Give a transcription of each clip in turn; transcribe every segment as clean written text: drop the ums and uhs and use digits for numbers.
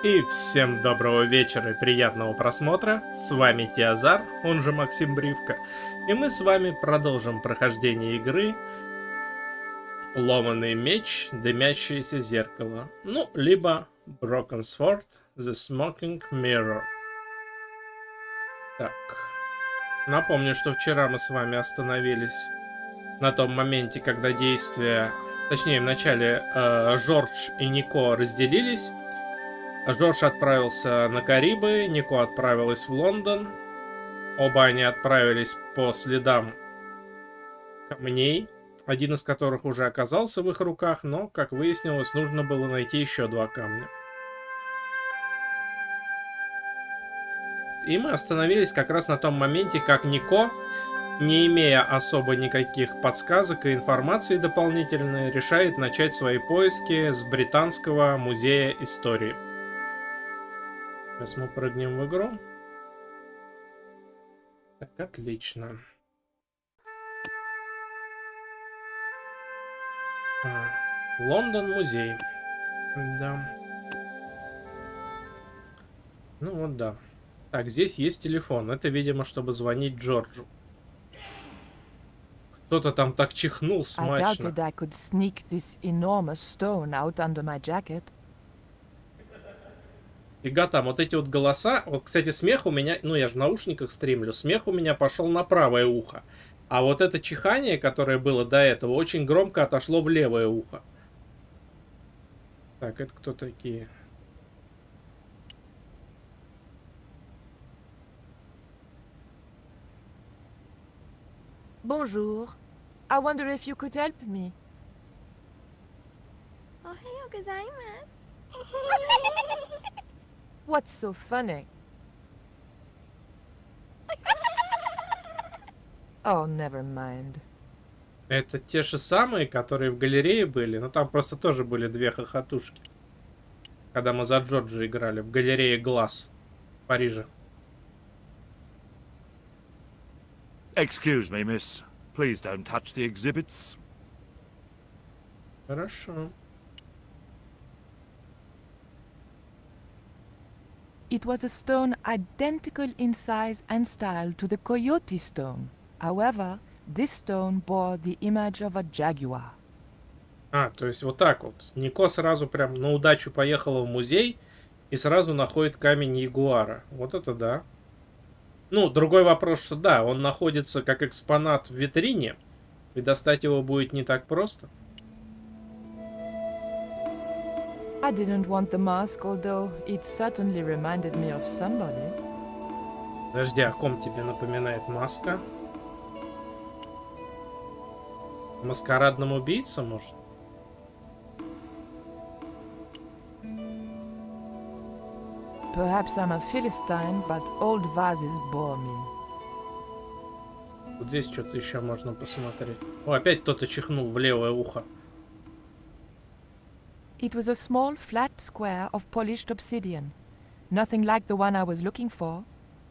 И всем доброго вечера и приятного просмотра. С вами Tiazar, он же Максим Бривка. И мы с вами продолжим прохождение игры Сломанный меч, дымящееся зеркало. Ну, либо Broken Sword, The Smoking Mirror. Так. Напомню, что вчера мы с вами остановились на том моменте, когда действия... Точнее, вначале Жорж и Нико разделились. Жорж отправился на Карибы, Нико отправилась в Лондон. Оба они отправились по следам камней, один из которых уже оказался в их руках, но, как выяснилось, нужно было найти еще два камня. И мы остановились как раз на том моменте, как Нико, не имея особо никаких подсказок и информации дополнительной, решает начать свои поиски с Британского музея истории. Сейчас мы прыгнем в игру. Так, отлично. Лондон музей. Да. Ну вот да. Так, здесь есть телефон. Это, видимо, чтобы звонить Джорджу. Кто-то там так чихнул смачно. Фига там, вот эти вот голоса. Вот, кстати, смех у меня... Ну, я же в наушниках стримлю. Смех у меня пошел на правое ухо. А вот это чихание, которое было до этого, очень громко отошло в левое ухо. Так, это кто такие? Bonjour. I wonder if you could help me. Ohayo gozaimasu. What's so funny? Oh, never mind. Это те же самые, которые в галерее были, но там просто тоже были две хохотушки. Когда мы за Джорджа играли в галерее Глаз в Париже. Excuse me, miss. Please don't touch the exhibits. Хорошо. It was a stone identical in size and style to the Coyote stone. However, this stone bore the image of a jaguar. А, то есть вот так вот. Нико сразу прям на удачу поехала в музей и сразу находит камень ягуара. Вот это да. Ну, другой вопрос, что да, он находится как экспонат в витрине, и достать его будет не так просто. I didn't want the mask, although it certainly reminded me of somebody. Подожди, о ком тебе напоминает маска? Маскарадном убийце, может? Perhaps I'm a Philistine, but old vases bore me. Вот здесь что-то еще можно посмотреть. О, опять кто-то чихнул в левое ухо. It was a small flat square of polished obsidian. Nothing like the one I was looking for.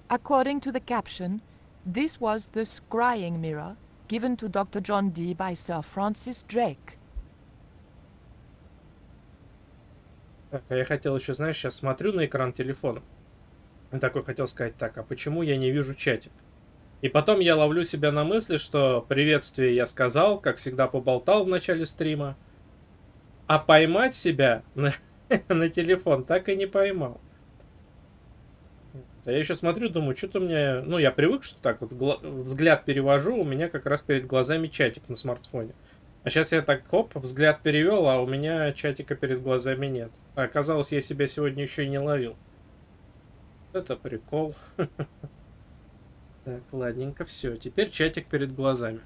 According to the caption, this was the scrying mirror given to Dr. John Dee by Sir Francis Drake. Так, а я хотел еще, знаешь, сейчас смотрю на экран телефона. И такой хотел сказать, так, а почему я не вижу чатик? И потом я ловлю себя на мысли, что приветствие я сказал, как всегда поболтал в начале стрима. А поймать себя на телефон так и не поймал. Я еще смотрю, думаю, что-то у меня... Ну, я привык, что так вот взгляд перевожу, у меня как раз перед глазами чатик на смартфоне. А сейчас я так, хоп, взгляд перевел, а у меня чатика перед глазами нет. А оказалось, я себя сегодня еще и не ловил. Это прикол. Так, ладненько, все. Теперь чатик перед глазами.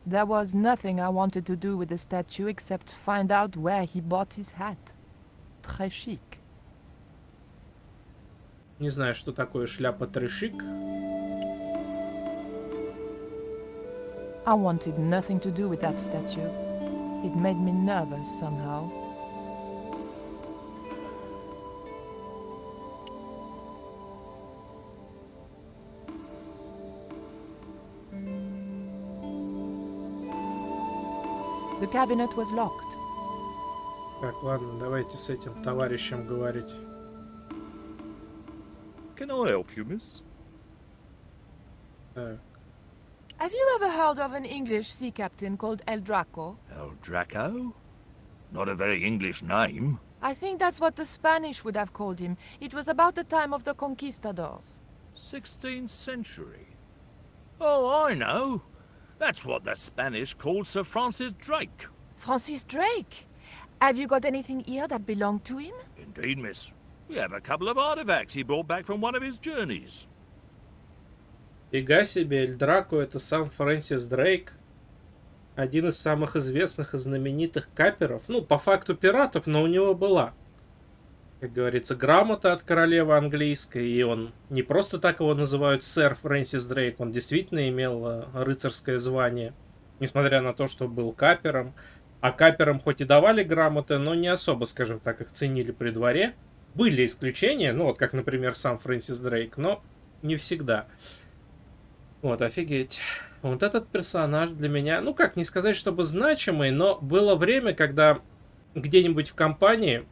There was nothing I wanted to do with the statue except find out where he bought his hat. Très chic. Не знаю, что такое шляпа трешик. I wanted nothing to do with that statue. It made me nervous somehow. The cabinet was locked. Так, ладно, давайте с этим товарищем говорить. Can I help you, miss? Так. Have you ever heard of an English sea captain called El Draco? El Draco? Not a very English name. I think that's what the Spanish would have called him. It was about the time of the conquistadors. 16th century. Oh, I know. That's what the Spanish called Sir Francis Drake. Francis Drake? Have you got anything here that belonged to him? Indeed, miss. We have a couple of artifacts he brought back from one of his journeys. Фига себе, Эль Драко — это сам Фрэнсис Дрейк. Один из самых известных и знаменитых каперов. Ну, по факту пиратов, но у него была, как говорится, грамота от королевы английской. И он не просто так его называют сэр Фрэнсис Дрейк. Он действительно имел рыцарское звание. Несмотря на то, что был капером. А каперам хоть и давали грамоты, но не особо, скажем так, их ценили при дворе. Были исключения, ну вот как, например, сам Фрэнсис Дрейк, но не всегда. Вот, офигеть. Вот этот персонаж для меня, ну как, не сказать, чтобы значимый, но было время, когда где-нибудь в компании,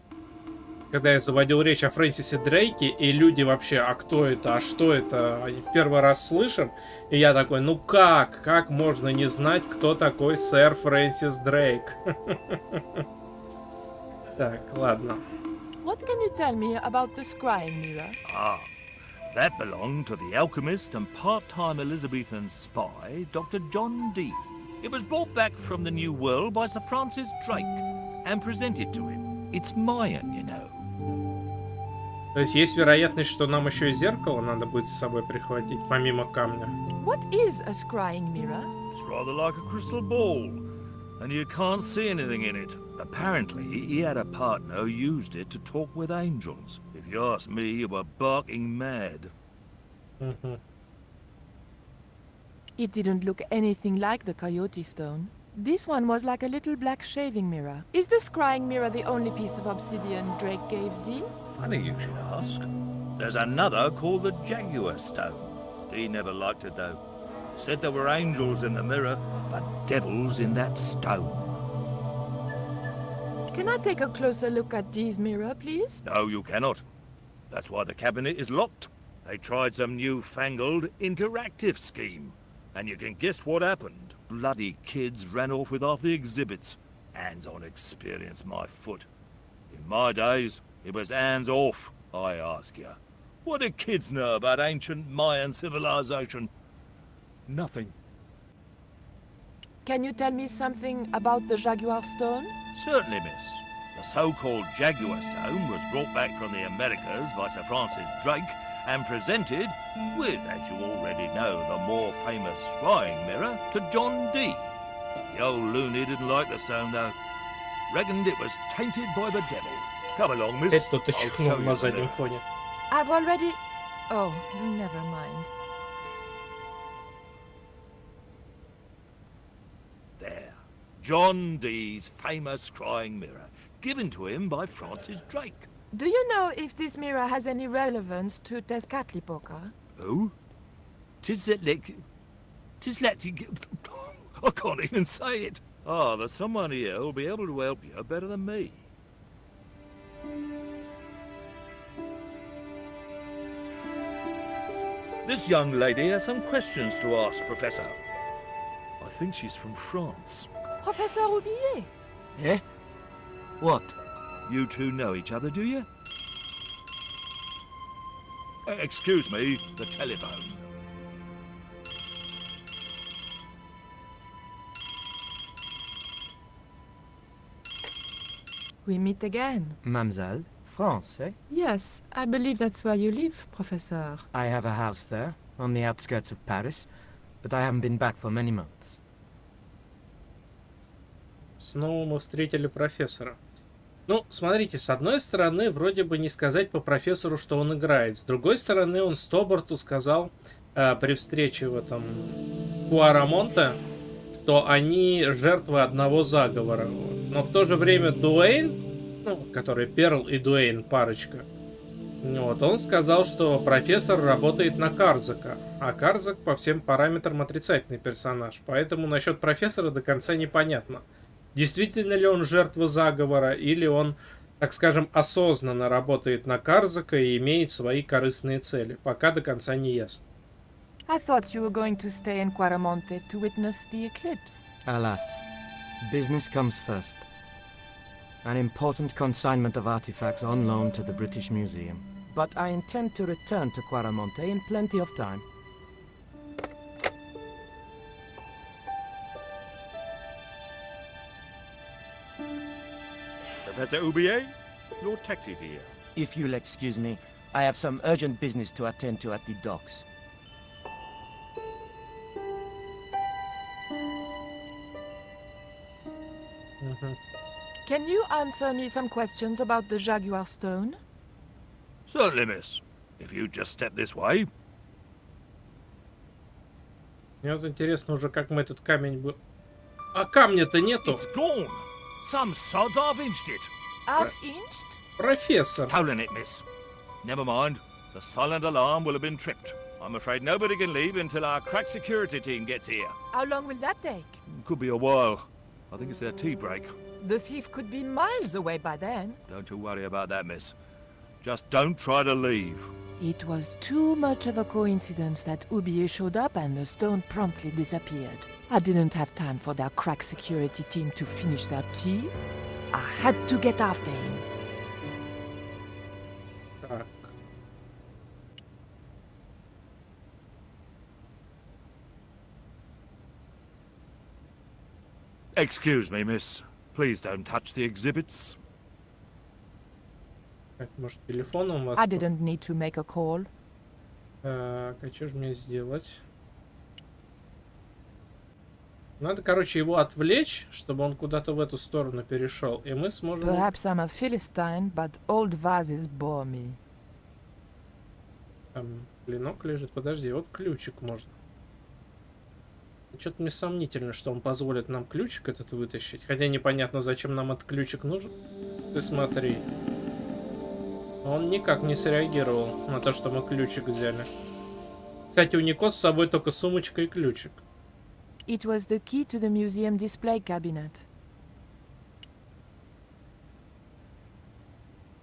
когда я заводил речь о Фрэнсисе Дрейке, и люди вообще, а кто это, а что это, они в первый раз слышим, и я такой, ну как можно не знать, кто такой сэр Фрэнсис Дрейк? Так, ладно. What can you tell me about the scrying mirror? Ah, that belonged to the alchemist and part-time Elizabethan spy, Dr. John Dee. It was brought back from the New World by Sir Francis Drake and presented to him. It's Mayan, you know. То есть есть вероятность, что нам еще и зеркало надо будет с собой прихватить, помимо камня. What is a scrying mirror? It's rather like a crystal ball, and you can't see anything in it. Apparently, he had a partner who used it to talk with angels. If you ask me, you were barking mad. Мгм. It didn't look anything like the coyote stone. This one was like a little black shaving mirror. Is the scrying mirror the only piece of obsidian Drake gave Dee? Funny you should ask. There's another called the Jaguar Stone. He never liked it, though. Said there were angels in the mirror, but devils in that stone. Can I take a closer look at Dee's mirror, please? No, you cannot. That's why the cabinet is locked. They tried some newfangled interactive scheme. And you can guess what happened. Bloody kids ran off with half the exhibits. Hands-on experience, my foot. In my days, it was hands off, I ask you. What do kids know about ancient Mayan civilization? Nothing. Can you tell me something about the Jaguar stone? Certainly, miss. The so-called Jaguar Stone was brought back from the Americas by Sir Francis Drake and presented, with, as you already know, the more famous scrying mirror, to John Dee. The old loony didn't like the stone, though. Reckoned it was tainted by the devil. Come along, miss. Опять кто-то I'll чихнул show you на the заднем mirror. фоне. I've already... Oh, never mind. There. John Dee's famous scrying mirror, given to him by Francis Drake. Do you know if this mirror has any relevance to Tezcatlipoca? Who? Tizletlik... I can't even say it. Ah, there's someone here who'll be able to help you better than me. This young lady has some questions to ask, Professor. I think she's from France. Professor Roubillet? Eh? What? You two know each other, do you? Excuse me, the telephone. We meet again. Mademoiselle, France, eh? Yes, I believe that's where you live, Professor. I have a house there, on the outskirts of Paris, but I haven't been back for many months. Снова мы встретили профессора. Ну, смотрите, с одной стороны, вроде бы не сказать по профессору, что он играет. С другой стороны, он Стобарту сказал при встрече в этом Куарамонте, что они жертвы одного заговора. Но в то же время Дуэйн, ну, который Перл и Дуэйн, парочка, вот, он сказал, что профессор работает на Карзака, а Карзак по всем параметрам отрицательный персонаж. Поэтому насчет профессора до конца непонятно. Действительно ли он жертва заговора, или он, так скажем, осознанно работает на Карзака и имеет свои корыстные цели. Пока до конца не ясно. I thought you were going to stay in Quaramonte to witness the eclipse. Alas, business comes first. An important consignment of artifacts on loan to the British Museum. But I intend to return to Quaramonte in plenty of time. Professor Oubier, your taxi's here. If you'll excuse me, I have some urgent business to attend to at the docks. Can you answer me some questions about the Jaguar Stone? Certainly, miss. If you just step this way. Мне вот интересно уже, как мы этот камень будем... А камня-то нету. It's gone. Some sods half-inched it. Half-inched? Профессор. Stolen it, miss. Never mind. The silent alarm will have been tripped. I'm afraid nobody can leave until our crack security team gets here. How long will that take? Could be a while. I think it's their tea break. The thief could be miles away by then. Don't you worry about that, miss. Just don't try to leave. It was too much of a coincidence that Oubier showed up and the stone promptly disappeared. I didn't have time for their crack security team to finish their tea. I had to get after him. Так. Excuse me, miss. Please don't touch the exhibits. Так, может, телефоном вас... I didn't need to make a call. Так, а что же мне сделать? Надо, короче, его отвлечь, чтобы он куда-то в эту сторону перешел, и мы сможем... Perhaps I'm a Philistine, but old vases bore me. Там клинок лежит. Подожди, вот ключик можно. Что-то мне сомнительно, что он позволит нам ключик этот вытащить. Хотя непонятно, зачем нам этот ключик нужен. Ты смотри. Он никак не среагировал на то, что мы ключик взяли. Кстати, у Нико с собой только сумочка и ключик. It was the key to the museum display cabinet.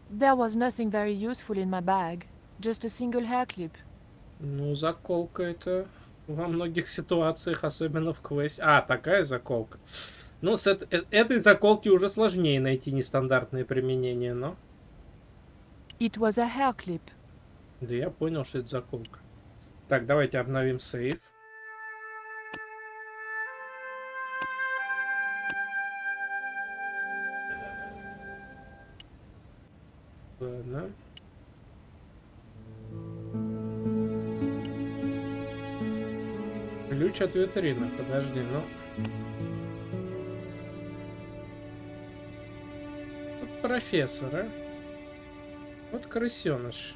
There was nothing very useful in my bag, just a single hair clip. Ну, заколка это во многих ситуациях, особенно в квесте. А, такая заколка. Ну, с этой заколки уже сложнее найти нестандартные применения, но... It was a hair clip. Да я понял, что это заколка. Так, давайте обновим сейв. Ладно. Ключ от витрины. Подожди, ну... Вот профессор, а? Вот крысеныш.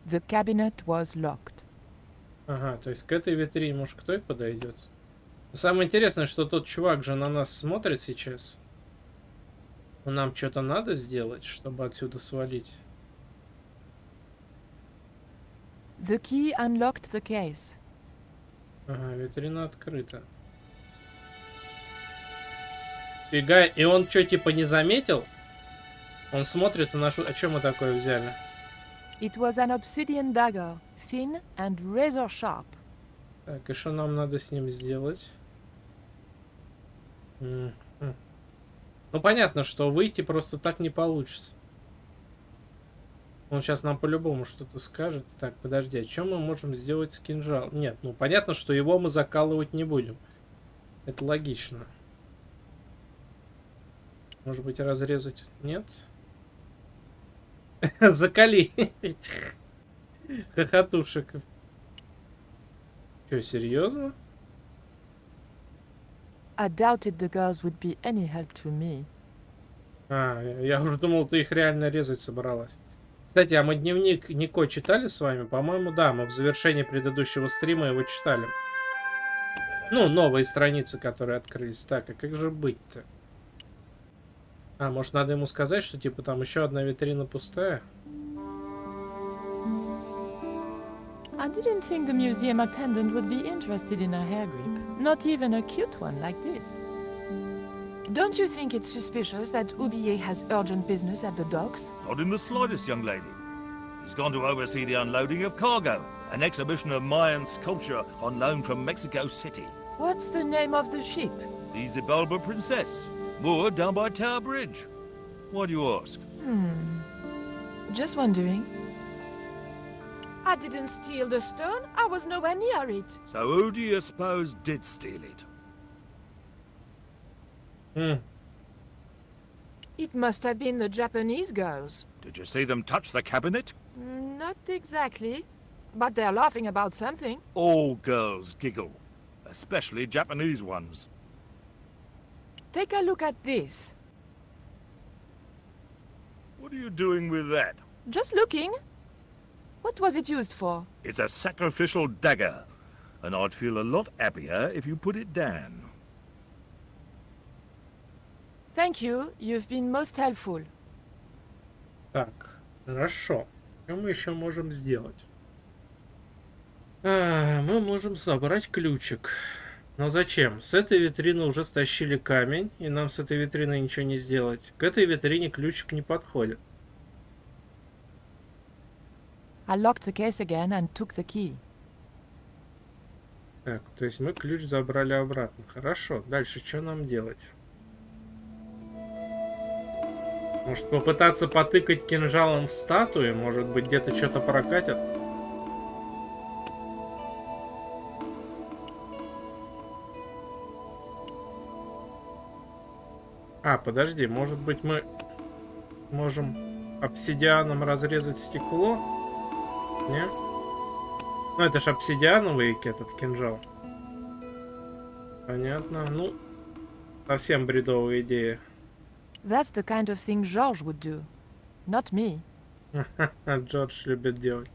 The cabinet was locked. Ага, то есть к этой витрине, может, кто и подойдет. Самое интересное, что тот чувак же на нас смотрит сейчас. Но нам что-то надо сделать, чтобы отсюда свалить. The key unlocked the case. Ага, витрина открыта. Фига, и он что, типа не заметил? Он смотрит в нашу... А что мы такое взяли? It was an obsidian dagger, thin and razor sharp. Так, и что нам надо с ним сделать? Ну, понятно, что выйти просто так не получится. Он сейчас нам по-любому что-то скажет. Так, подожди, а что мы можем сделать с кинжалом? Нет, ну понятно, что его мы закалывать не будем. Это логично. Может быть, разрезать? Нет? Закали этих хохотушек. Что, серьезно? I doubted the girls would be any help to me. А, я уже думал, ты их реально резать собралась. Кстати, а мы дневник Нико читали с вами? По-моему, да, мы в завершении предыдущего стрима его читали. Ну, новые страницы, которые открылись. Так, а как же быть-то? А, может, надо ему сказать, что, типа, там еще одна витрина пустая? I I didn't think the museum attendant would be interested in a hair grip. Not even a cute one like this. Don't you think it's suspicious that Oublier has urgent business at the docks? Not in the slightest, young lady. He's gone to oversee the unloading of cargo, an exhibition of Mayan sculpture on loan from Mexico City. What's the name of the ship? The Xibalba Princess, moored down by Tower Bridge. Why do you ask? Just wondering. I didn't steal the stone. I was nowhere near it. So who do you suppose did steal it? It must have been the Japanese girls. Did you see them touch the cabinet? Not exactly. But they're laughing about something. All girls giggle, especially Japanese ones. Take a look at this. What are you doing with that? Just looking. What was it used for? It's a sacrificial dagger, and I'd feel a lot happier if you put it down. Thank you. You've been most helpful. Так, хорошо. Что мы еще можем сделать? Мы можем собрать ключик. Но зачем? С этой витрины уже стащили камень, и нам с этой витриной ничего не сделать. К этой витрине ключик не подходит. I locked the case again and took the key. Так, то есть мы ключ забрали обратно. Хорошо. Дальше что нам делать? Может попытаться потыкать кинжалом в статую? Может быть где-то что-то прокатят? Подожди, может быть мы можем обсидианом разрезать стекло? Не? Ну это ж обсидиановый этот кинжал. Понятно. Ну, совсем бредовая идея. That's the kind of thing George would do. Not me. Джордж любит делать.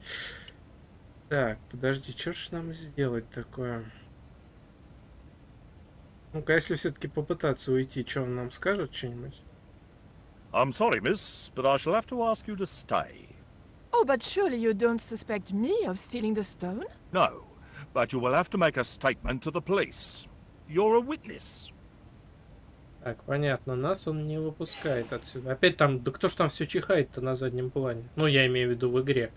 Так, подожди, что ж нам сделать такое? Ну-ка, если все-таки попытаться уйти, что он нам скажет что-нибудь? I'm sorry, miss, but I shall have to ask you to stay. Oh, but surely you don't suspect me of stealing the stone? No, but you will have to make a statement to the police. You're a witness. Так, понятно, нас он не выпускает отсюда. Опять там, да кто ж там все чихает-то на заднем плане? Ну, я имею в виду в игре.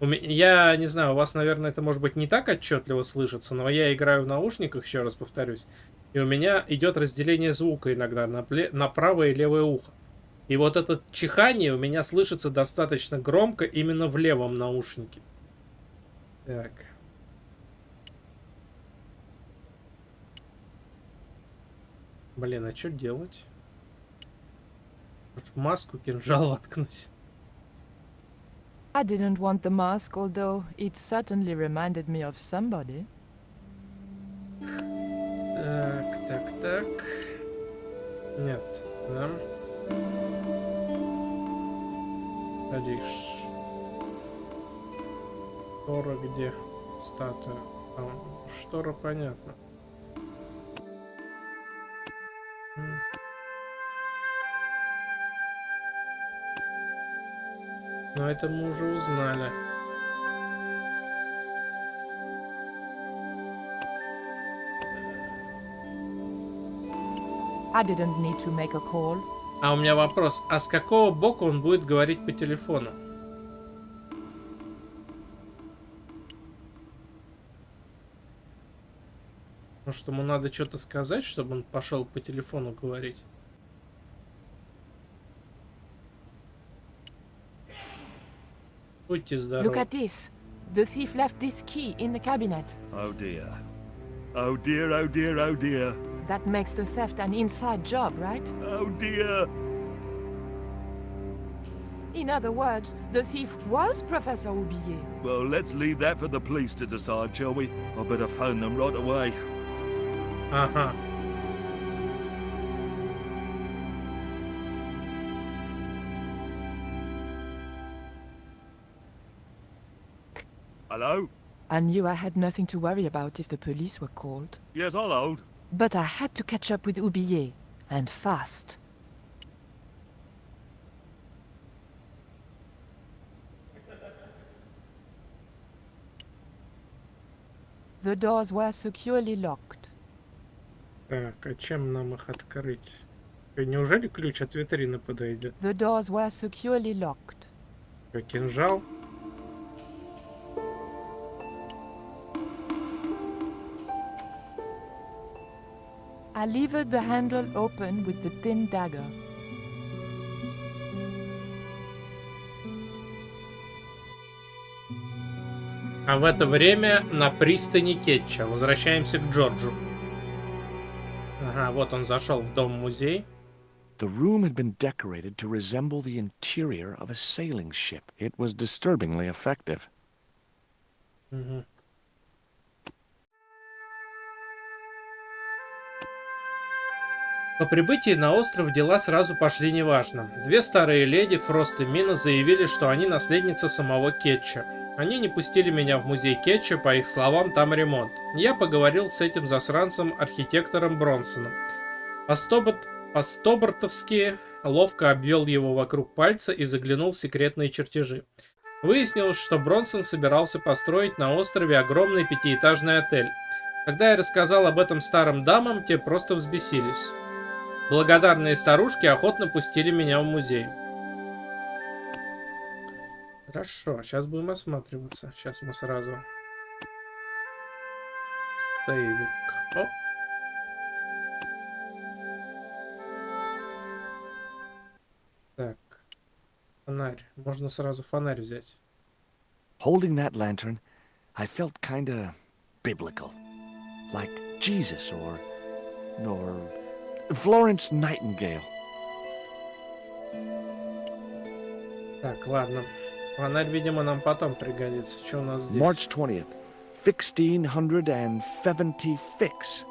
Я не знаю, у вас, наверное, это может быть не так отчетливо слышится, но я играю в наушниках, еще раз повторюсь, и у меня идет разделение звука иногда на правое и левое ухо. И вот это чихание у меня слышится достаточно громко именно в левом наушнике. Так. Блин, а что делать? Может, в маску кинжал воткнуть? I didn't want the mask, although it certainly reminded me of somebody. Так. Нет, да. Ходишь. Штора где? Статуя. Штора понятно. Но это мы уже узнали. I didn't need to make a call. А у меня вопрос. А с какого бока он будет говорить по телефону? Может, ему надо что-то сказать, чтобы он пошел по телефону говорить? Будьте здоровы. Look at this. The thief left this key in the cabinet. Oh dear. Oh dear, oh dear, oh dear. That makes the theft an inside job, right? Oh dear. In other words, the thief was Professor Oublier. Well, let's leave that for the police to decide, shall we? I better phone them right away. Ага. Hello? I knew I had nothing to worry about if the police were called. Yes, I'll hold. But I had to catch up with Oublier, and fast. The doors were securely locked. Так, а чем нам их открыть? Неужели ключ от витрины подойдет? The doors were securely locked. Кинжал. I levered the handle open with the thin dagger. А в это время на пристани Кетча. Возвращаемся к Джорджу. Ага, вот он зашел в дом-музей. The room had been decorated to resemble the interior of a sailing ship. It was disturbingly effective. Угу. По прибытии на остров дела сразу пошли неважно. Две старые леди, Фрост и Мина, заявили, что они наследницы самого Кетча. Они не пустили меня в музей Кетча, по их словам, там ремонт. Я поговорил с этим засранцем-архитектором Бронсоном. По-стобартовски ловко обвел его вокруг пальца и заглянул в секретные чертежи. Выяснилось, что Бронсон собирался построить на острове огромный пятиэтажный отель. Когда я рассказал об этом старым дамам, те просто взбесились. Благодарные старушки охотно пустили меня в музей. Хорошо, сейчас будем осматриваться. Сейчас мы сразу... Сейвик. Оп. Так. Фонарь. Можно сразу фонарь взять. Holding that lantern, I felt kinda biblical. Like Jesus or Florence Nightingale. Так, ладно. Фонарь, видимо, нам потом пригодится. Что у нас здесь? March 20th, 1670 fix.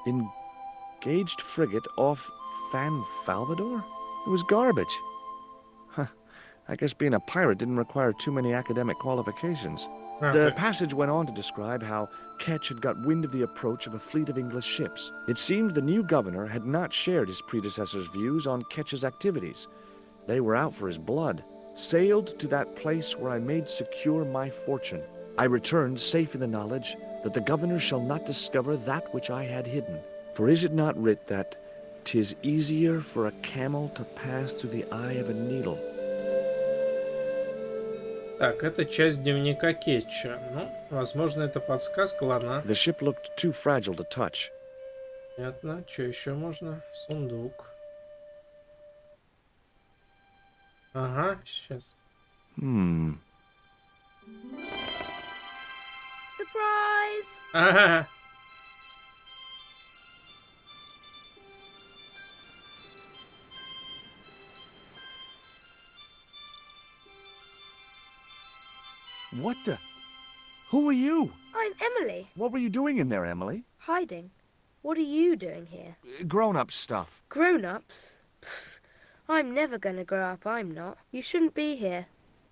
Engaged frigate off Fan Salvador? It was garbage. Huh. I guess being a pirate didn't require too many academic qualifications. The passage went on to describe how Ketch had got wind of the approach of a fleet of English ships. It seemed the new governor had not shared his predecessor's views on Ketch's activities. They were out for his blood. Sailed to that place where I made secure my fortune. I returned safe in the knowledge that the governor shall not discover that which I had hidden. For is it not writ that 'tis easier for a camel to pass through the eye of a needle? Так, это часть дневника Кетча. Ну, возможно, это подсказка, ладно. The ship looked too fragile to touch. Понятно. Что еще можно? Сундук. Ага, сейчас. Surprise! Ага. What the? Who are you? I'm Emily. What were you doing in there, Emily? Hiding. What are you doing here? Grown-up stuff. Grown-ups? Pfft, I'm never gonna grow up, I'm not. You shouldn't be here.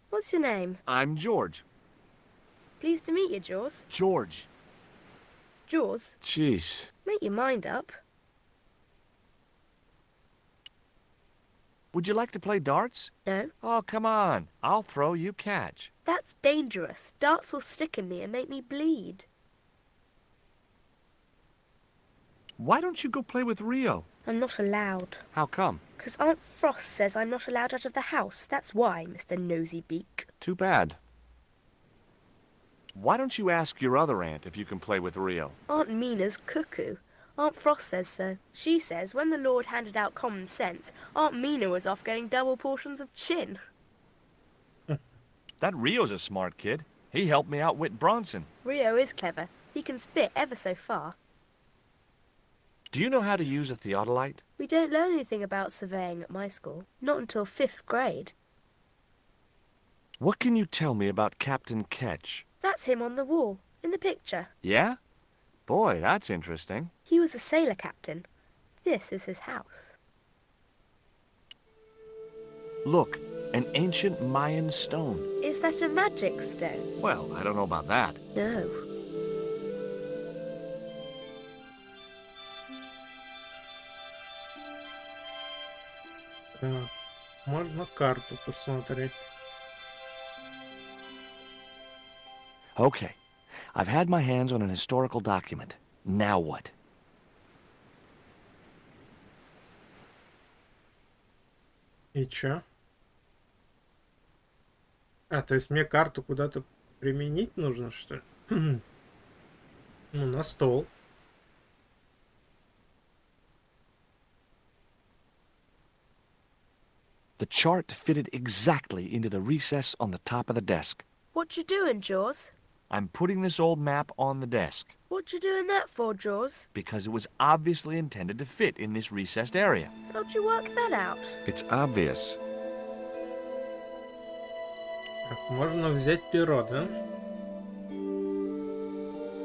What's your name? I'm George. Pleased to meet you, Jaws. George. Jaws, Jeez. make your mind up. Would you like to play darts? No, Oh, come on. I'll throw, you catch. that's dangerous. Darts will stick in me and make me bleed. Why don't you go play with Rio? I'm not allowed. How come? 'Cause Aunt Frost says I'm not allowed out of the house. That's why, Mr. Nosy Beak. Too bad. Why don't you ask your other aunt if you can play with Rio? Aunt Mina's cuckoo. Aunt Frost says so. She says when the Lord handed out common sense, Aunt Mina was off getting double portions of chin. That Rio's a smart kid. He helped me outwit Bronson. Rio is clever. He can spit ever so far. Do you know how to use a theodolite? We don't learn anything about surveying at my school. Not until 5th grade. What can you tell me about Captain Ketch? That's him on the wall, in the picture. Yeah? Boy, that's interesting. He was a sailor captain. This is his house. Look, an ancient Mayan stone. Is that a magic stone? Well, I don't know about that. No. Так, можно карту посмотреть. Okay. I've had my hands on an historical document. Now what? И чё? А, то есть мне карту куда-то применить нужно, что ли? Ну, на стол. The chart fitted exactly into the recess on the top of the desk. What you doing, Jaws? I'm putting this old map on the desk What you doing that for, Jaws? because it was obviously intended to fit in this recessed area. How'd you work that out? It's obvious. Так, можно взять перо, да?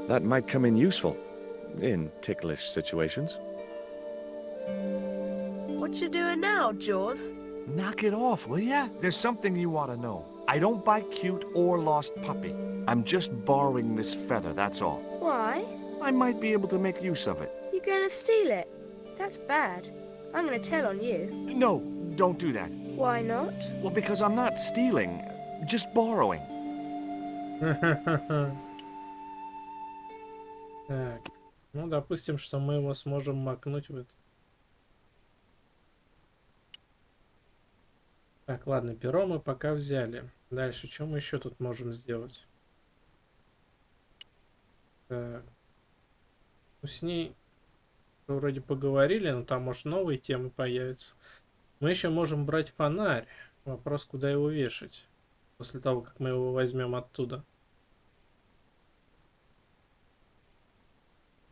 That might come in useful in ticklish situations. What you doing now, Jaws? Knock it off, will ya? There's something you ought to know. I don't buy cute or lost puppy. I'm just borrowing this feather, that's all. Why? I might be able to make use of it. You gonna steal it? That's bad. I'm gonna tell on you. No, don't do that. Why not? Well, because I'm not stealing, just borrowing. Так, ну, допустим, что мы его сможем макнуть в это. Так, ладно, перо мы пока взяли. Дальше, что мы еще тут можем сделать? Так. Ну, с ней вроде поговорили, но там, может, новые темы появятся. Мы еще можем брать фонарь. Вопрос, куда его вешать. После того, как мы его возьмем оттуда.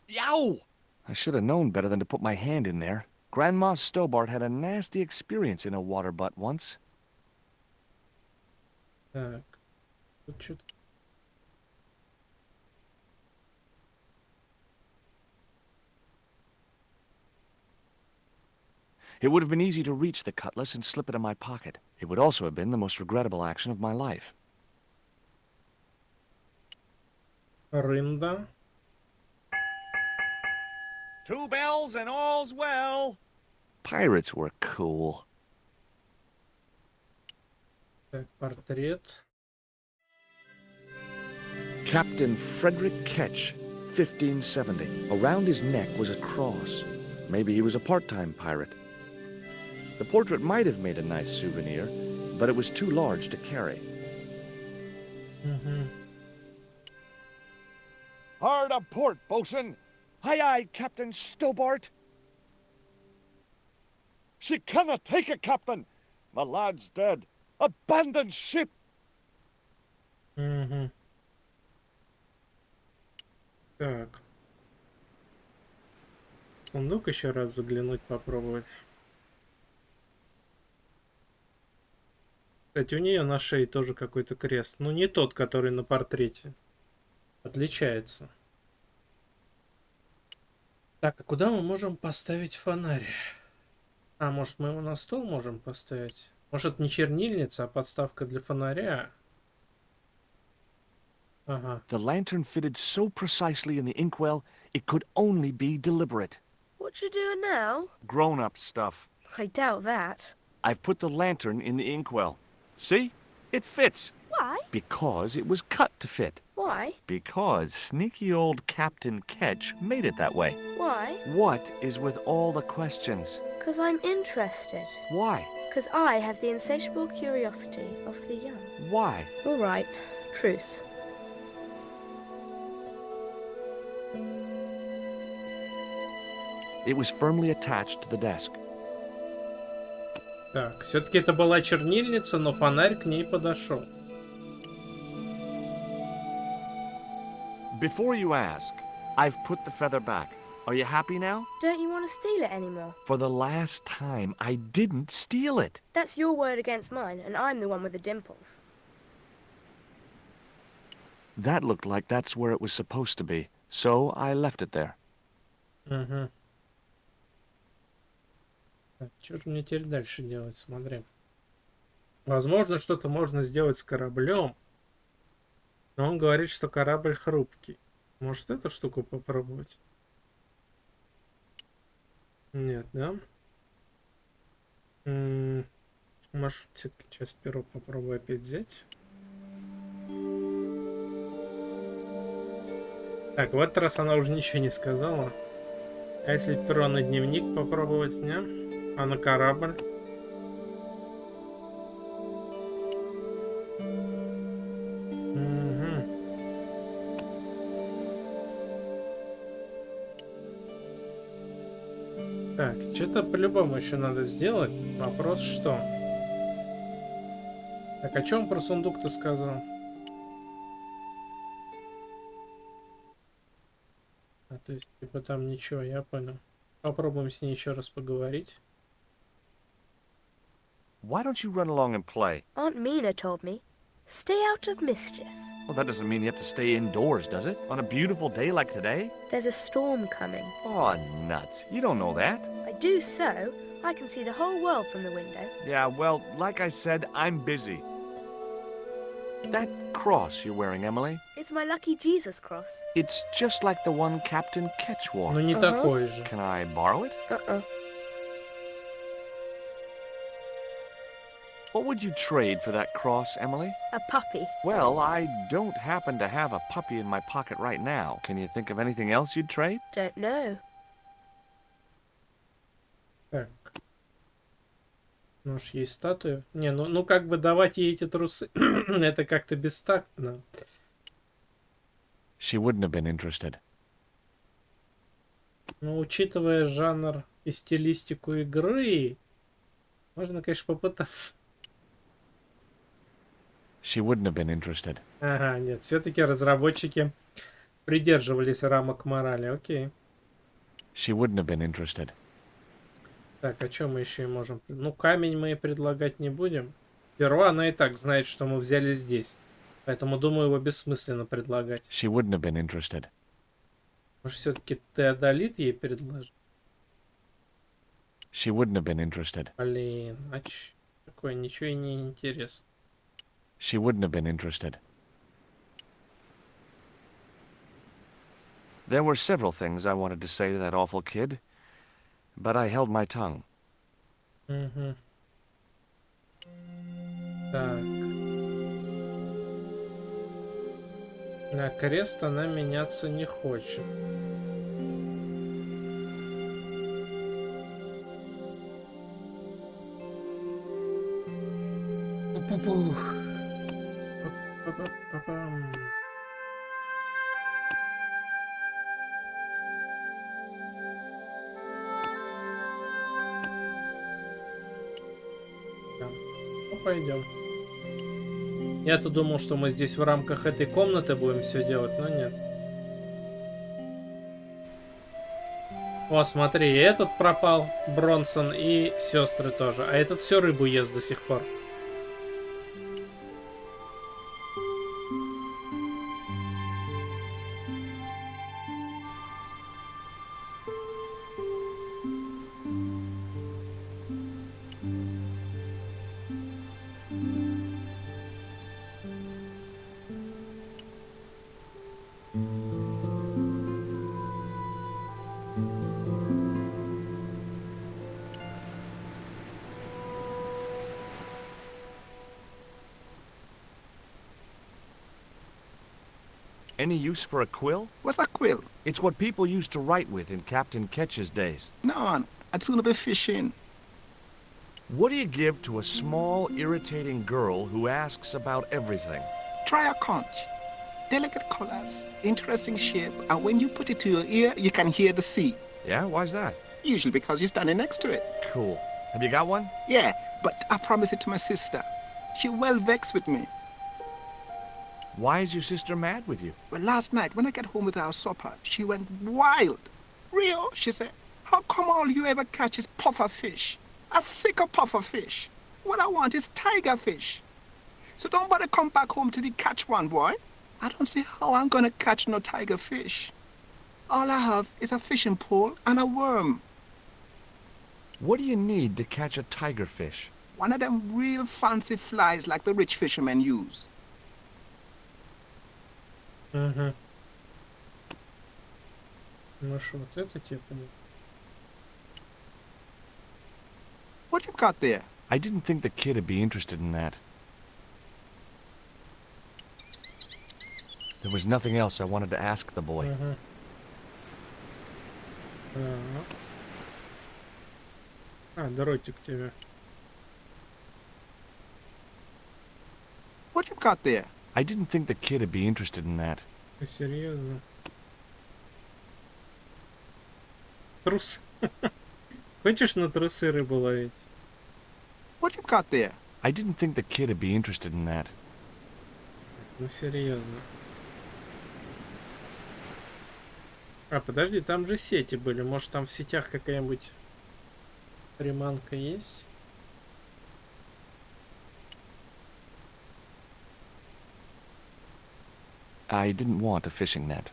Yow! I should have known better than to put my hand in there. Grandma Stobart had a nasty experience in a water butt once. Так. Тут что-то... It would have been easy to reach the cutlass and slip it in my pocket. It would also have been the most regrettable action of my life. Рында. 2 bells and all's well. Pirates were cool. Так, портрет. Captain Frederick Ketch, 1570. Around his neck was a cross. Maybe he was a part-time pirate. The portrait might have made a nice souvenir, but it was too large to carry. Hard a port, bosun! Aye, aye, Captain Stobart! She cannot take it, Captain! My lad's dead. Abandon ship! Так. Ну-ка еще раз заглянуть, попробовать. Кстати, у нее на шее тоже какой-то крест. Ну, не тот, который на портрете. Отличается. Так, а куда мы можем поставить фонарь? А, может, мы его на стол можем поставить? Может, это не чернильница, а подставка для фонаря? Ага. The lantern fitted so precisely in the inkwell, it could only be deliberate. What you doing now? Grown-up stuff. I doubt that. I've put the lantern in the inkwell. See? It fits. Why? Because it was cut to fit. Why? Because sneaky old Captain Ketch made it that way. Why? What is with all the questions? 'Cause I'm interested. Why? 'Cause I have the insatiable curiosity of the young. Why? All right. Truce. It was firmly attached to the desk. Так, все-таки это была чернильница, но фонарь к ней подошел. Before you ask, I've put the feather back. Are you happy now? Don't you want to steal it anymore? For the last time, I didn't steal it. That's your word against mine, and I'm the one with the dimples. That looked like that's where it was supposed to be, so I left it there. Угу. Так, что же мне теперь дальше делать? Смотри. Возможно, что-то можно сделать с кораблем. Но он говорит, что корабль хрупкий. Может, эту штуку попробовать? Нет, да? Может, все-таки сейчас перо попробую опять взять. Так, в этот раз она уже ничего не сказала. А если перо на дневник попробовать, не? А на корабль? Угу. Так, что-то по-любому еще надо сделать. Вопрос что? Так, о чем про сундук-то сказал? А, то есть, типа там ничего, я понял. Попробуем с ней еще раз поговорить. Why don't you run along and play? Aunt Mina told me, stay out of mischief. Well, that doesn't mean you have to stay indoors, does it? On a beautiful day like today? There's a storm coming. Oh, nuts. You don't know that. I do so. I can see the whole world from the window. Yeah, well, like I said, I'm busy. That cross you're wearing, Emily, It's my lucky Jesus cross. it's just like the one Captain Ketch wore. Ну не такой же. Can I borrow it? Uh-uh. What would you trade for that cross, Emily? A puppy. Well, I don't happen to have a puppy in my pocket right now. Can you think of anything else you'd trade? Don't know. Так. Ну уж есть статуя. Не, ну как бы давать ей эти трусы, это как-то бестактно. She wouldn't have been interested. Но учитывая жанр и стилистику игры, можно, конечно, попытаться. She wouldn't have been interested. Ага, нет, все-таки разработчики придерживались рамок морали, окей. She wouldn't have been interested. Так, а что мы еще и можем? Ну, камень мы и предлагать не будем. Перо, она и так знает, что мы взяли здесь. Поэтому, думаю, его бессмысленно предлагать. She wouldn't have been interested. Может, все-таки теодолит ей предложить? She wouldn't have been interested. Блин, а такое, ничего и не интересно. She wouldn't have been interested. There were several things I wanted to say to that awful kid, but I held my tongue. Угу. Так. На крест она меняться не хочет. Па-па-пам. Ну, пойдем. Я-то думал, что мы здесь в рамках этой комнаты будем все делать, но нет. О, смотри, и этот пропал, Бронсон, и сестры тоже. А этот все рыбу ест до сих пор. Any use for a quill? What's a quill? It's what people used to write with in Captain Ketch's days. No, man. I'd sooner be fishing. What do you give to a small, irritating girl who asks about everything? Try a conch. Delicate colors, interesting shape, and when you put it to your ear, you can hear the sea. Yeah, why's that? Usually because you're standing next to it. Cool. Have you got one? Yeah, but I promised it to my sister. She's well vexed with me. Why is your sister mad with you? Well, last night, when I got home with our supper, she went wild. Rio, she said, how come all you ever catch is puffer fish? A sicker puffer fish. What I want is tiger fish. So don't bother come back home till you catch one, boy. I don't see how I'm gonna catch no tiger fish. All I have is a fishing pole and a worm. What do you need to catch a tiger fish? One of them real fancy flies like the rich fishermen use. Угу. Ну что, вот это типа... What you got there? I didn't think the kid would be interested in that. There was nothing else I wanted to ask the boy. Дротик тебе. What you've got there? I didn't think the kid'd be interested in that. Ты серьезно? Трус. Хочешь на трусы рыбу ловить? What you've got there? I didn't think the kid'd be interested in that. Ну серьезно. Подожди, там же сети были. Может, там в сетях какая-нибудь приманка есть? I didn't want a fishing net.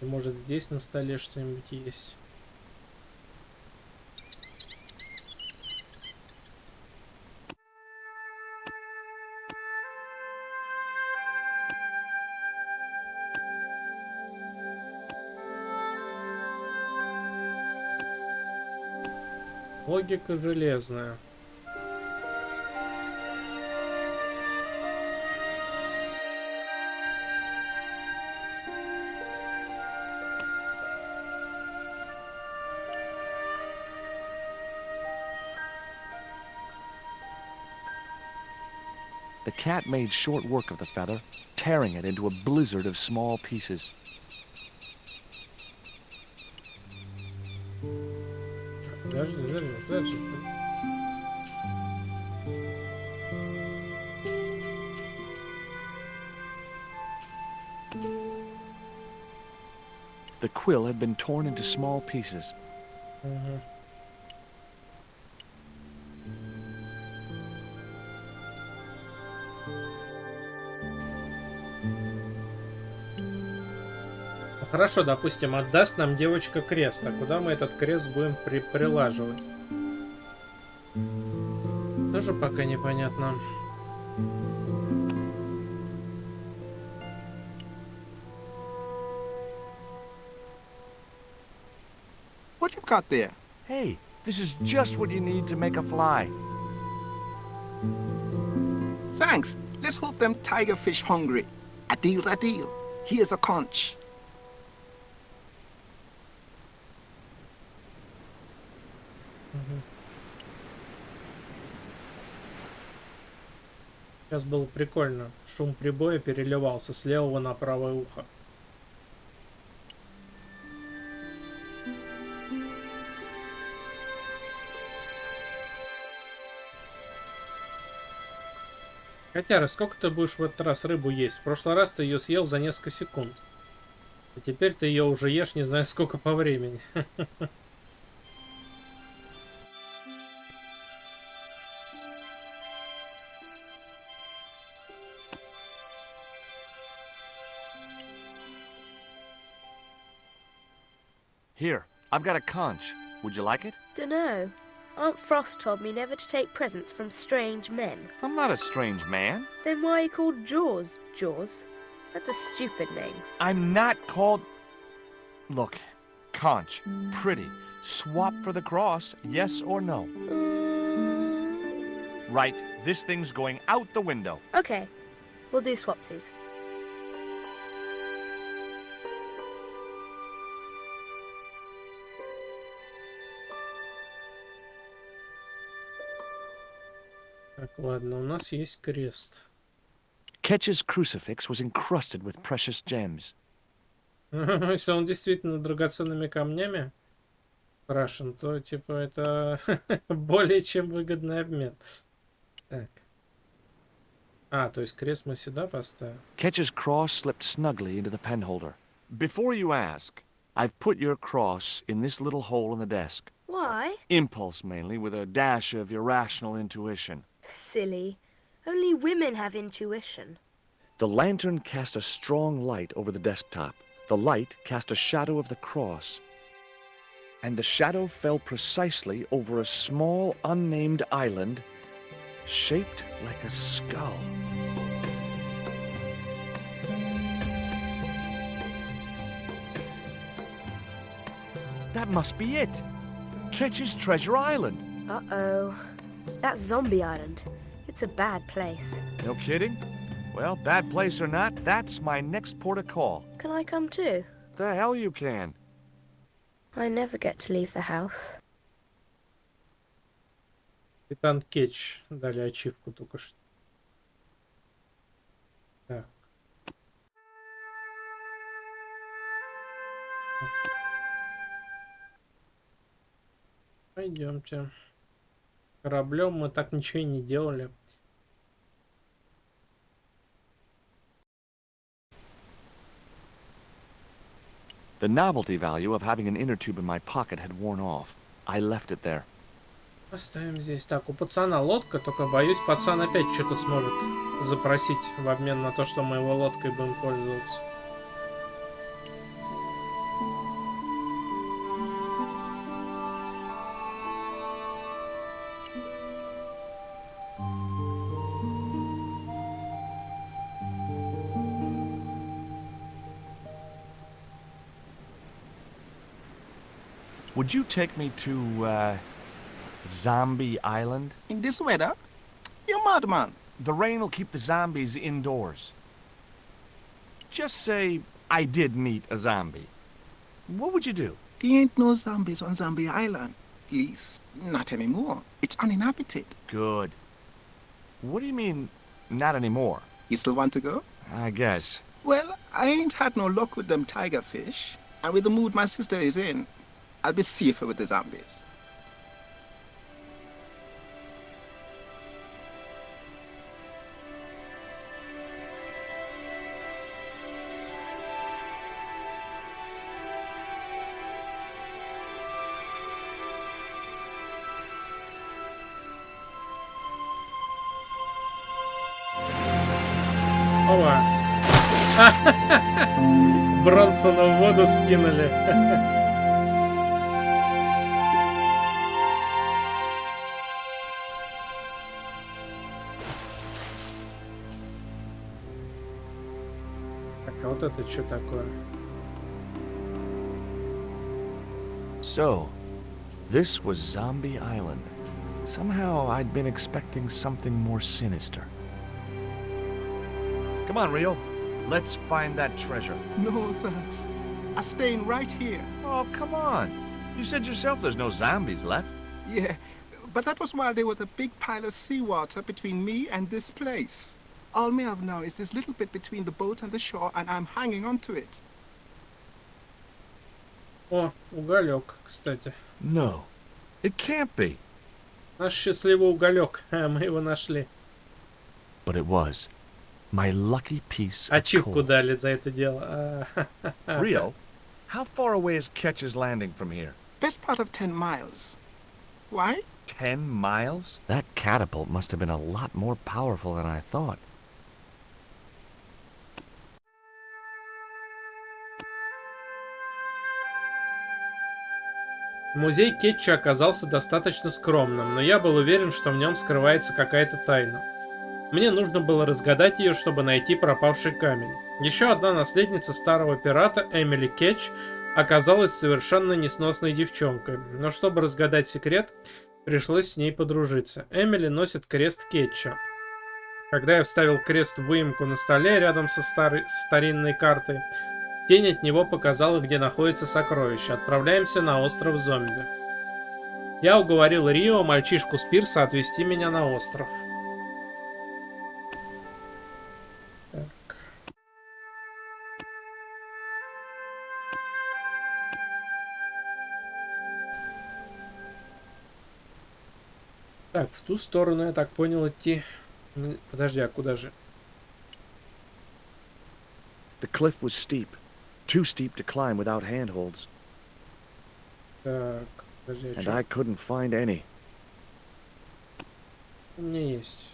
Может, здесь на столе что-нибудь есть? Логика железная. The cat made short work of the feather, tearing it into a blizzard of small pieces. Подожди. The quill had been torn into small pieces. Хорошо, допустим, отдаст нам девочка крест. А куда мы этот крест будем прилаживать? Тоже пока непонятно. What you've got there? Hey, this is just what you need to make a fly. Thanks. Let's hope them tiger fish hungry. A deal's a deal. Here's a conch. Сейчас было прикольно. Шум прибоя переливался с левого на правое ухо. Котяра, сколько ты будешь в этот раз рыбу есть? В прошлый раз ты ее съел за несколько секунд. А теперь ты ее уже ешь не знаю сколько по времени. Here, I've got a conch. Would you like it? Dunno. Aunt Frost told me never to take presents from strange men. I'm not a strange man. Then why are you called Jaws, Jaws? That's a stupid name. I'm not called... Look, conch, pretty. Swap for the cross, yes or no? Right, this thing's going out the window. Okay, we'll do swapsies. Так, ладно, у нас есть крест. Ketch's crucifix was encrusted with precious gems. Если он действительно драгоценными камнями украшен, то типа это более чем выгодный обмен. Так. То есть крест мы сюда поставим. Ketch's cross slipped snugly into the penholder. Before you ask, I've put your cross in this little hole in the desk. Why? Impulse mainly, with a dash of irrational intuition. Silly. Only women have intuition. The lantern cast a strong light over the desktop. The light cast a shadow of the cross. And the shadow fell precisely over a small, unnamed island shaped like a skull. That must be it. Ketch's Treasure Island. Uh-oh. That's Zombie Island. It's a bad place. No kidding? Well, bad place or not, that's my next port of call. Can I come too? The hell you can. I never get to leave the house. Капитан Кетч дали ачивку только что. Так. Пойдемте. Кораблем мы так ничего и не делали. The novelty value of having an inner tube in my pocket had worn off. I left it there. Оставим здесь. Так, у пацана лодка, только боюсь, пацан опять что-то сможет запросить в обмен на то, что мы его лодкой будем пользоваться. Would you take me to, Zombie Island? In this weather? You're mad, man. The rain will keep the zombies indoors. Just say I did meet a zombie. What would you do? There ain't no zombies on Zombie Island. At least, not anymore. It's uninhabited. Good. What do you mean, not anymore? You still want to go? I guess. Well, I ain't had no luck with them tiger fish. And with the mood my sister is in, I'll be safer with the zombies. Ова. Бронсона в воду скинули. Так, а вот это что такое? So, this was Zombie Island. Somehow I'd been expecting something more sinister. Come on, Rio. Let's find that treasure. No, thanks. I'm staying right here. Oh, come on. You said yourself there's no zombies left. Yeah, but that was while there was a big pile of seawater between me and this place. All me have now is this little bit between the boat and the shore, and I'm hanging on to it. О, уголек, кстати. No, it can't be. Наш счастливый уголек. Мы его нашли. But it was. My lucky piece of Ачивку coal. дали за это дело. Rio, how far away is Ketch's Landing from here? Best part of 10 miles. Why? 10 miles? That catapult must have been a lot more powerful than I thought. Музей Кетча оказался достаточно скромным, но я был уверен, что в нем скрывается какая-то тайна. Мне нужно было разгадать ее, чтобы найти пропавший камень. Еще одна наследница старого пирата, Эмили Кетч, оказалась совершенно несносной девчонкой, но чтобы разгадать секрет, пришлось с ней подружиться. Эмили носит крест Кетча. Когда я вставил крест в выемку на столе рядом со старинной картой, тень от него показала, где находится сокровище. Отправляемся на остров зомби. Я уговорил Рио, мальчишку с пирса, отвезти меня на остров. Так, в ту сторону, я так понял, идти. Подожди, а куда же? The cliff was steep. Too steep to climb without handholds. Так, подожди, And I couldn't find any. У меня есть.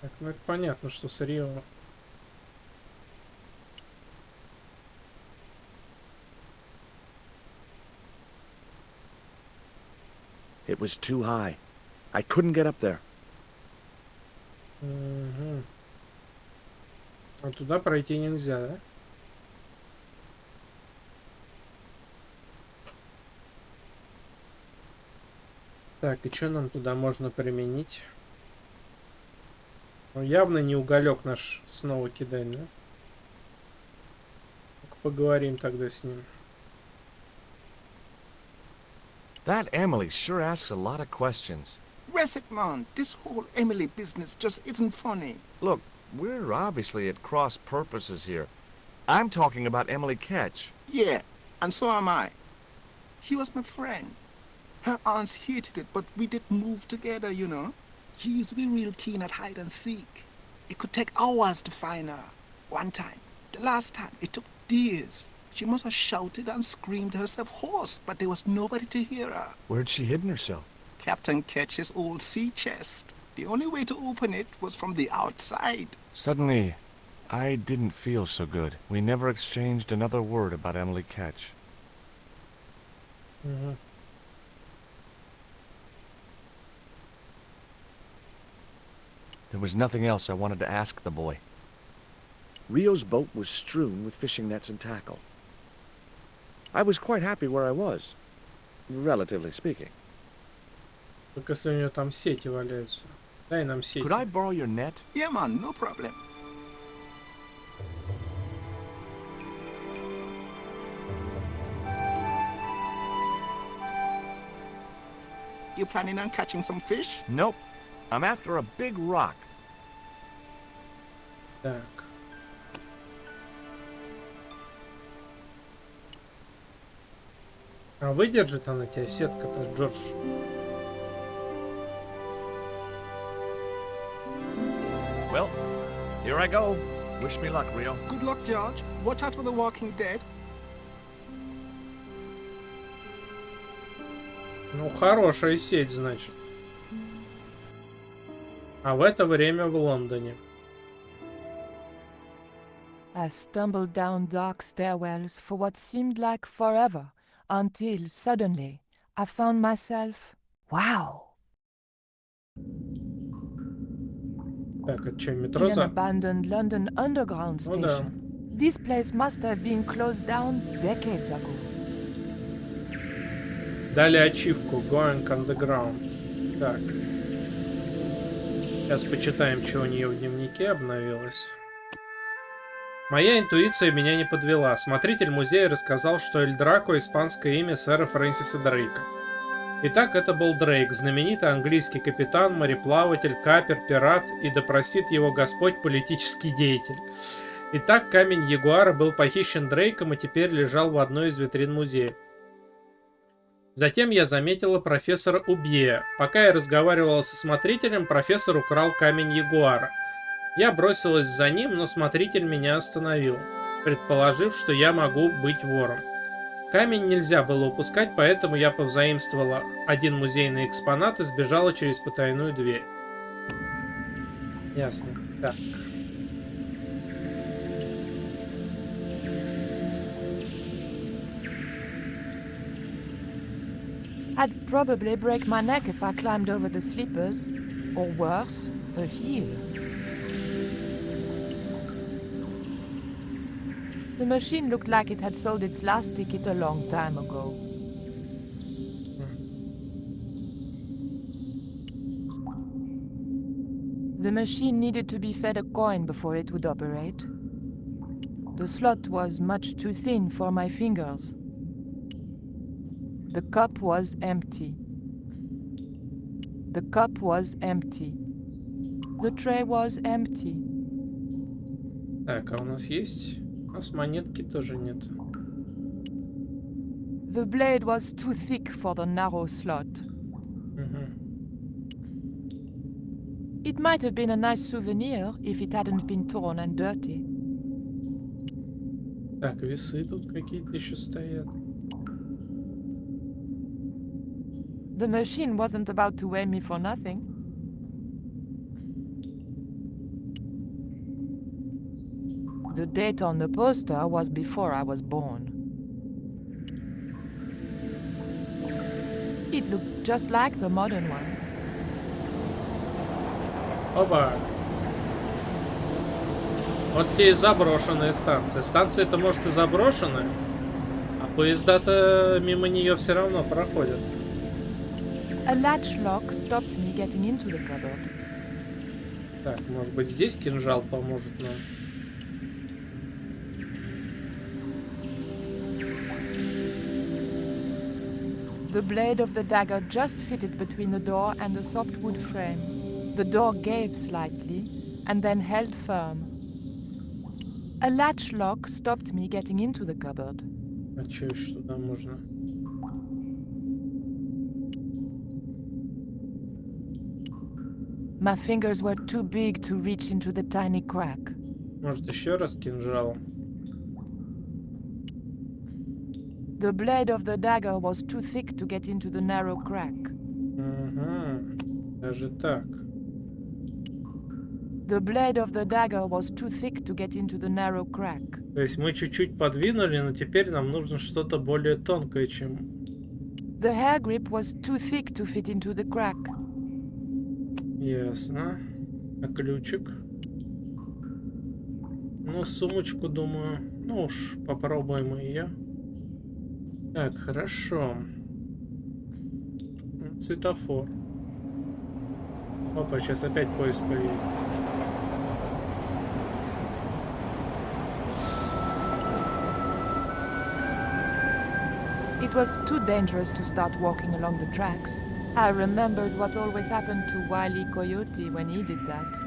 Так, ну это понятно, что с Рио. It was too high. I couldn't get up there. Угу. А туда пройти нельзя, да? Так, и что нам туда можно применить? Ну, явно не уголек наш снова кидать, да? Ну-ка поговорим тогда с ним. That Emily sure asks a lot of questions. Reset, man. This whole Emily business just isn't funny. Look, we're obviously at cross purposes here. I'm talking about Emily Ketch. Yeah, and so am I. She was my friend. Her aunts hated it, but we did move together, you know. She used to be real keen at hide and seek. It could take hours to find her. One time, the last time, it took days. She must have shouted and screamed herself hoarse, but there was nobody to hear her. Where'd she hidden herself? Captain Ketch's old sea chest. The only way to open it was from the outside. Suddenly, I didn't feel so good. We never exchanged another word about Emily Ketch. Угу. There was nothing else I wanted to ask the boy. Rio's boat was strewn with fishing nets and tackle. I was quite happy where I was, relatively speaking. Только если у нее там сети валяются. Дай нам сети. Could I borrow your net? Yeah, man, no problem. You planning on catching some fish? Nope. I'm after a big rock. Так. А выдержит она тебя сетка-то, Джордж? Well, here I go. Wish me luck, Rio. Good luck, George. Watch out for the walking dead. Ну, хорошая сеть, значит. А в это время в Лондоне. I stumbled down dark stairwells for what seemed like forever, until suddenly I found myself... Wow! Так, это что, In метро an за... abandoned London Underground Ну да. station. This place must have been closed down decades ago. Дали ачивку Going Underground. Так. Сейчас почитаем, что у нее в дневнике обновилось. Моя интуиция меня не подвела. Смотритель музея рассказал, что Эль Драко — испанское имя сэра Фрэнсиса Дрейка. Итак, это был Дрейк, знаменитый английский капитан, мореплаватель, капер, пират и, да простит его Господь, политический деятель. Итак, камень Ягуара был похищен Дрейком и теперь лежал в одной из витрин музея. Затем я заметила профессора Убье. Пока я разговаривала со смотрителем, профессор украл камень Ягуара. Я бросилась за ним, но смотритель меня остановил, предположив, что я могу быть вором. Камень нельзя было упускать, поэтому я повзаимствовала один музейный экспонат и сбежала через потайную дверь. Ясно. Так. I'd probably break my neck if I climbed over the sleepers, or worse, a heel. The machine looked like it had sold its last ticket a long time ago. The machine needed to be fed a coin before it would operate. The slot was much too thin for my fingers. The cup was empty. The cup was empty. The tray was empty. Так, а у нас есть? У нас монетки тоже нет. The blade was too thick for the narrow slot. It might have been a nice souvenir if it hadn't been torn and dirty. Так, весы тут какие-то еще стоят. The machine wasn't about to weigh me for nothing. The date on the poster was before I was born. It looked just like the modern one. Опа! Вот те и заброшенные станции. Станции-то, может, и заброшены, а поезда-то мимо нее все равно проходят. A latch lock stopped me getting into the cupboard. Так, может быть, здесь кинжал поможет нам? The blade of the dagger just fitted between the door and the soft wood frame. The door gave slightly and then held firm. A latch lock stopped me getting into the cupboard. А чё еще туда можно? My fingers were too big to reach into the tiny crack. Может, еще раз кинжал? The blade of the dagger was too thick to get into the narrow crack. Угу. Даже так. The blade of the dagger was too thick to get into the narrow crack. То есть мы чуть-чуть подвинули, но теперь нам нужно что-то более тонкое, чем... The hair grip was too thick to fit into the crack. Ясно. А ключик? Ну, сумочку, думаю. Ну уж, попробуем ее. Так, хорошо. Светофор. Опа, сейчас опять поезд поедет. It was too dangerous to start walking along the tracks. I remembered what always happened to Wile E. Coyote when he did that.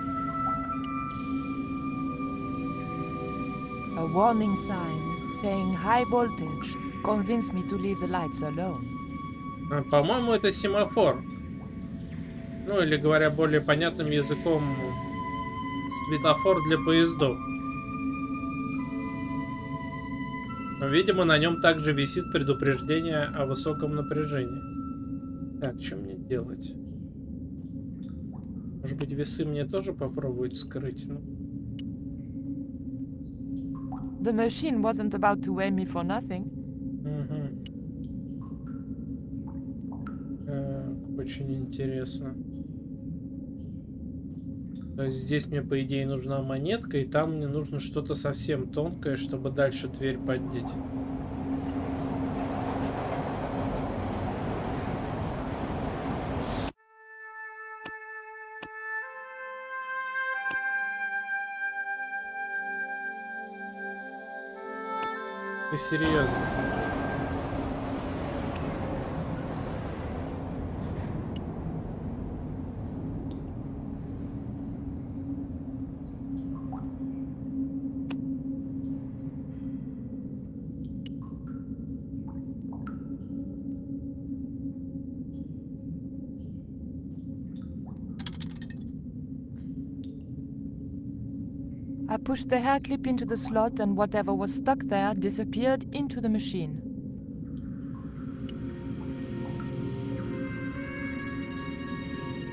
A warning sign saying high voltage convinced me to leave the lights alone. По-моему, это семафор. Ну, или говоря более понятным языком, светофор для поездов. Но, видимо, на нем также висит предупреждение о высоком напряжении. Так, что мне делать? Может быть, весы мне тоже попробовать скрыть? Ну. The machine wasn't about to weigh me for nothing. Угу. Так, очень интересно. То есть здесь мне, по идее, нужна монетка, и там мне нужно что-то совсем тонкое, чтобы дальше дверь поддеть. Ты серьезно? I pushed the hair clip into the slot and whatever was stuck there disappeared into the machine.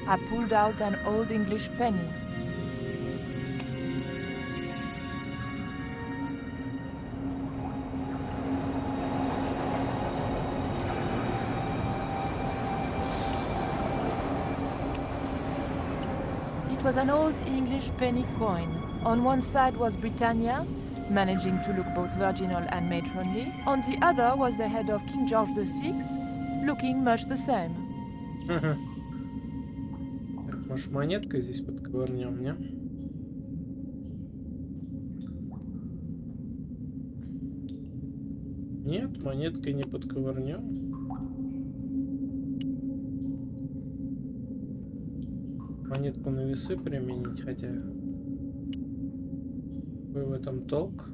I pulled out an old English penny. It was an old English penny coin. On one side was Britannia, managing to look both virginal and matronly. On the other was the head of King George VI, looking much the same. Так, может, монеткой здесь подковырнем, не? Нет, монеткой не подковырнем. Монетку на весы применить, хотя... Какой в этом толк?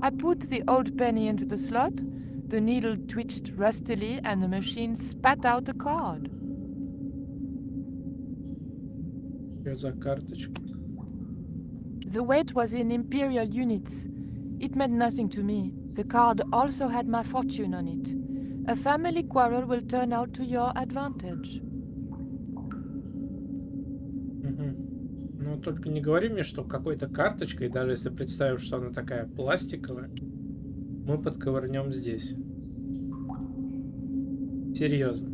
I put the old penny into the slot, the needle twitched rustily and the machine spat out a card. Что за карточка? The weight was in imperial units. It meant nothing to me. The card also had my fortune on it. A family quarrel will turn out to your advantage. Ну, только не говори мне, что какой-то карточкой, даже если представим, что она такая пластиковая, мы подковырнем здесь. Серьезно.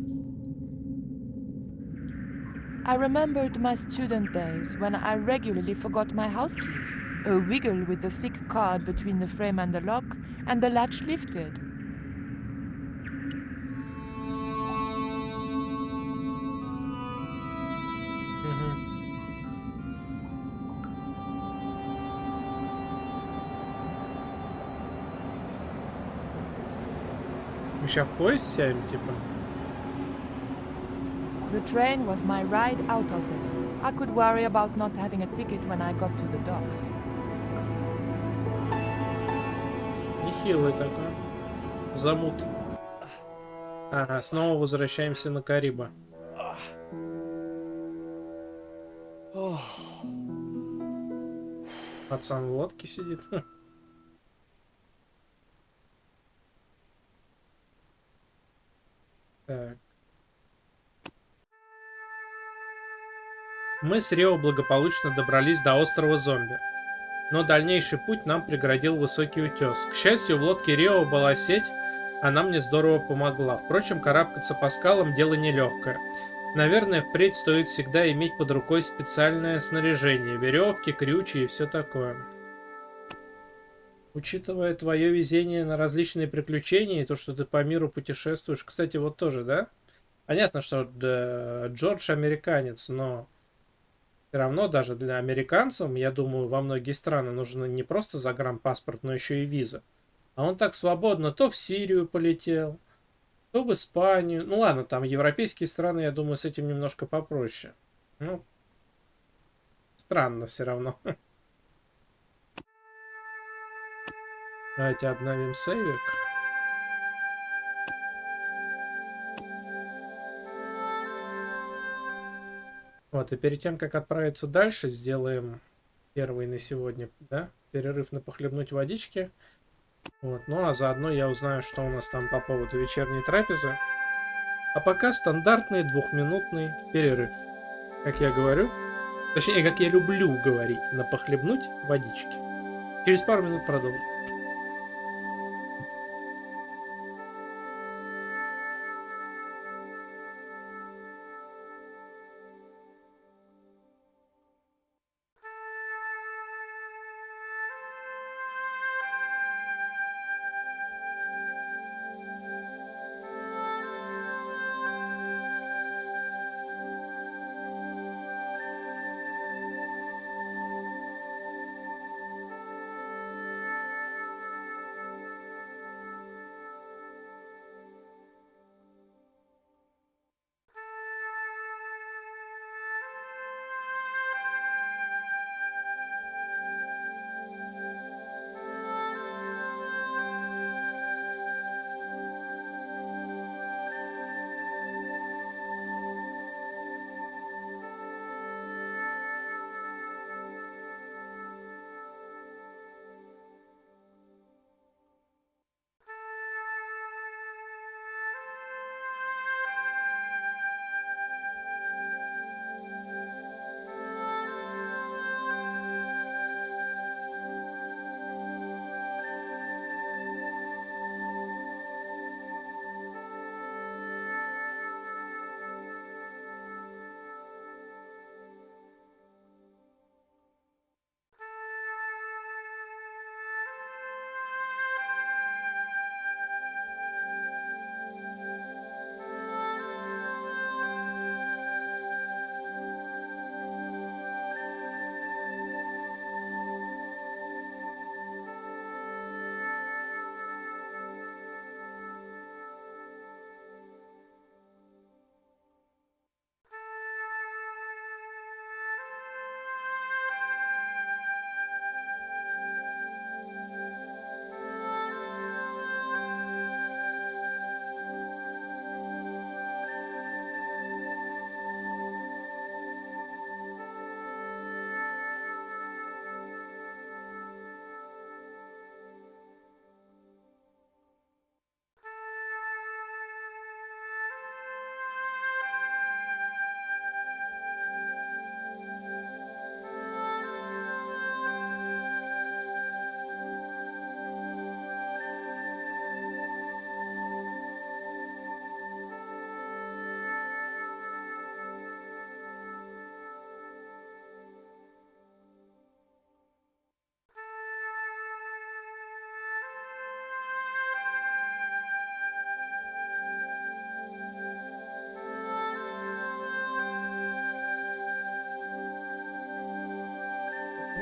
I remembered my student days when I regularly forgot my house keys. A wiggle with the thick cord between the frame and the lock, and the latch lifted. Мы сейчас в поезд сядем, типа? The train was my ride out of there. I could worry about not having a ticket when I got to the docks. Нехилый такой. Замут. Ага, снова возвращаемся на Кариба. Пацан в лодке сидит. Так. Мы с Рио благополучно добрались до острова Зомби. Но дальнейший путь нам преградил высокий утес. К счастью, в лодке Рио была сеть, она мне здорово помогла. Впрочем, карабкаться по скалам дело нелегкое. Наверное, впредь стоит всегда иметь под рукой специальное снаряжение, веревки, крючи и все такое. Учитывая твое везение на различные приключения и то, что ты по миру путешествуешь, кстати, вот тоже, да? Понятно, что Джордж американец, но все равно даже для американцев, я думаю, во многие страны нужно не просто загранпаспорт, но еще и виза. А он так свободно то в Сирию полетел, то в Испанию. Ну ладно, там европейские страны, я думаю, с этим немножко попроще. Ну, странно все равно. Давайте обновим сейвик. Вот, и перед тем, как отправиться дальше, сделаем первый на сегодня, да, перерыв на похлебнуть водички. Вот, ну а заодно я узнаю, что у нас там по поводу вечерней трапезы. А пока стандартный двухминутный перерыв. Как я говорю, точнее, как я люблю говорить, на похлебнуть водички. Через пару минут продолжим.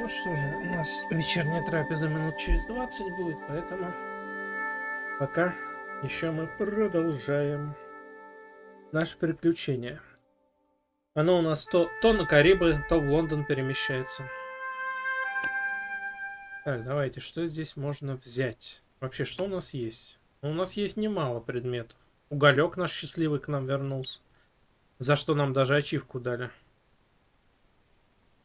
Ну что же, у нас вечерняя трапеза минут через 20 будет, поэтому пока еще мы продолжаем наше приключение. Оно у нас то на Карибы, то в Лондон перемещается. Так, давайте, что здесь можно взять? Вообще, что у нас есть? У нас есть немало предметов. Уголек наш счастливый к нам вернулся. За что нам даже ачивку дали.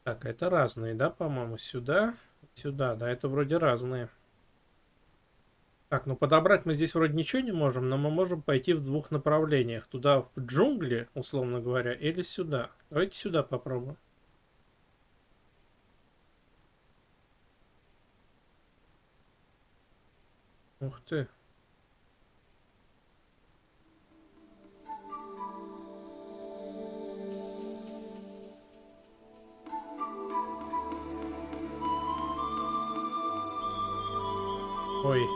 Так, это разные, да, по-моему? Сюда, сюда, да, это вроде разные. Так, ну подобрать мы здесь вроде ничего не можем, но мы можем пойти в двух направлениях. Туда, в джунгли, условно говоря, или сюда. Давайте сюда попробуем. Ух ты. Ой.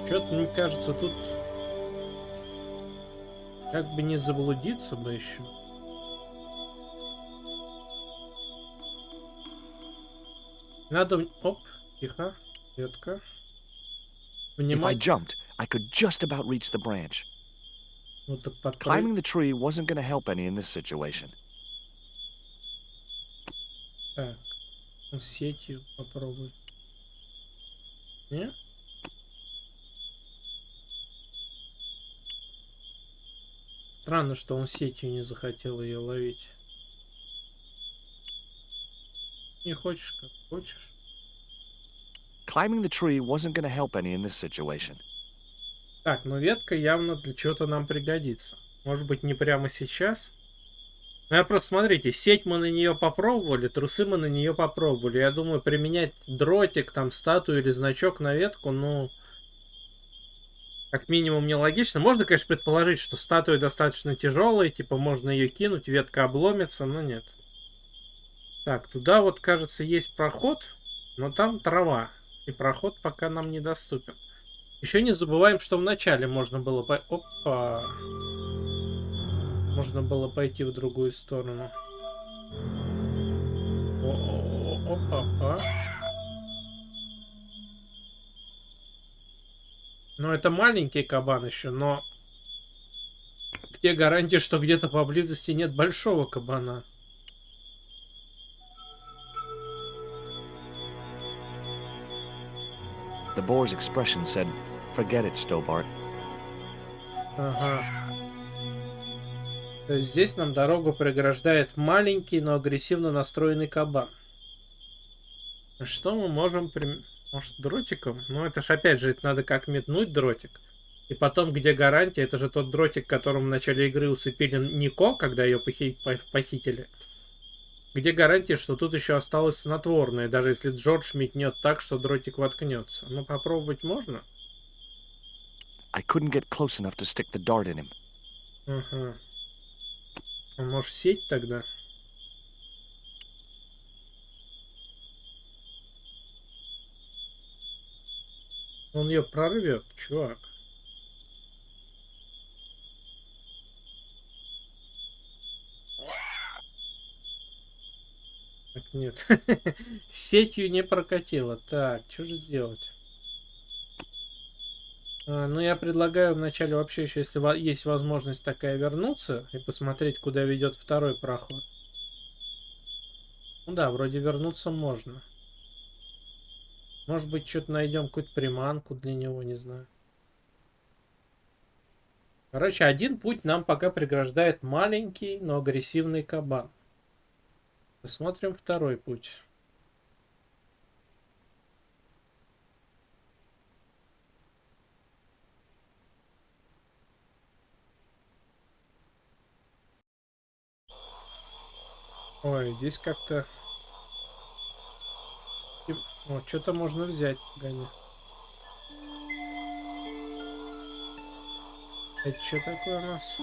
Что-то, мне кажется, тут как бы не заблудиться бы еще. Надо... Оп, тихо. Ветка. If I Внимание. jumped, I could just about reach the branch. Вот так подпрыг- Climbing the tree wasn't going to help any in this situation. Так. Ну, сетью попробуй. Не? Странно, что он сетью не захотел ее ловить. Не хочешь, как хочешь. Climbing the tree wasn't going to help any in this situation. Так, ну ветка явно для чего-то нам пригодится. Может быть, не прямо сейчас. Ну, я просто, смотрите, сеть мы на нее попробовали, трусы мы на нее попробовали. Я думаю, применять дротик, там, статую или значок на ветку, ну, как минимум нелогично. Можно, конечно, предположить, что статуя достаточно тяжелая, типа, можно ее кинуть, ветка обломится, но нет. Так, туда вот, кажется, есть проход, но там трава, и проход пока нам недоступен. Еще не забываем, что вначале можно было... Опа! Можно было пойти в другую сторону. Опа-па. Ну, это маленький кабан еще, но... Где гарантия, что где-то поблизости нет большого кабана? The boar's expression said, "Forget it, Stobart." Ага. То есть здесь нам дорогу преграждает маленький, но агрессивно настроенный кабан. А что мы можем... Может, дротиком? Ну, это ж опять же, это надо как метнуть дротик. И потом, где гарантия? Это же тот дротик, которым в начале игры усыпили Нико, когда ее похитили. Где гарантия, что тут еще осталось снотворное, даже если Джордж метнет так, что дротик воткнется? Ну, попробовать можно? I couldn't get close enough to stick the dart in him. Ага. А может, сеть тогда? Он ее прорвет, чувак. Так, нет. Сетью не прокатило. Так, что же сделать? Ну, я предлагаю вначале вообще еще, если есть возможность такая, вернуться и посмотреть, куда ведет второй проход. Ну да, вроде вернуться можно. Может быть, что-то найдем, какую-то приманку для него, не знаю. Короче, один путь нам пока преграждает маленький, но агрессивный кабан. Посмотрим второй путь. Ой, здесь как-то... О, что-то можно взять, Ганя. Это что такое у нас?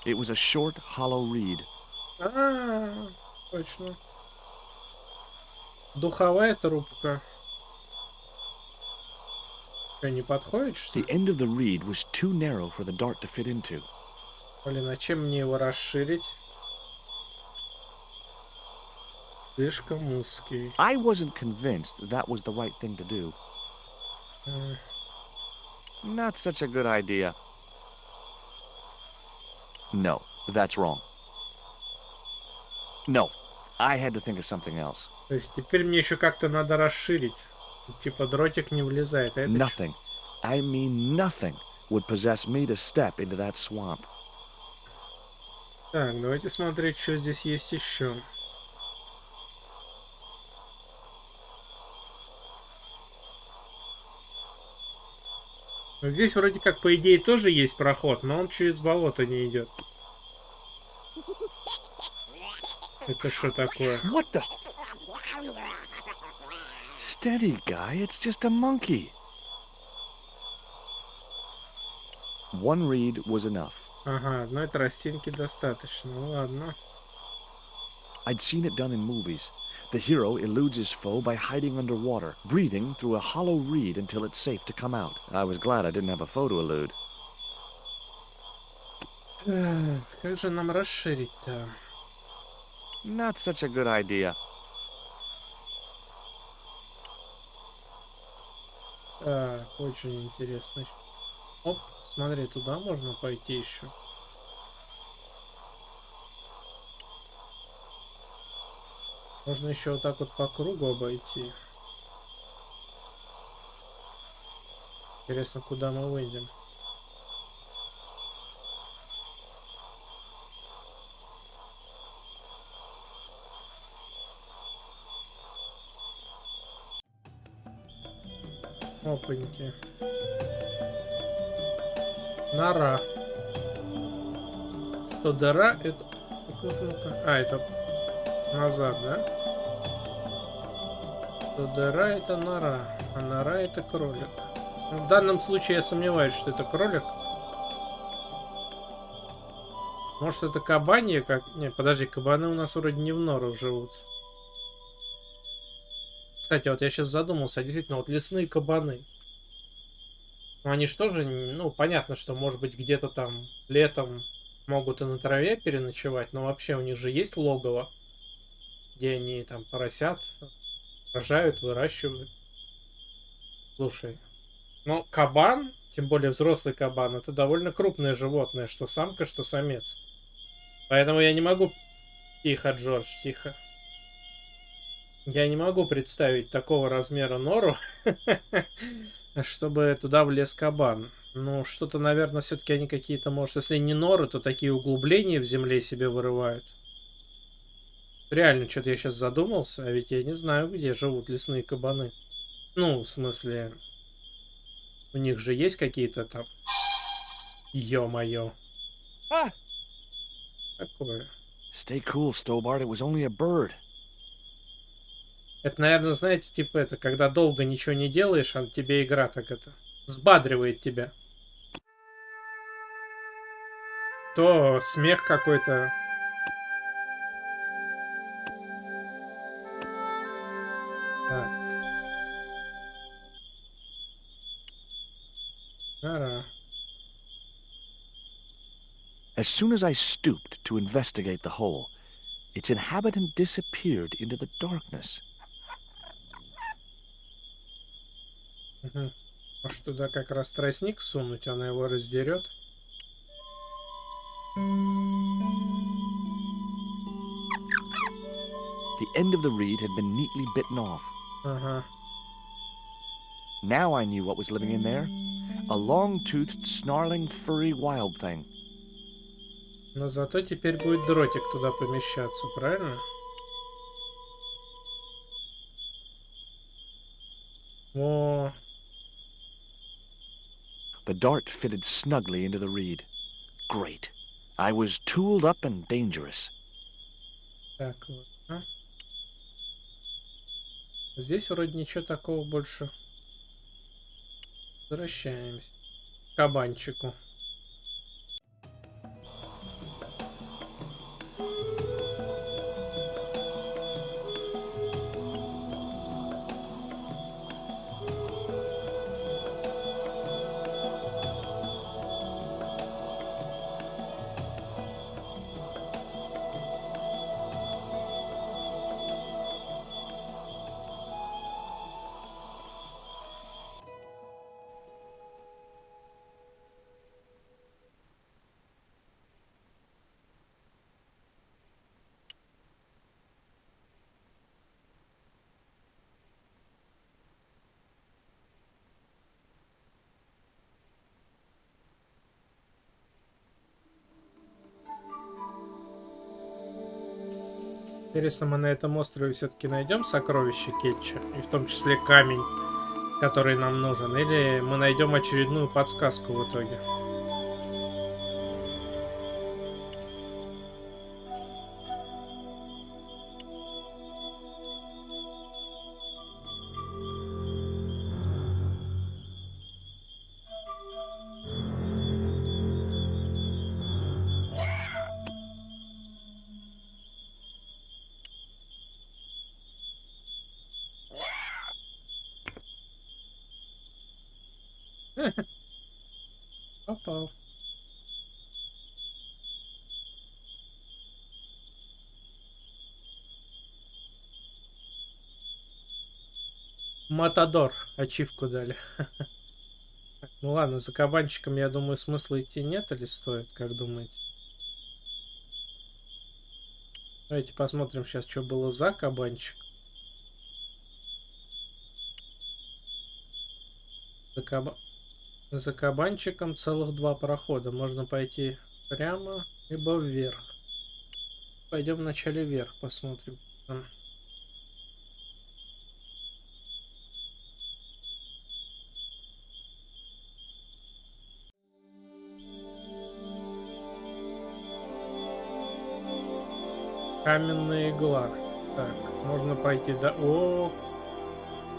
It was a short, hollow reed. Точно. Духовая трубка. Что, не подходит, что The ли? end of the reed was too narrow for the dart to fit into. Блин, а чем мне его расширить? Слишком узкий. I wasn't convinced that was the right thing to do. Not such a good idea. No, that's wrong. No, I had to think of something else. То есть теперь мне еще как-то надо расширить. Типа дротик не влезает. А это Nothing, I mean nothing, would possess me to step into that swamp. Так, давайте смотреть, что здесь есть еще. Здесь вроде как, по идее, тоже есть проход, но он через болото не идет. Это что такое? What the? Steady, guy, it's just a monkey. One reed was enough. Ага, одной тростинки достаточно. Ну ладно. I'd seen it done in movies. The hero eludes his foe by hiding underwater, breathing through a hollow reed until it's safe to come out. I was glad I didn't have a foe to elude. Как же нам расширить-то? Not such a good idea. Так, очень интересно. Оп, смотри, туда можно пойти еще. Можно еще вот так вот по кругу обойти. Интересно, куда мы выйдем. Опаньки. Нора. Что, дыра? Это... А, это назад, да? Что, дыра это нора, а нора это кролик. В данном случае я сомневаюсь, что это кролик. Может, это кабанье? Как... Не, подожди, кабаны у нас вроде не в норах живут. Кстати, вот я сейчас задумался, действительно, вот лесные кабаны. Ну, они что же, ну, понятно, что, может быть, где-то там летом могут и на траве переночевать, но вообще у них же есть логово, где они там поросят рожают, выращивают. Слушай, ну, кабан, тем более взрослый кабан, это довольно крупное животное, что самка, что самец. Поэтому я не могу... Тихо, Джордж, тихо. Я не могу представить такого размера нору, чтобы туда влез кабан. Ну, что-то, наверное, все-таки они какие-то, может, если не норы, то такие углубления в земле себе вырывают. Реально, что-то я сейчас задумался, а ведь я не знаю, где живут лесные кабаны. Ну, в смысле, у них же есть какие-то там... Ё-моё. Такое. Stay cool, Stobart. It was only a bird. Это, наверное, знаете, типа это, когда долго ничего не делаешь, а тебе игра так это взбадривает тебя. То смех какой-то. Так. Ара. As soon as I stooped to investigate the hole, its inhabitant disappeared into the darkness. Угу. Может, туда как раз тростник сунуть, она его раздерет. The end of the reed had been neatly bitten off. Ага. Now I knew what was living in there. A long-toothed, snarling, furry wild thing. Но зато теперь будет дротик туда помещаться, правильно? О. The dart fitted snugly into the reed. Great. I was tooled up and dangerous. Так, вот. А? Здесь вроде ничего такого больше. Возвращаемся к кабанчику. Интересно, мы на этом острове все-таки найдем сокровища Кетча, и в том числе камень, который нам нужен, или мы найдем очередную подсказку в итоге. Попал. Матадор. Ачивку дали. Ну ладно, за кабанчиком, я думаю, смысла идти нет или стоит, как думаете? Давайте посмотрим сейчас, что было за кабанчик. За кабанчиком целых 2 прохода. Можно пойти прямо, либо вверх. Пойдем вначале вверх, посмотрим. Каменная игла. Так, можно пойти до... О,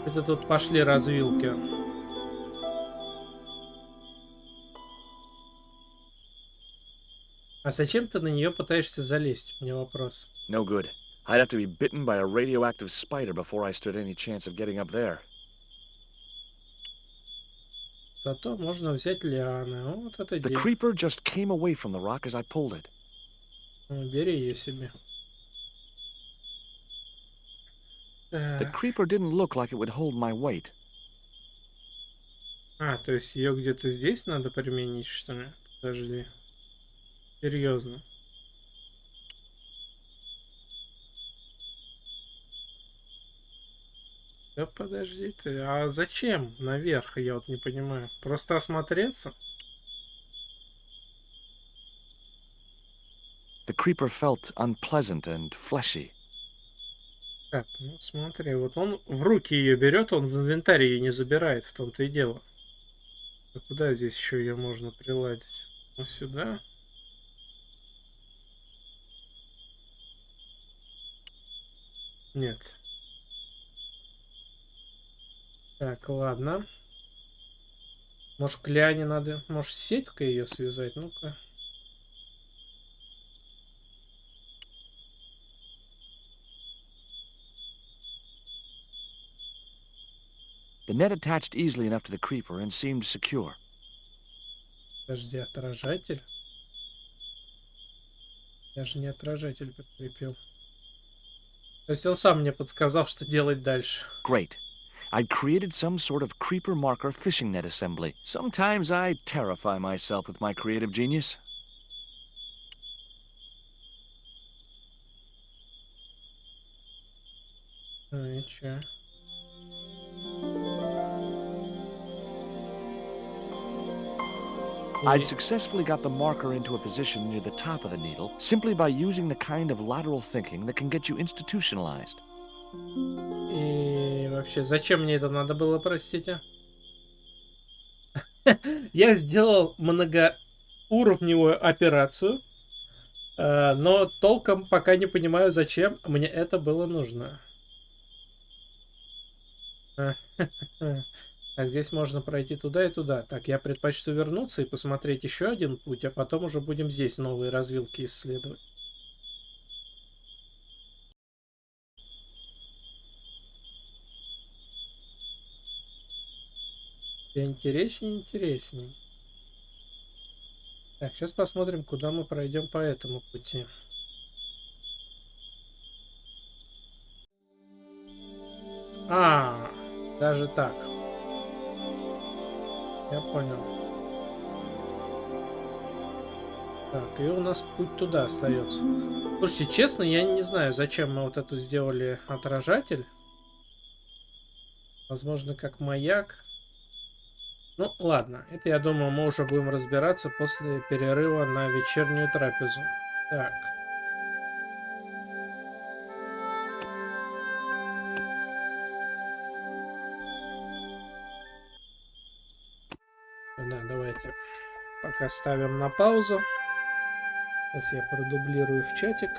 это тут пошли развилки. А зачем ты на нее пытаешься залезть? У меня вопрос. No good. I'd have to be bitten by a radioactive spider before I stood any chance of getting up there. Зато можно взять лианы. Вот это The дело. creeper just came away from the rock as I pulled it. Бери ее себе. The creeper didn't look like it would hold my weight. А, то есть ее где-то здесь надо применить, что ли? Подожди. Серьезно. Да подожди ты, а зачем наверх, я вот не понимаю. Просто осмотреться? The creeper felt unpleasant and fleshy. Так, ну смотри, вот он в руки ее берет, он в инвентарь ее не забирает, в том-то и дело. А куда здесь еще ее можно приладить? Вот сюда. Нет. Так, ладно. Может, к Лиане надо... Может, сеткой ее связать? Ну-ка. The net attached easily enough to the creeper and seemed secure. Подожди, отражатель? Я же не отражатель прикрепил. То есть он сам мне подсказал, что делать дальше. Great. I'd created some sort of creeper marker fishing net assembly. Sometimes I terrify myself with my creative genius. Ну и чё? I'd successfully got the marker into a position near the top of the needle simply by using the kind of lateral thinking that can get you institutionalized. И вообще, зачем мне это надо было, простите? Я сделал многоуровневую операцию, но толком пока не понимаю, зачем мне это было нужно. Так, здесь можно пройти туда и туда. Так, я предпочту вернуться и посмотреть еще один путь, а потом уже будем здесь новые развилки исследовать. Интереснее, интереснее. Так, сейчас посмотрим, куда мы пройдем по этому пути. А, даже так. Я понял. Так, и у нас путь туда остается. Слушайте, честно, я не знаю, зачем мы вот эту сделали отражатель. Возможно, как маяк. Ну, ладно. Это, я думаю, мы уже будем разбираться после перерыва на вечернюю трапезу. Так. Да, давайте пока ставим на паузу. Сейчас я продублирую в чатик.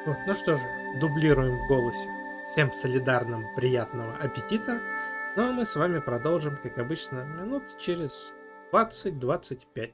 Вот, ну что же, дублируем в голосе. Всем солидарным приятного аппетита. Ну а мы с вами продолжим, как обычно, минут через 20-25.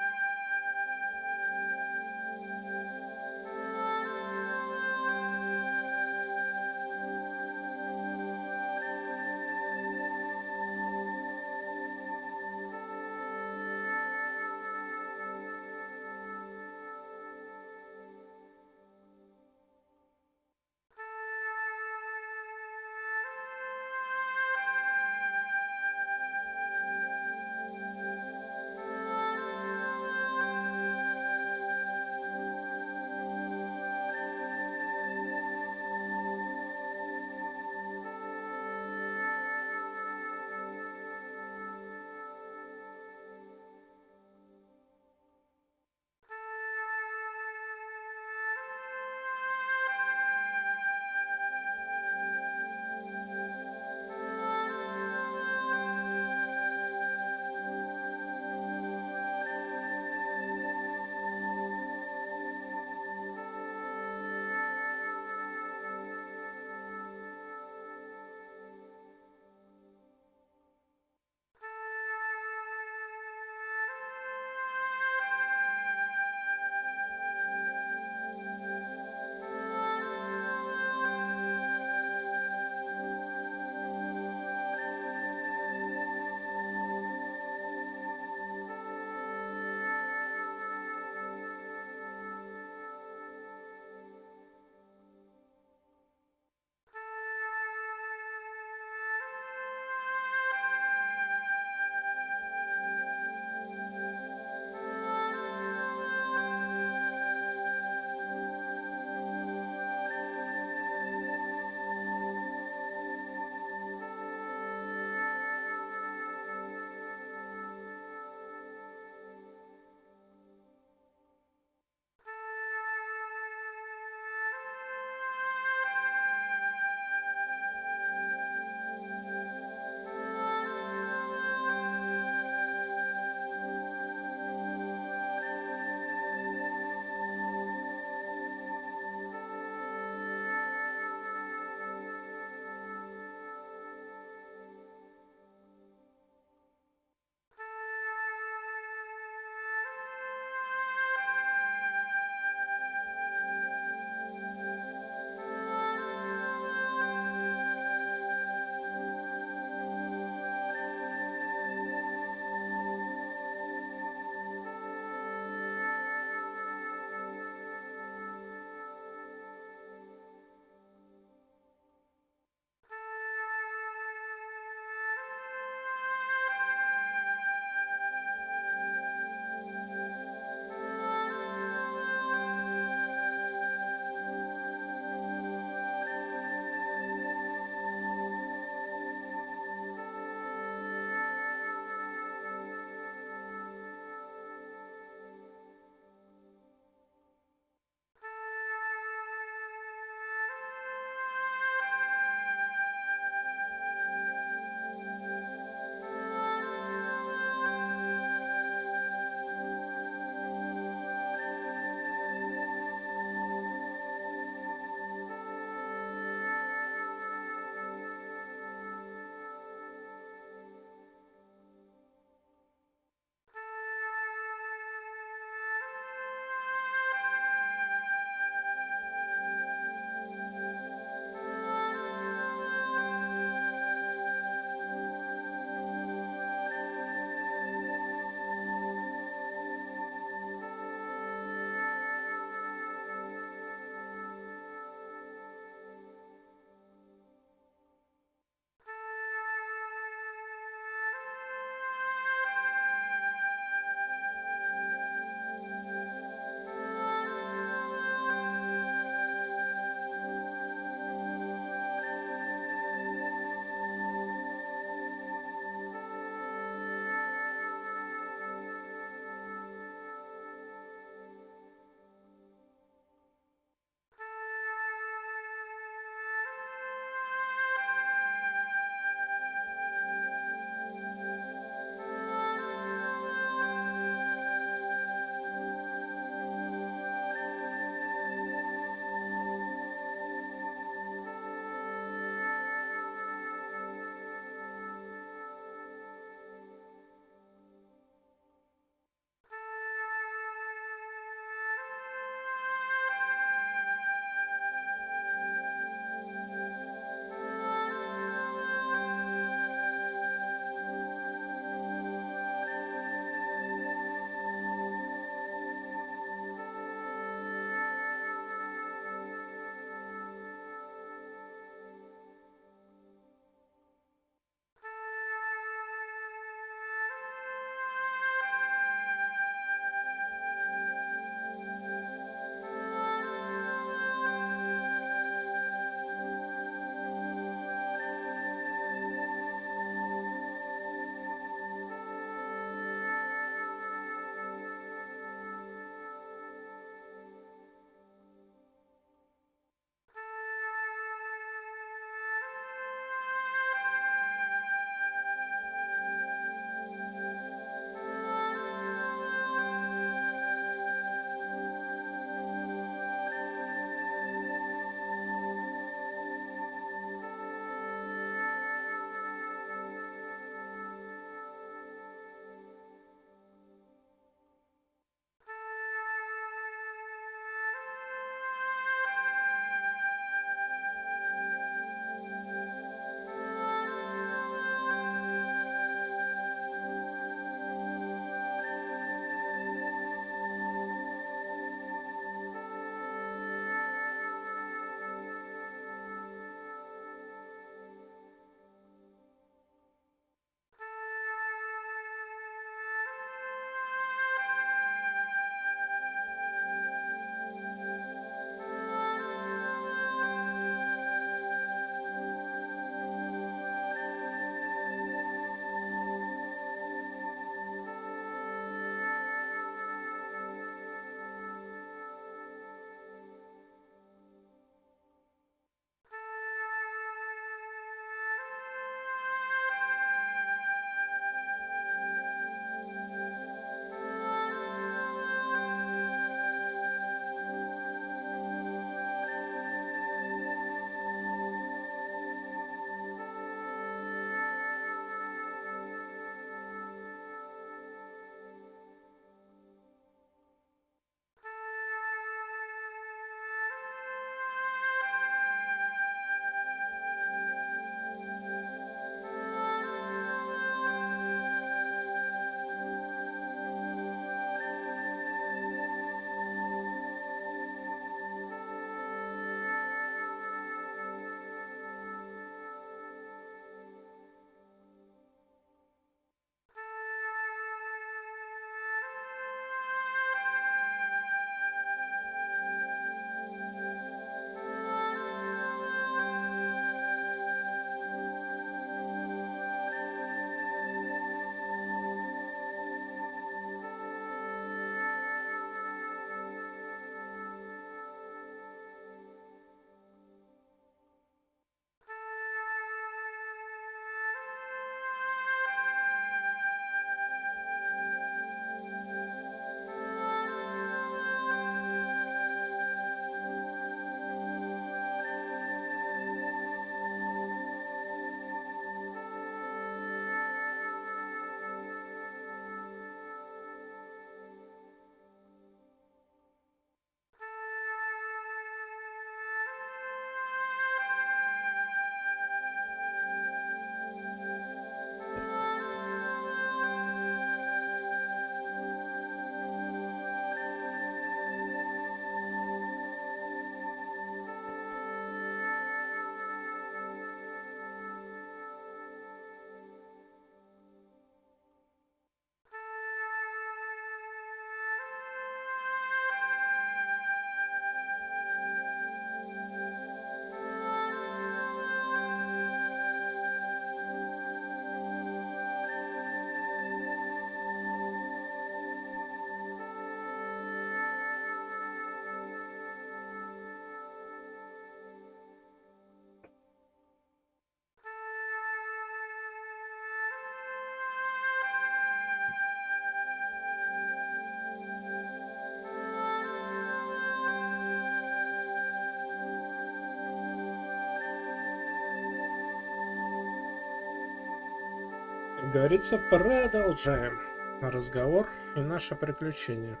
говорится, продолжаем разговор и наше приключение.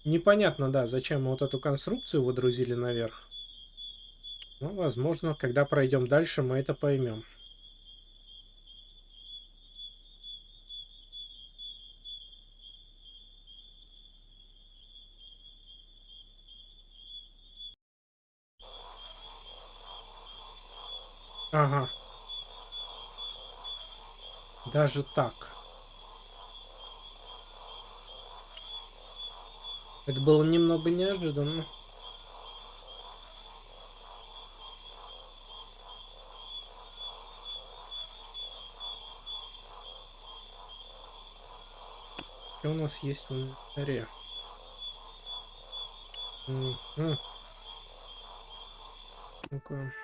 Непонятно, да, зачем мы вот эту конструкцию выдрузили наверх. Но, возможно, когда пройдем дальше, мы это поймем. Ага. Даже так. Это было немного неожиданно. Что у нас есть в инвентаре? Угу. Ну-ка.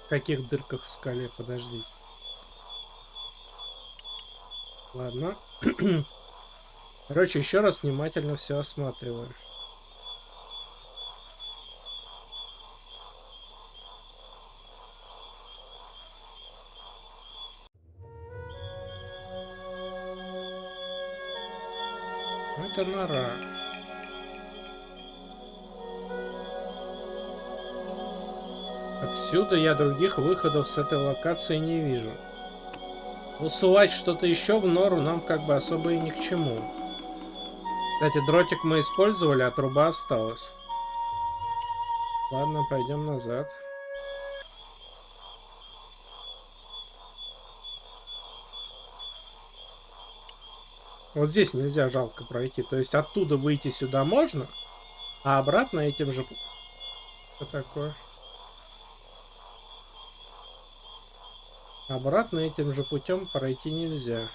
В каких дырках в скале? Подождите. Ладно. Короче, еще раз внимательно все осматриваем. Это нора. Отсюда я других выходов с этой локации не вижу. Усувать что-то еще в нору нам как бы особо и ни к чему. Кстати, дротик мы использовали, а труба осталась. Ладно, пойдем назад. Вот здесь нельзя жалко пройти. То есть оттуда выйти сюда можно, а обратно этим же... Что такое? Обратно этим же путем пройти нельзя.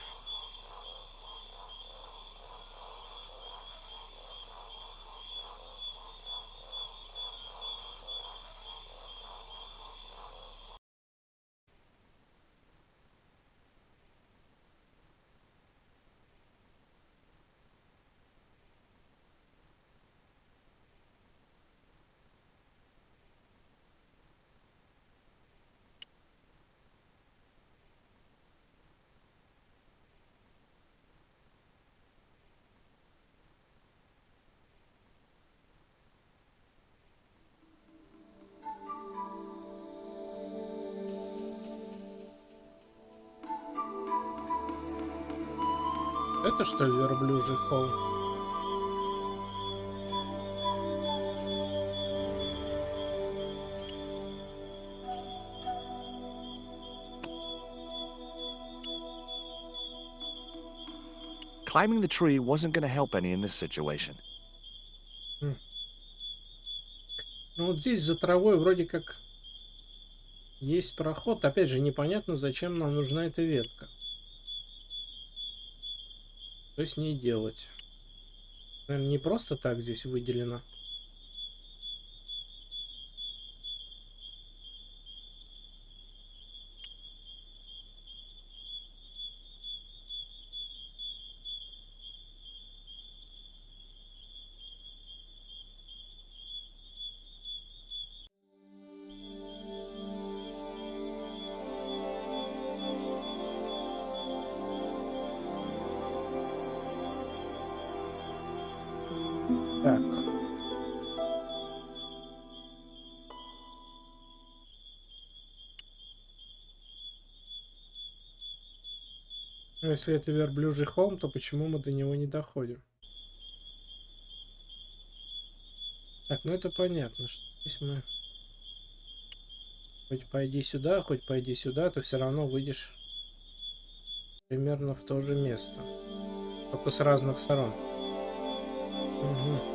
Это что ли верблюжий холм? Climbing the tree wasn't going to help any in this situation. Ну вот здесь за травой вроде как есть проход. Опять же, непонятно, зачем нам нужна эта ветка. Что с ней делать? Наверное, не просто так здесь выделено. Так. Ну, если это верблюжий холм, то почему мы до него не доходим? Так, ну это понятно, что здесь мы... Хоть пойди сюда, хоть пойди сюда, ты все равно выйдешь примерно в то же место. Только с разных сторон. Угу.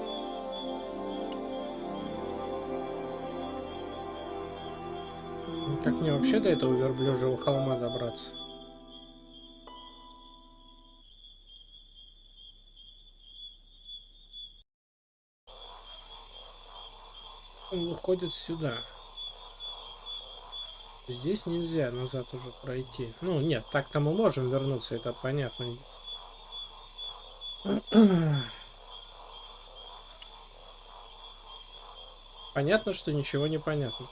Как мне вообще до этого верблюжьего холма добраться? Он выходит сюда. Здесь нельзя назад уже пройти. Ну, нет, так-то мы можем вернуться, это понятно. Понятно, что ничего не понятно.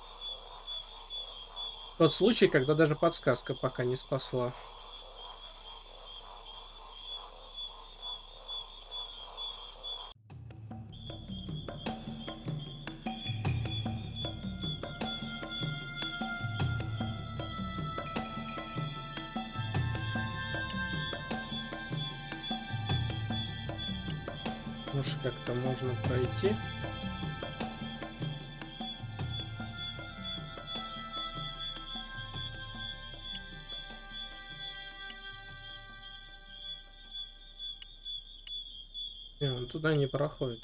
Тот случай, когда даже подсказка пока не спасла. Может, как-то можно пройти. Не, он туда не проходит.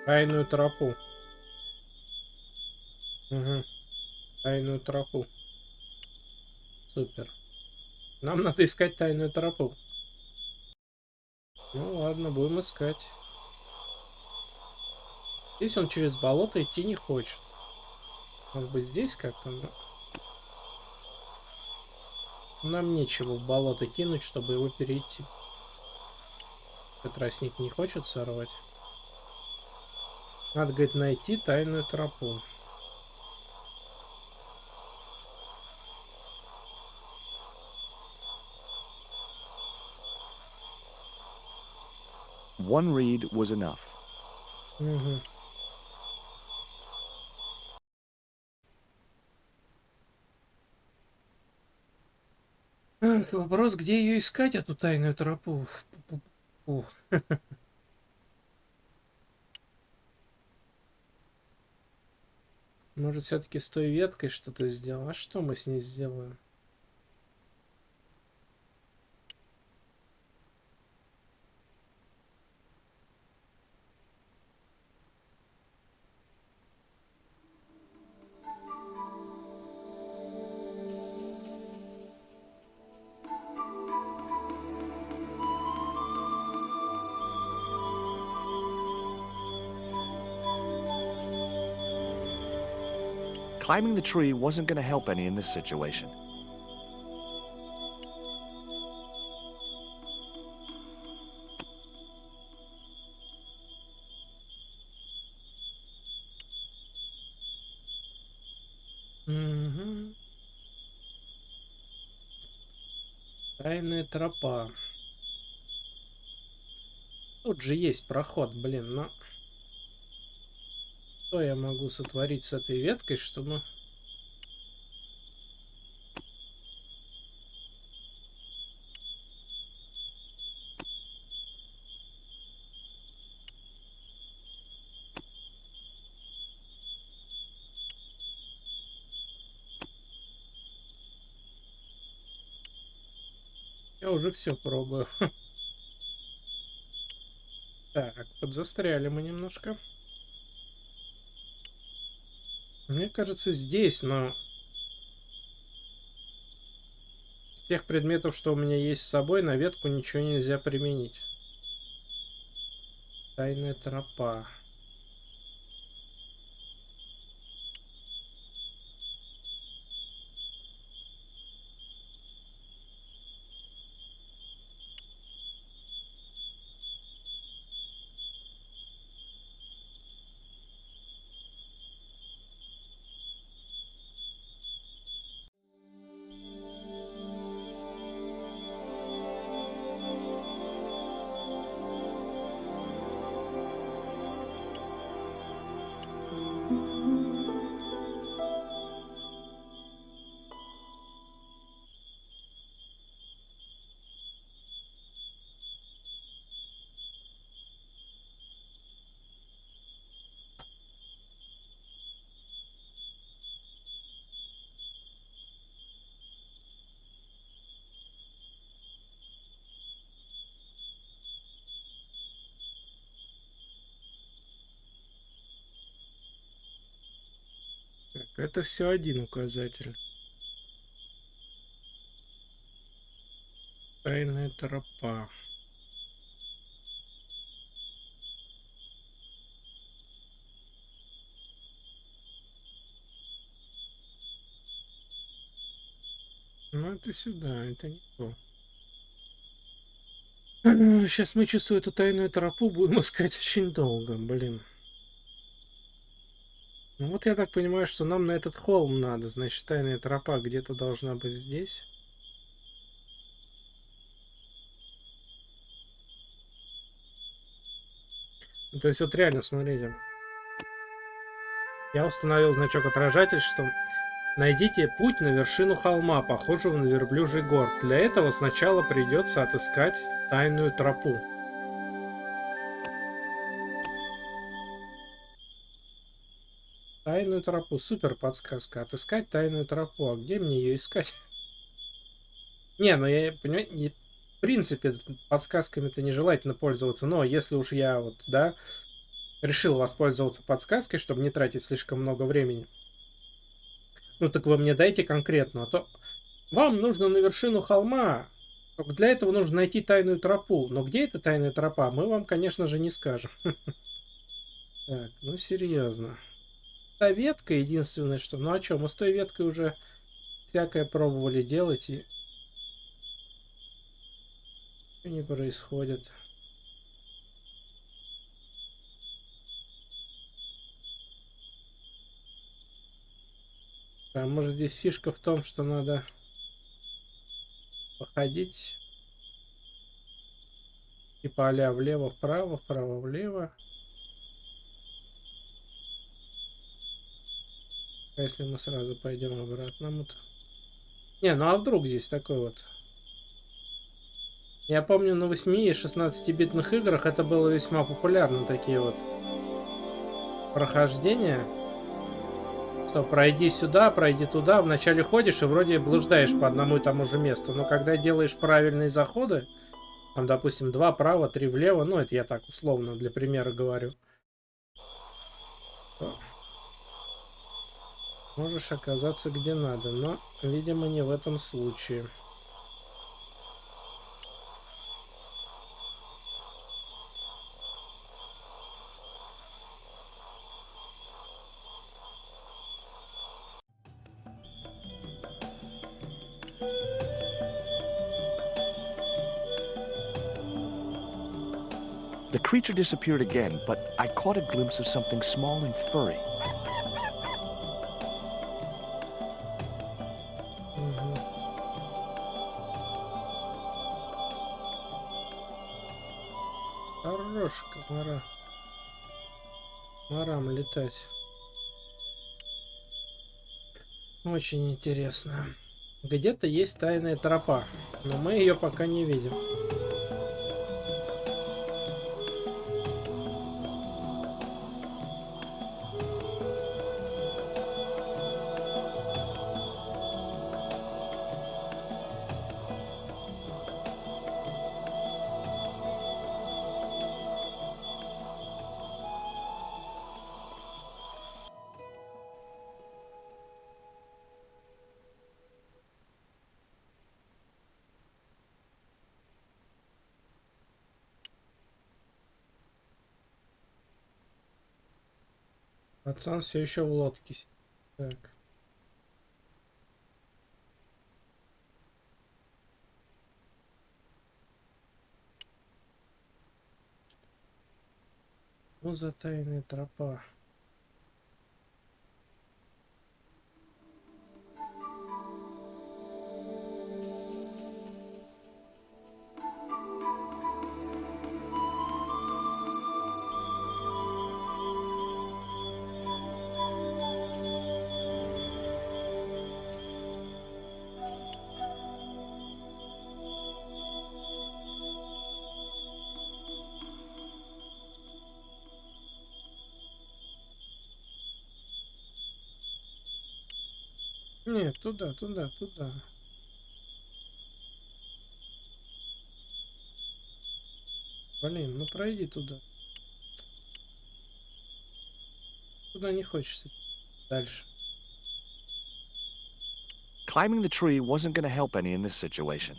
Тайную тропу. Угу. Тайную тропу. Супер. Нам надо искать тайную тропу. Ну ладно, будем искать. Здесь он через болото идти не хочет. Может быть, здесь как-то? Но... Нам нечего в болото кинуть, чтобы его перейти. Этот тростник не хочет сорвать. Надо, говорит, найти тайную тропу. One read was enough. Угу. Ах, вопрос, где ее искать, эту тайную тропу? Фу. Может, все-таки с той веткой что-то сделал? А что мы с ней сделаем? Climbing the tree wasn't going to help any in this situation. Угу. Тайная тропа. Тут же есть проход, блин, но... Что я могу сотворить с этой веткой, чтобы... Я уже все пробую. Так, подзастряли мы немножко. Мне кажется, здесь, но... С тех предметов, что у меня есть с собой, на ветку ничего нельзя применить. Тайная тропа. Это все один указатель. Тайная тропа. Ну, это сюда, это не то. Сейчас мы, чувствую, эту тайную тропу будем искать очень долго, блин. Ну вот я так понимаю, что нам на этот холм надо. Значит, тайная тропа где-то должна быть здесь. Ну, то есть вот реально, смотрите. Я установил значок-отражатель, что найдите путь на вершину холма, похожего на верблюжий горб. Для этого сначала придется отыскать тайную тропу. Тайную тропу. Супер подсказка. Отыскать тайную тропу. А где мне ее искать? Не, ну я понимаю, в принципе, подсказками-то нежелательно пользоваться. Но если уж я вот, да, решил воспользоваться подсказкой, чтобы не тратить слишком много времени. Ну так вы мне дайте конкретно. А то вам нужно на вершину холма. Только для этого нужно найти тайную тропу. Но где эта тайная тропа, мы вам, конечно же, не скажем. Так, ну серьезно. Та ветка единственное, что... Ну а что, мы с той веткой уже всякое пробовали делать, и ничего не происходит. А может здесь фишка в том, что надо походить типа а-ля влево-вправо, вправо-влево. А если мы сразу пойдем обратному-то? Не, ну а вдруг здесь такой вот... Я помню, на 8 и 16-битных играх это было весьма популярно, такие вот прохождения. Что, пройди сюда, пройди туда. Вначале ходишь и вроде блуждаешь по одному и тому же месту. Но когда делаешь правильные заходы, там, допустим, 2 вправо, 3 влево, ну, это я так условно для примера говорю, то можешь оказаться где надо. Но, видимо, не в этом случае. The creature disappeared again, but I caught a glimpse of something small and furry. Угу. Хорош, комара. Комарам летать. Очень интересно. Где-то есть тайная тропа, но мы ее пока не видим. Пацан все еще в лодке. Так. Ну за тайная тропа. Нет, туда, туда, туда. Блин, ну пройди туда. Туда не хочется. Дальше. Climbing the tree wasn't going to help any in this situation.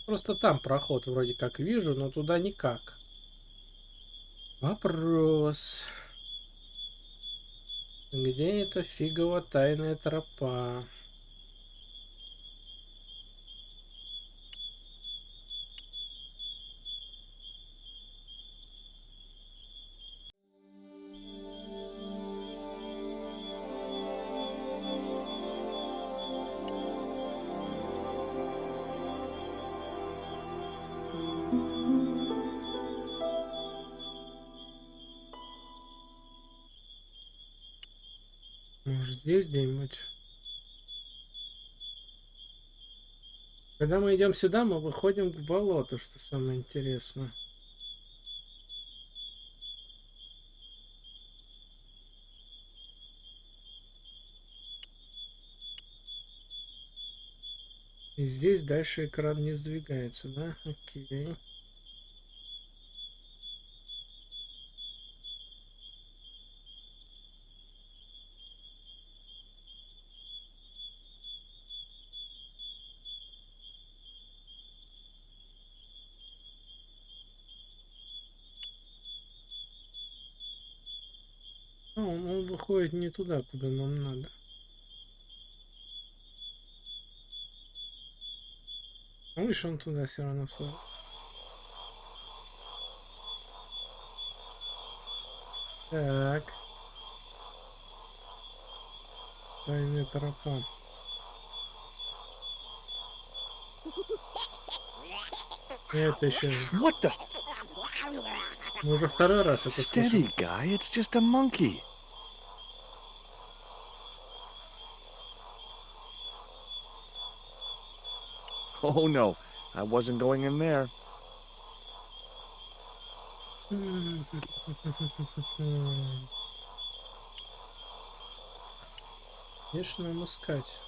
Просто там проход вроде как вижу, но туда никак. Вопрос. Где эта фигово тайная тропа? Может, здесь где-нибудь? Когда мы идем сюда, мы выходим в болото, что самое интересное. И здесь дальше экран не сдвигается, да? Окей. Он выходит не туда, куда нам надо. Ну, видишь, он туда все равно свой. Так. Тайная тропа. Это еще... What the? Мы уже второй раз это слышим. Steady, guy. It's just a monkey. Oh, no. I wasn't going in there. Конечно, нам искать.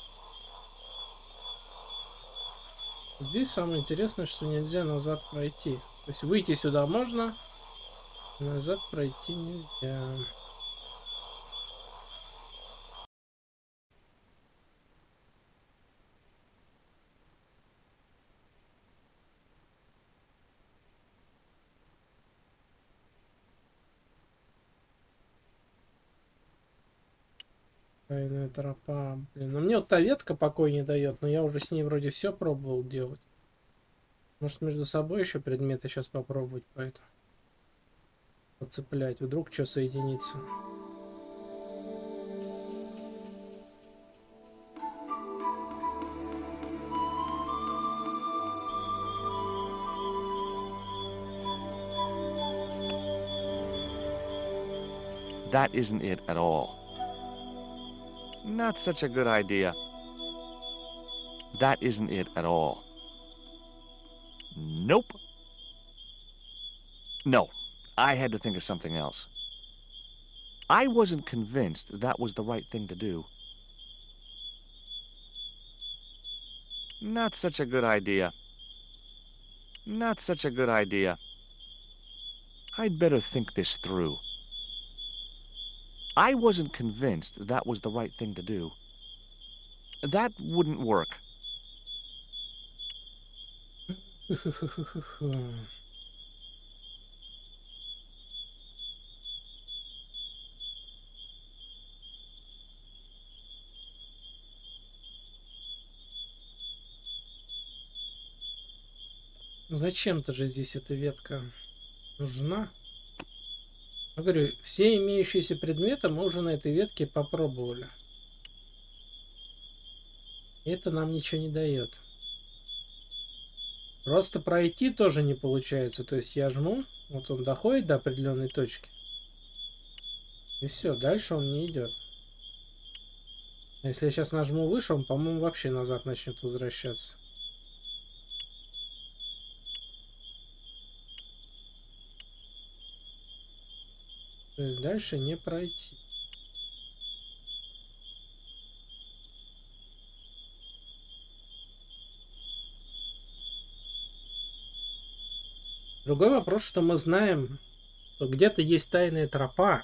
Здесь самое интересное, что нельзя назад пройти. То есть выйти сюда можно, назад пройти нельзя. Тайная тропа, блин. Ну мне вот та ветка покой не дает, но я уже с ней вроде все пробовал делать. Может между собой еще предметы сейчас попробовать, поэтому подцеплять. Вдруг что соединится. That isn't it at all. Not such a good idea. That isn't it at all. Nope. No, I had to think of something else. I wasn't convinced that was the right thing to do. Not such a good idea. Not such a good idea. I'd better think this through. I wasn't convinced that was the right thing to do. That wouldn't work. Ну зачем-то же здесь эта ветка нужна. Я говорю, все имеющиеся предметы мы уже на этой ветке попробовали. И это нам ничего не дает. Просто пройти тоже не получается. То есть я жму, вот он доходит до определенной точки. И все, дальше он не идет. А если я сейчас нажму выше, он, по-моему, вообще назад начнет возвращаться. То есть дальше не пройти. Другой вопрос, что мы знаем, что где-то есть тайная тропа,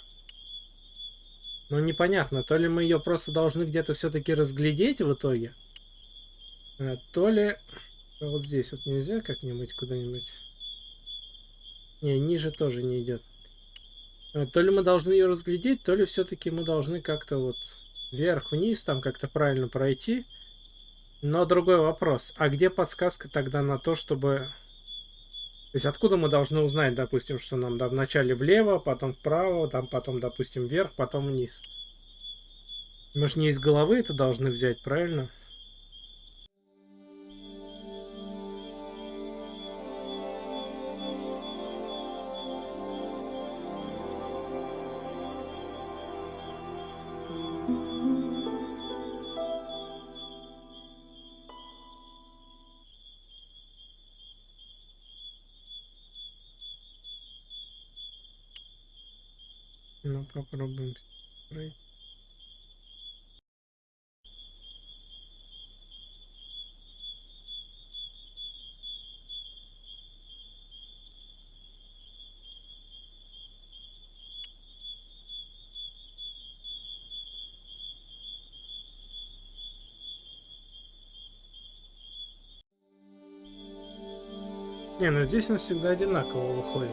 но непонятно, то ли мы ее просто должны где-то все-таки разглядеть в итоге, то ли вот здесь вот нельзя как-нибудь куда-нибудь. Не, ниже тоже не идет. То ли мы должны ее разглядеть, то ли все-таки мы должны как-то вот вверх-вниз там как-то правильно пройти. Но другой вопрос. А где подсказка тогда на то, чтобы... То есть откуда мы должны узнать, допустим, что нам да, вначале влево, потом вправо, там потом, допустим, вверх, потом вниз? Мы же не из головы это должны взять, правильно? Ну, попробуем. Пройти. Не, ну здесь он всегда одинаково выходит.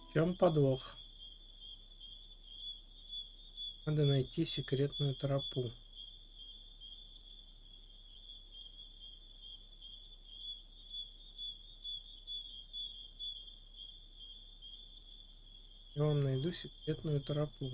В чем подвох? Надо найти секретную тропу. Я вам найду секретную тропу.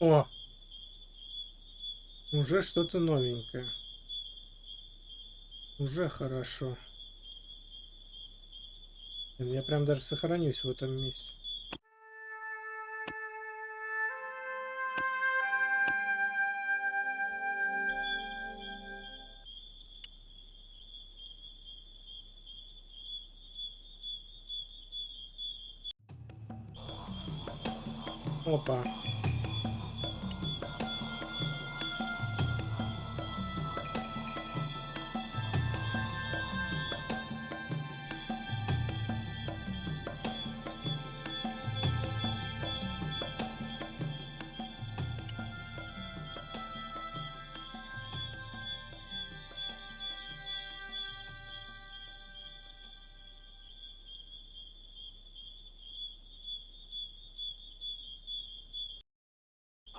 О, уже что-то новенькое. Уже хорошо. Я прям даже сохранюсь в этом месте. Опа.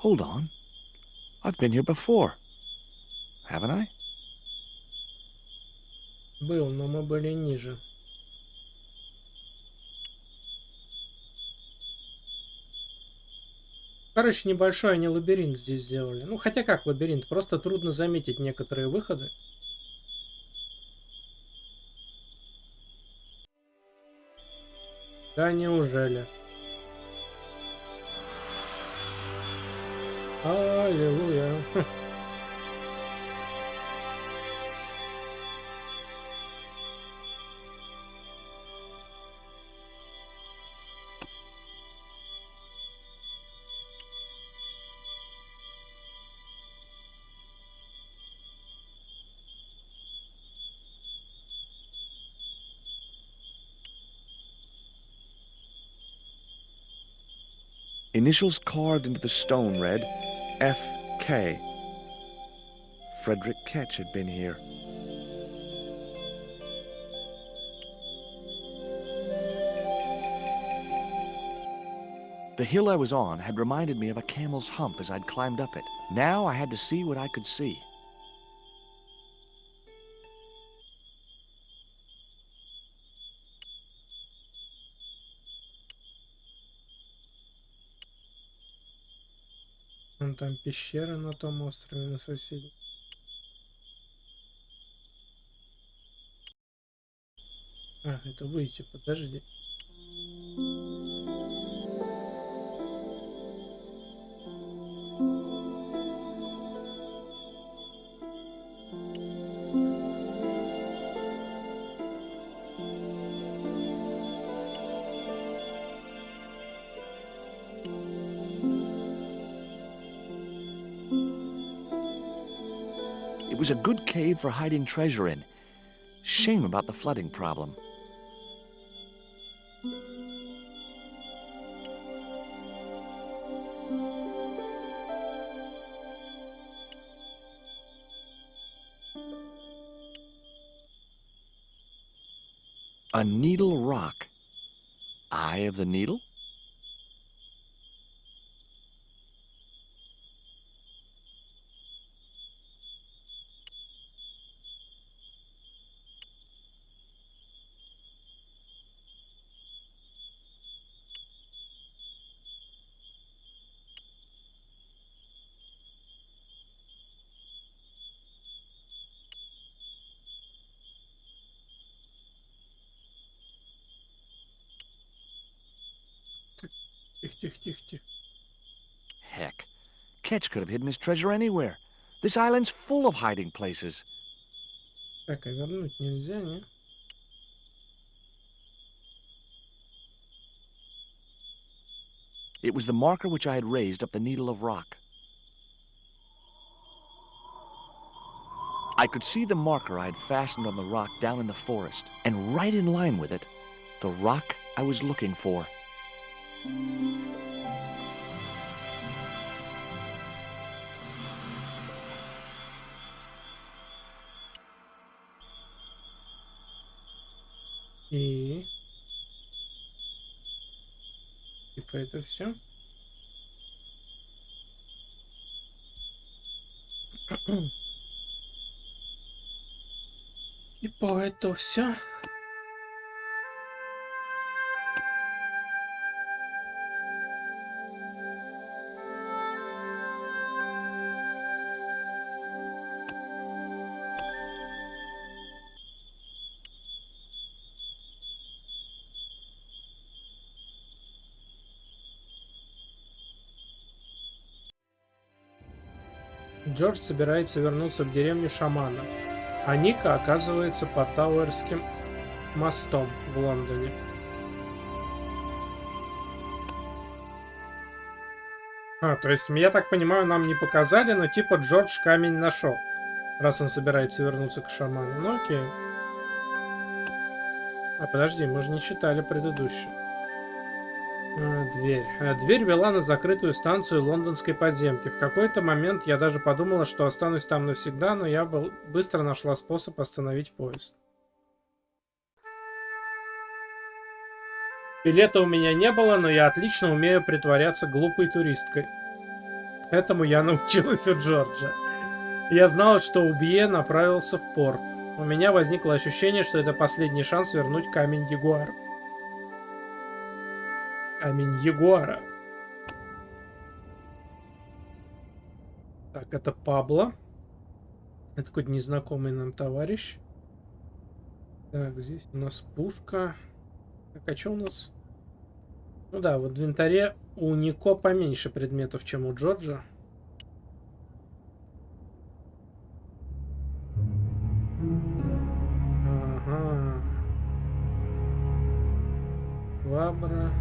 Hold on. I've been here before. Haven't I? Был, но мы были ниже. Короче, небольшой они лабиринт здесь сделали. Ну, хотя как лабиринт, просто трудно заметить некоторые выходы. Да неужели? Аллилуйя. Initials carved into the stone read F.K. Frederick Ketch had been here. The hill I was on had reminded me of a camel's hump as I'd climbed up it. Now I had to see what I could see. Вон там пещера на том острове, на соседнем. А, это выйти, подожди. It was a good cave for hiding treasure in. Shame about the flooding problem. A needle rock. Eye of the needle? Тихо. Heck. Ketch could have hidden his treasure anywhere. This island's full of hiding places. Так, а вернуть нельзя, не? It was the marker which I had raised up the needle of rock. I could see the marker I had fastened on the rock down in the forest, and right in line with it, the rock I was looking for. И... Типа это все. Типа это все. Джордж собирается вернуться в деревню шамана, а Ника оказывается под Тауэрским мостом в Лондоне. То есть, я так понимаю, нам не показали, но типа Джордж камень нашел, раз он собирается вернуться к шаману. Ну окей. Подожди, мы же не читали предыдущий. Дверь. Дверь вела на закрытую станцию лондонской подземки. В какой-то момент я даже подумала, что останусь там навсегда, но я быстро нашла способ остановить поезд. Билета у меня не было, но я отлично умею притворяться глупой туристкой. Этому я научилась у Джорджа. Я знала, что Убье направился в порт. У меня возникло ощущение, что это последний шанс вернуть камень Ягуара. Камень Ягуара. Так, это Пабло. Это какой-то незнакомый нам товарищ. Так, здесь у нас пушка. Так, а что у нас? Ну да, вот в инвентаре у Нико поменьше предметов, чем у Джорджа. Ага. Вабра.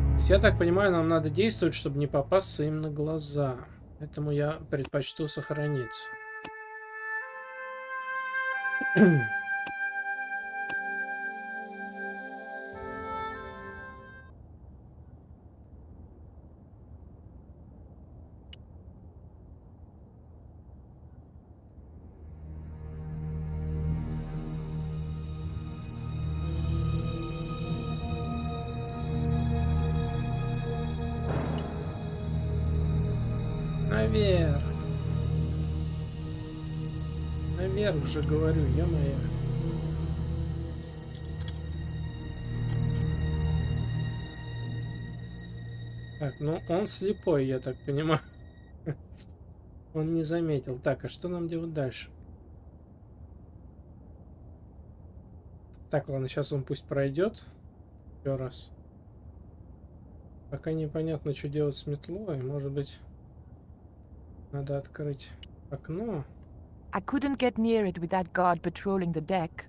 То есть, я так понимаю, нам надо действовать, чтобы не попасться им на глаза. Поэтому я предпочту сохраниться. наверх. Наверх же говорю, ё-моё. Так, ну он слепой, я так понимаю. Он не заметил. Так, а что нам делать дальше? Так, ладно, сейчас он пусть пройдет. Еще раз. Пока непонятно, что делать с метлой. Может быть, надо открыть окно. I couldn't get near it with that guard patrolling the deck.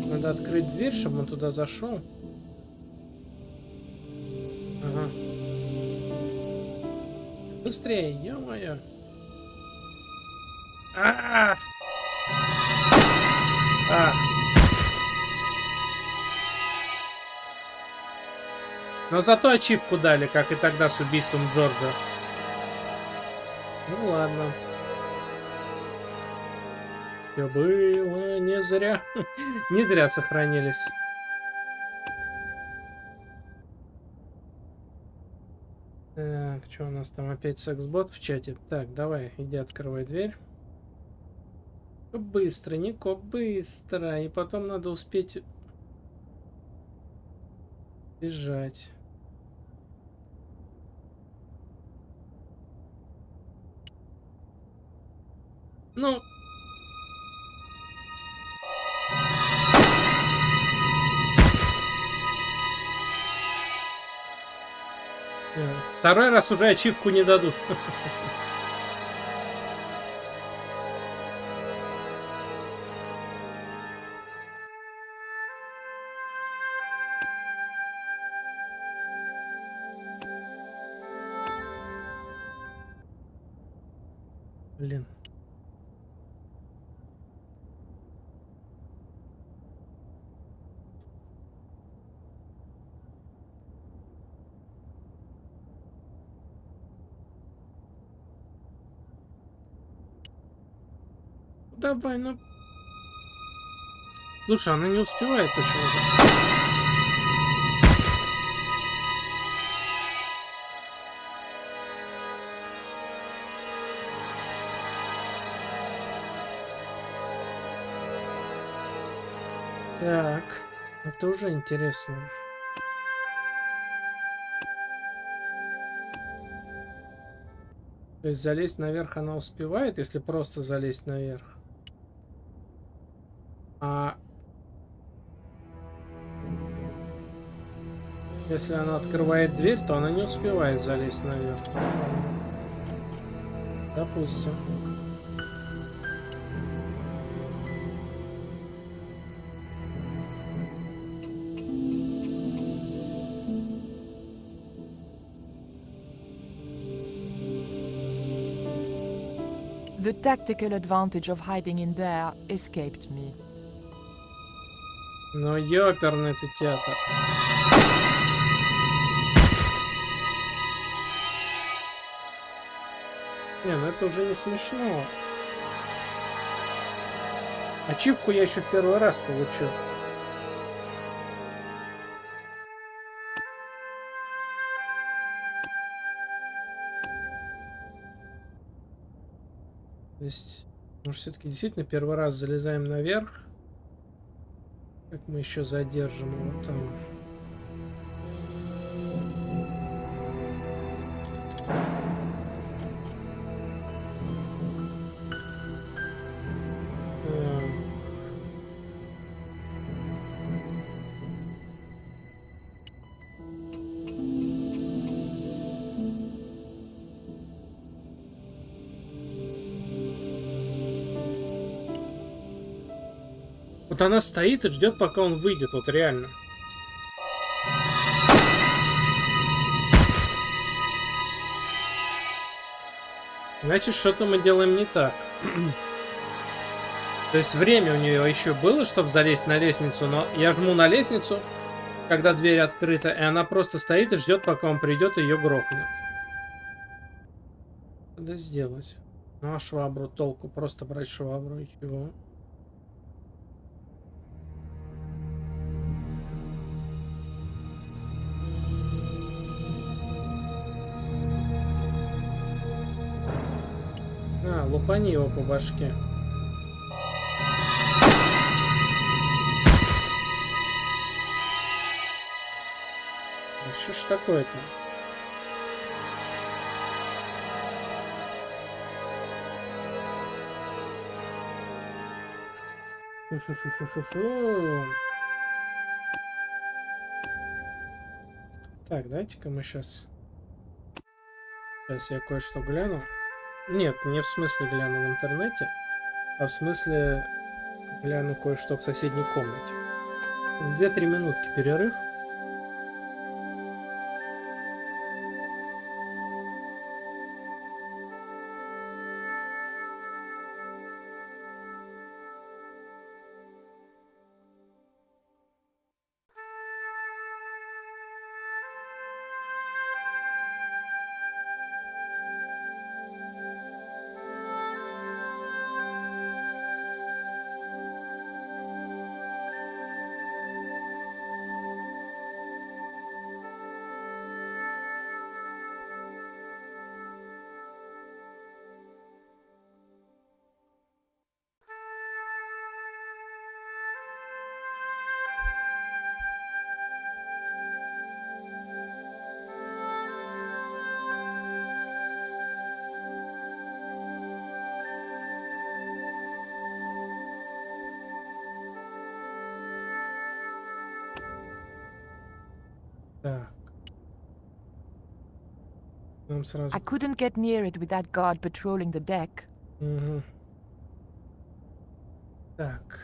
Надо открыть дверь, чтобы он туда зашел. Ага. Быстрее, ё-моё. Но зато ачивку дали, как и тогда с убийством Джорджа. Ну ладно. Все было не зря. Не зря сохранились. Так, что у нас там опять секс-бот в чате? Так, давай, иди открывай дверь. Быстро, Нико, быстро. И потом надо успеть бежать. Ну... Второй раз уже ачивку не дадут. Блин. Давай, ну... Слушай, она не успевает почему-то. Так, это уже интересно. То есть залезть наверх она успевает, если просто залезть наверх. А если она открывает дверь, то она не успевает залезть наверх. Допустим. The tactical advantage of hiding in there escaped me. Ну, ёперный ты театр. Не, ну это уже не смешно. Ачивку я еще в первый раз получил. То есть, может, все-таки действительно первый раз залезаем наверх. Как мы еще задержим его там. Вот она стоит и ждет, пока он выйдет, вот реально. Значит, что-то мы делаем не так. То есть время у нее еще было, чтобы залезть на лестницу, но я жму на лестницу, когда дверь открыта, и она просто стоит и ждет, пока он придет и ее грохнет. Надо сделать. Ну а швабру толку? Просто брать швабру и чего? лупани его по башке. Что ж такое-то? Фу-фу-фу-фу-фу. Так, дайте-ка мы сейчас... Сейчас я кое-что гляну. Нет, не в смысле гляну в интернете, а в смысле гляну кое-что в соседней комнате. 2-3 минутки перерыв. Так. Нам сразу... I couldn't get near it with that guard patrolling the deck. Угу. Так.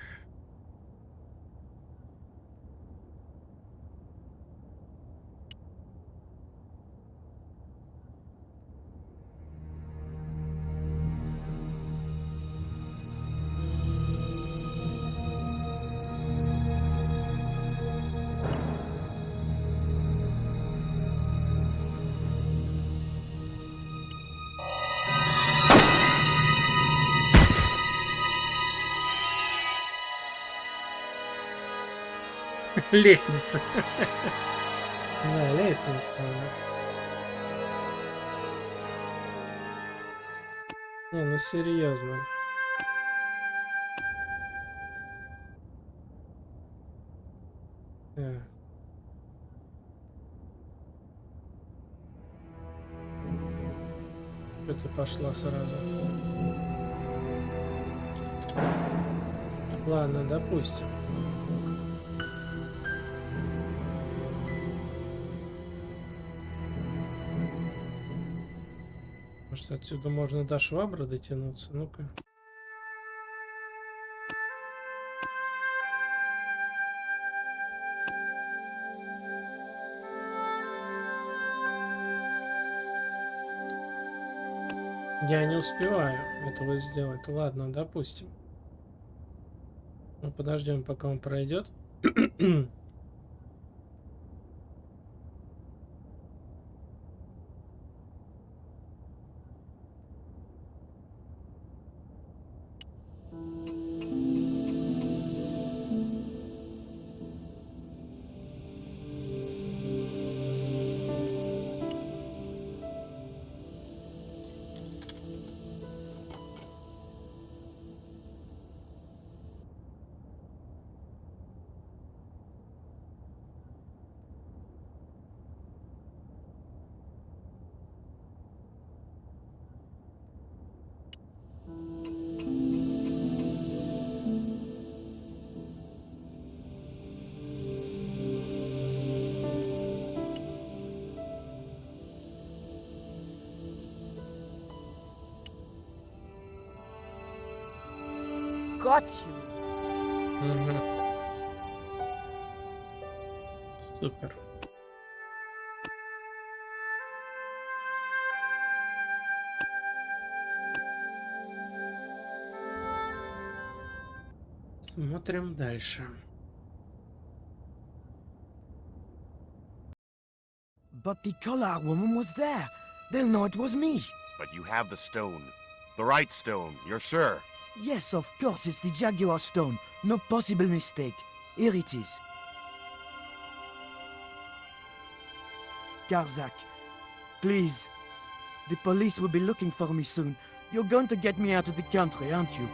Лестница. Да, лестница. Не, ну серьезно. Что ты пошла сразу? Ладно, допустим. Может, отсюда можно до швабры дотянуться? Ну-ка. Я не успеваю этого сделать. Ладно, допустим. Ну, подождем, пока он пройдет. Got you. Угу. Супер. Смотрим дальше. But the collar woman was there. They'll know it was me. But you have the stone. The right stone, you're sure? Yes, of course, it's the Jaguar stone. No possible mistake. Here it is. Garzak, please. The police will be looking for me soon. You're going to get me out of the country, aren't you?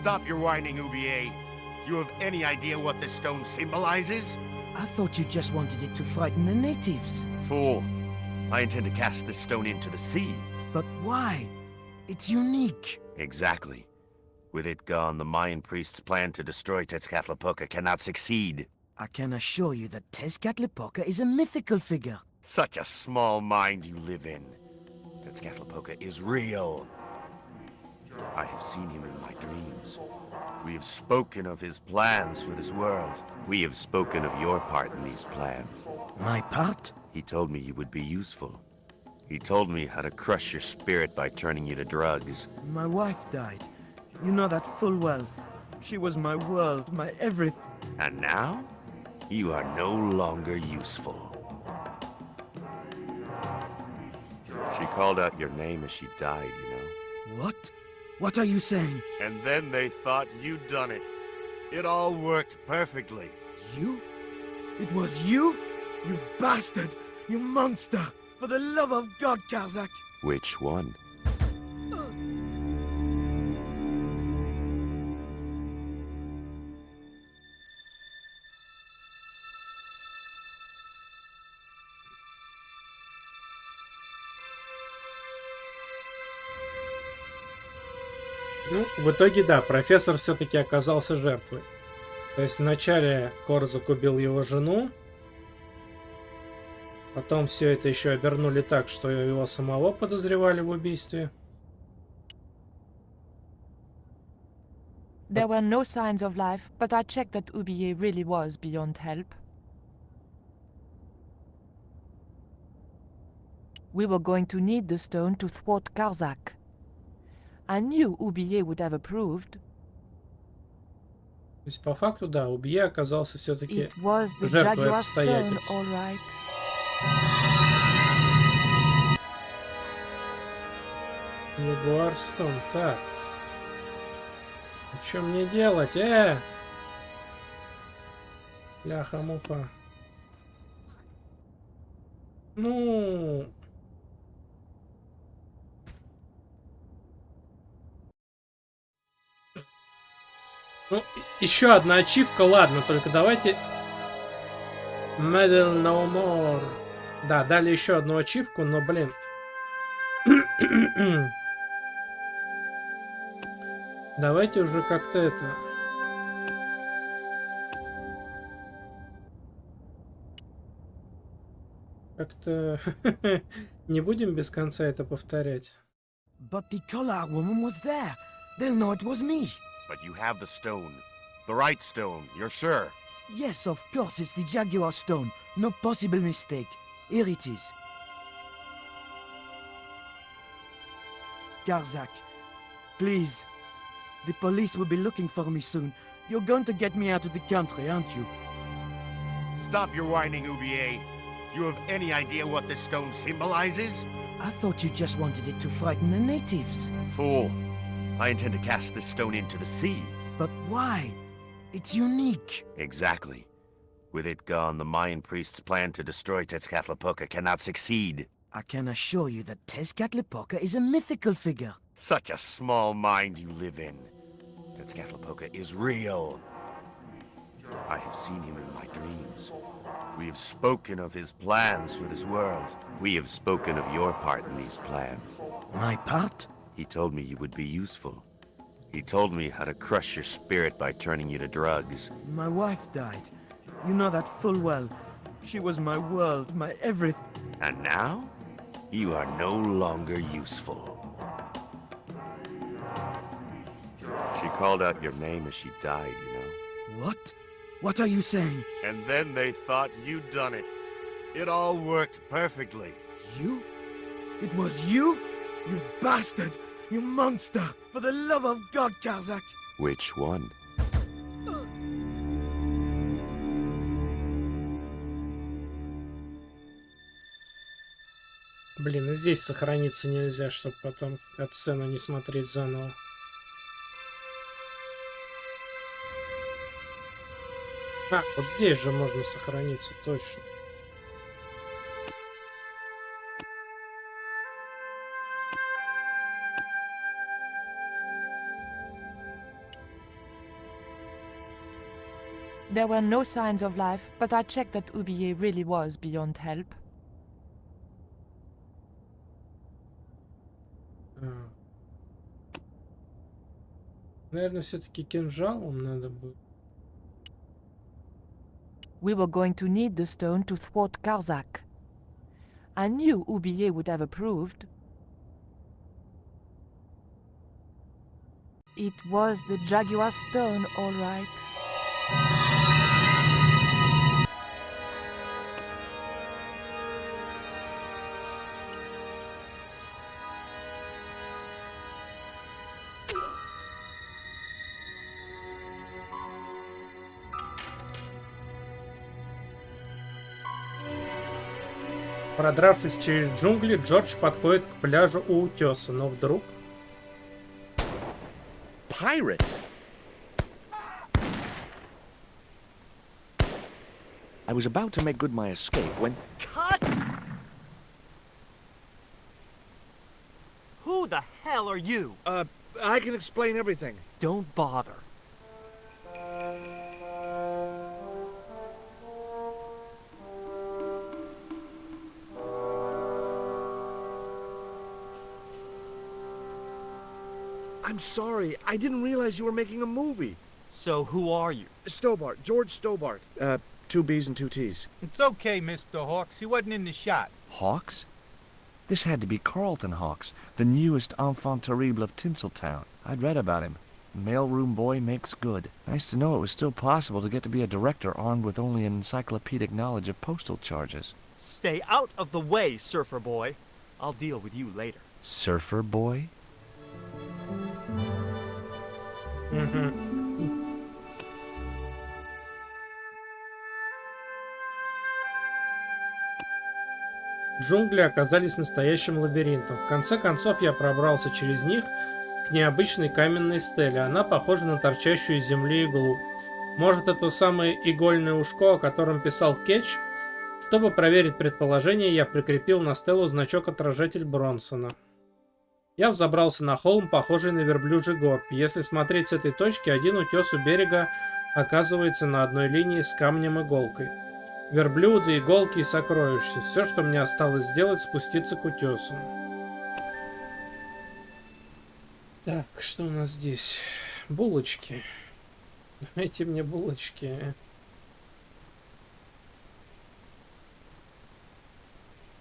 Stop your whining, Ubier. Do you have any idea what this stone symbolizes? I thought you just wanted it to frighten the natives. Fool. I intend to cast this stone into the sea. But why? It's unique. Exactly. With it gone, the Mayan priest's plan to destroy Tezcatlipoca cannot succeed. I can assure you that Tezcatlipoca is a mythical figure. Such a small mind you live in. Tezcatlipoca is real. I have seen him in my dreams. We have spoken of his plans for this world. We have spoken of your part in these plans. My part? He told me you would be useful. He told me how to crush your spirit by turning you to drugs. My wife died. You know that full well. She was my world, my everything. And now, you are no longer useful. She called out your name as she died, you know. What? What are you saying? And then they thought you'd done it. It all worked perfectly. You? It was you? You bastard! You monster! For the love of God, Karzak! Which one? Ну, в итоге, да, профессор все-таки оказался жертвой. То есть вначале Корзак убил его жену, потом все это еще обернули так, что его самого подозревали в убийстве. There were no signs of life, but I checked that Ubier really was beyond help. We were going to need the stone to thwart Karzak. I knew Ubier would have approved. То есть по факту, да, Убье оказался все-таки It was the жертвой Jaguar stone, обстоятельств. all right. Ягуар Стоун, так. А что мне делать, Ляха-муха. Ну... Ну, еще одна ачивка, ладно, только давайте... Medal no more. Да, дали еще одну ачивку, но, блин... Давайте уже как-то это... Как-то... Не будем без конца это повторять. But the collar woman was there. They'll know it was me. But you have the stone. The right stone, you're sure? Yes, of course, it's the Jaguar stone. No possible mistake. Here it is. Karzak, please. The police will be looking for me soon. You're going to get me out of the country, aren't you? Stop your whining, Ubier. Do you have any idea what this stone symbolizes? I thought you just wanted it to frighten the natives. Fool. I intend to cast this stone into the sea. But why? It's unique. Exactly. With it gone, the Mayan priest's plan to destroy Tezcatlipoca cannot succeed. I can assure you that Tezcatlipoca is a mythical figure. Such a small mind you live in. Tezcatlipoca is real. I have seen him in my dreams. We have spoken of his plans for this world. We have spoken of your part in these plans. My part? He told me you would be useful. He told me how to crush your spirit by turning you to drugs. My wife died. You know that full well. She was my world, my everything. And now, you are no longer useful. She called out your name as she died, you know. What? What are you saying? And then they thought you'd done it. It all worked perfectly. You? It was you? You bastard! You monster! For the love of God, Karzak! Which one? Блин, и здесь сохраниться нельзя, чтобы потом катсцену не смотреть заново. А, вот здесь же можно сохраниться, точно. There were no signs of life, but I checked that Oublier really was beyond help. Наверное, все-таки кинжалом надо будет. We were going to need the stone to thwart Karzak. I knew Oublier would have approved. It was the Jaguar stone, all right. Продравшись через джунгли, Джордж подходит к пляжу у утеса, но вдруг... Pirates? I was about to make good my escape when... Cut! Who the hell are you? I can explain everything. Don't bother. I'm sorry. I didn't realize you were making a movie. So who are you? Stobart. George Stobart. 2 B's and 2 T's. It's okay, Mr. Hawks. He wasn't in the shot. Hawks? This had to be Carlton Hawks, the newest enfant terrible of Tinseltown. I'd read about him. Mailroom boy makes good. Nice to know it was still possible to get to be a director armed with only an encyclopedic knowledge of postal charges. Stay out of the way, surfer boy. I'll deal with you later. Surfer boy? Джунгли оказались настоящим лабиринтом. В конце концов я пробрался через них к необычной каменной стеле. Она похожа на торчащую из земли иглу. Может, это то самое игольное ушко, о котором писал Кетч? Чтобы проверить предположение, я прикрепил на стелу значок-отражатель Бронсона. Я взобрался на холм, похожий на верблюжий горб. Если смотреть с этой точки, один утес у берега оказывается на одной линии с камнем-иголкой. Верблюды, иголки и сокровища. Все, что мне осталось сделать, спуститься к утесу. Так, что у нас здесь? Булочки. Дайте мне булочки.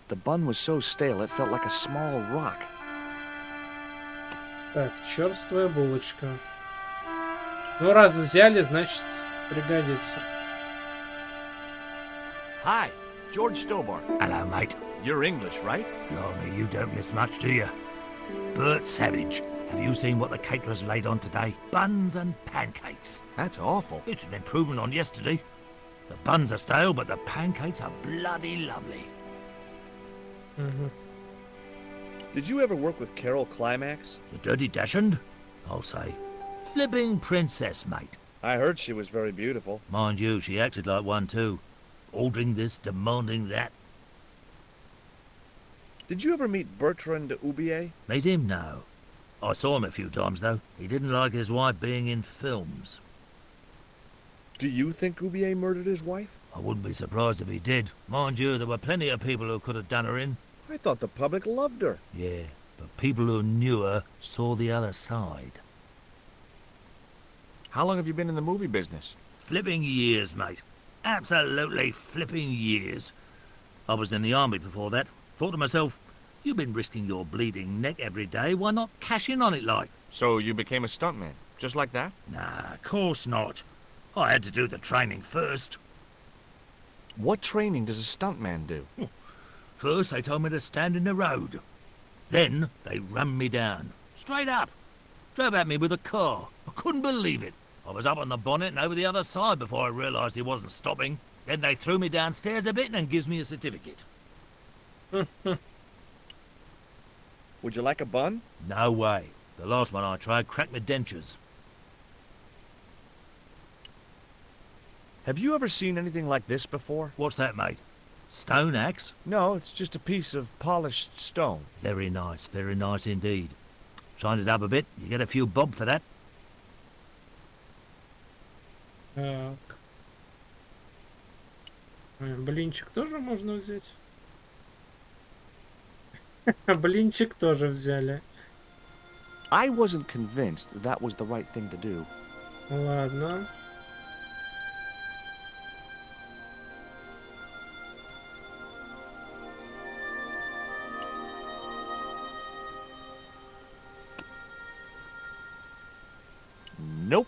The bun was so stale it felt like a small rock. Так, черствая булочка. Ну, раз взяли, значит, пригодится. Hi, George Stobart. Hello, mate. You're English, right? Blimey, you don't miss much, do you? Bert Savage, have you seen what the caterers laid on today? Buns and pancakes. That's awful. It's an improvement on yesterday. The buns are stale, but the pancakes are bloody lovely. Did you ever work with Carol Climax? The Dirty Dachshund? I'll say. Flipping princess, mate. I heard she was very beautiful. Mind you, she acted like one too. Ordering this, demanding that. Did you ever meet Bertrand Oublier? Meet him? No. I saw him a few times, though. He didn't like his wife being in films. Do you think Oublier murdered his wife? I wouldn't be surprised if he did. Mind you, there were plenty of people who could have done her in. I thought the public loved her. Yeah, but people who knew her saw the other side. How long have you been in the movie business? Flipping years, mate. Absolutely flipping years. I was in the army before that. Thought to myself, you've been risking your bleeding neck every day, why not cash in on it like? So you became a stuntman, just like that? Nah, of course not. I had to do the training first. What training does a stuntman do? First, they told me to stand in the road. Then, they rammed me down. Straight up. Drove at me with a car. I couldn't believe it. I was up on the bonnet and over the other side before I realised he wasn't stopping. Then they threw me downstairs a bit and gives me a certificate. Would you like a bun? No way. The last one I tried cracked my dentures. Have you ever seen anything like this before? What's that, mate? Stone axe? No, it's just a piece of polished stone. Very nice indeed. Shine it up a bit, you get a few bob for that. Так. Блинчик тоже можно взять? Блинчик тоже взяли. I wasn't convinced that was the right thing to do. Ладно. Nope.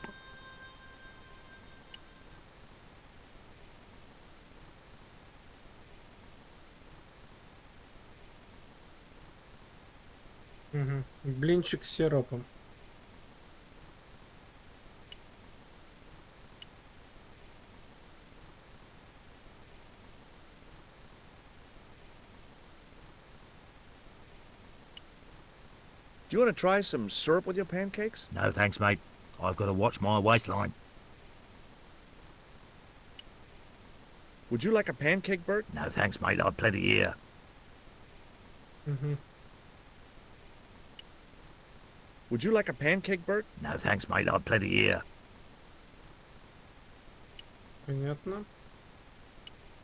Угу. Блинчик с сиропом. Do you want to try some syrup with your pancakes? No thanks, mate. I've got to watch my waistline. Would you like a pancake, Bert? No thanks, mate. I've plenty here. Угу. Would you like a pancake, Bert? No thanks, mate. I've plenty here. Понятно.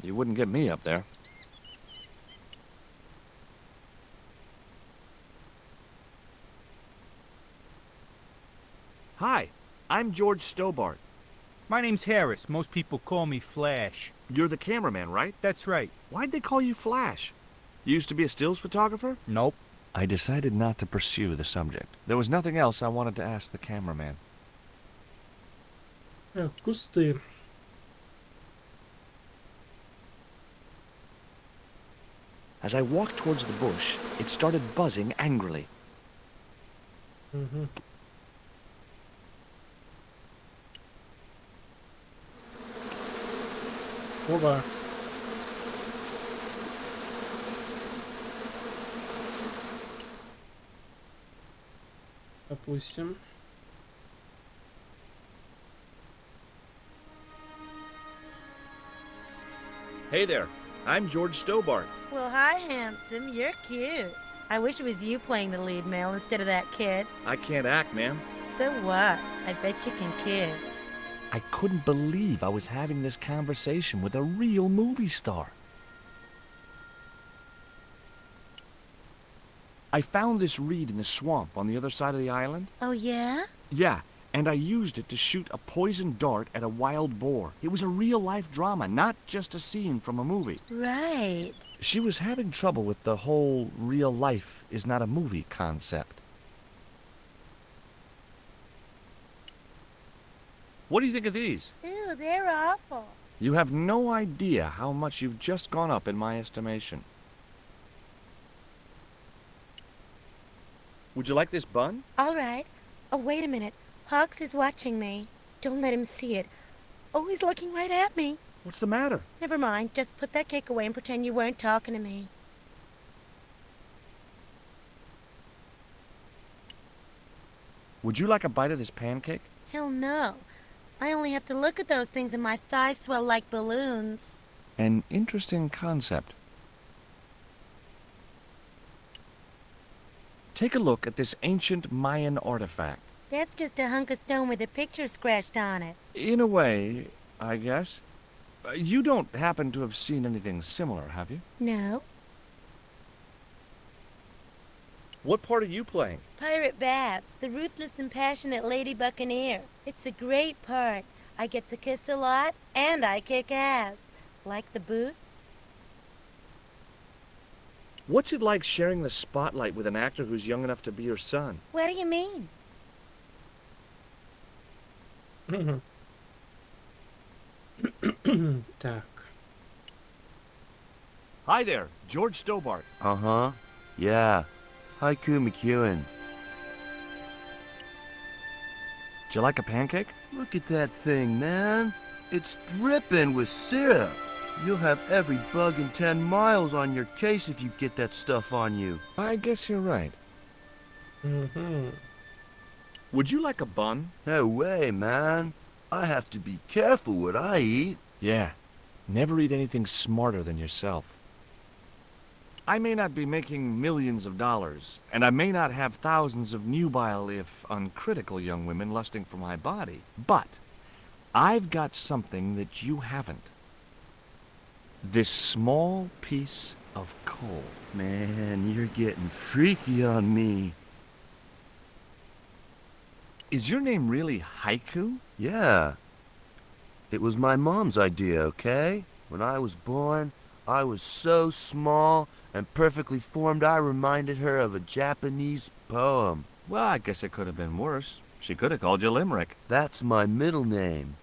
You wouldn't get me up there. Hi, I'm George Stobart. My name's Harris. Most people call me Flash. You're the cameraman, right? That's right. Why'd they call you Flash? You used to be a stills photographer? Nope. I decided not to pursue the subject. There was nothing else I wanted to ask the cameraman. Так, кусты. As I walked towards the bush, it started buzzing angrily. Угу. Оба. Допустим. Hey there, I'm George Stobart. Well, hi, handsome. You're cute. I wish it was you playing the lead male instead of that kid. I can't act, ma'am. So what? I bet you can kiss. I couldn't believe I was having this conversation with a real movie star. I found this reed in the swamp on the other side of the island. Oh, yeah? Yeah, and I used it to shoot a poisoned dart at a wild boar. It was a real-life drama, not just a scene from a movie. Right. She was having trouble with the whole real life is not a movie concept. What do you think of these? Ew, they're awful. You have no idea how much you've just gone up in my estimation. Would you like this bun? All right. Oh, wait a minute. Hawks is watching me. Don't let him see it. Oh, he's looking right at me. What's the matter? Never mind. Just put that cake away and pretend you weren't talking to me. Would you like a bite of this pancake? Hell no. I only have to look at those things and my thighs swell like balloons. An interesting concept. Take a look at this ancient Mayan artifact. That's just a hunk of stone with a picture scratched on it. In a way, I guess. You don't happen to have seen anything similar, have you? No. What part are you playing? Pirate Babs, the ruthless and passionate lady buccaneer. It's a great part. I get to kiss a lot, and I kick ass. Like the boots? What's it like sharing the spotlight with an actor who's young enough to be your son? What do you mean? Так. Hi there, George Stobart. Uh-huh. Yeah. Haiku McEwen. Do you like a pancake? Look at that thing, man. It's dripping with syrup. You'll have every bug in 10 miles on your case if you get that stuff on you. I guess you're right. Угу. Would you like a bun? No way, man. I have to be careful what I eat. Yeah. Never eat anything smarter than yourself. I may not be making millions of dollars, and I may not have thousands of nubile, if uncritical, young women lusting for my body, but I've got something that you haven't. This small piece of coal. Man, you're getting freaky on me. Is your name really Haiku? Yeah. It was my mom's idea, okay? When I was born, I was so small and perfectly formed I reminded her of a Japanese poem. Well, I guess it could have been worse. She could have called you Limerick. That's my middle name.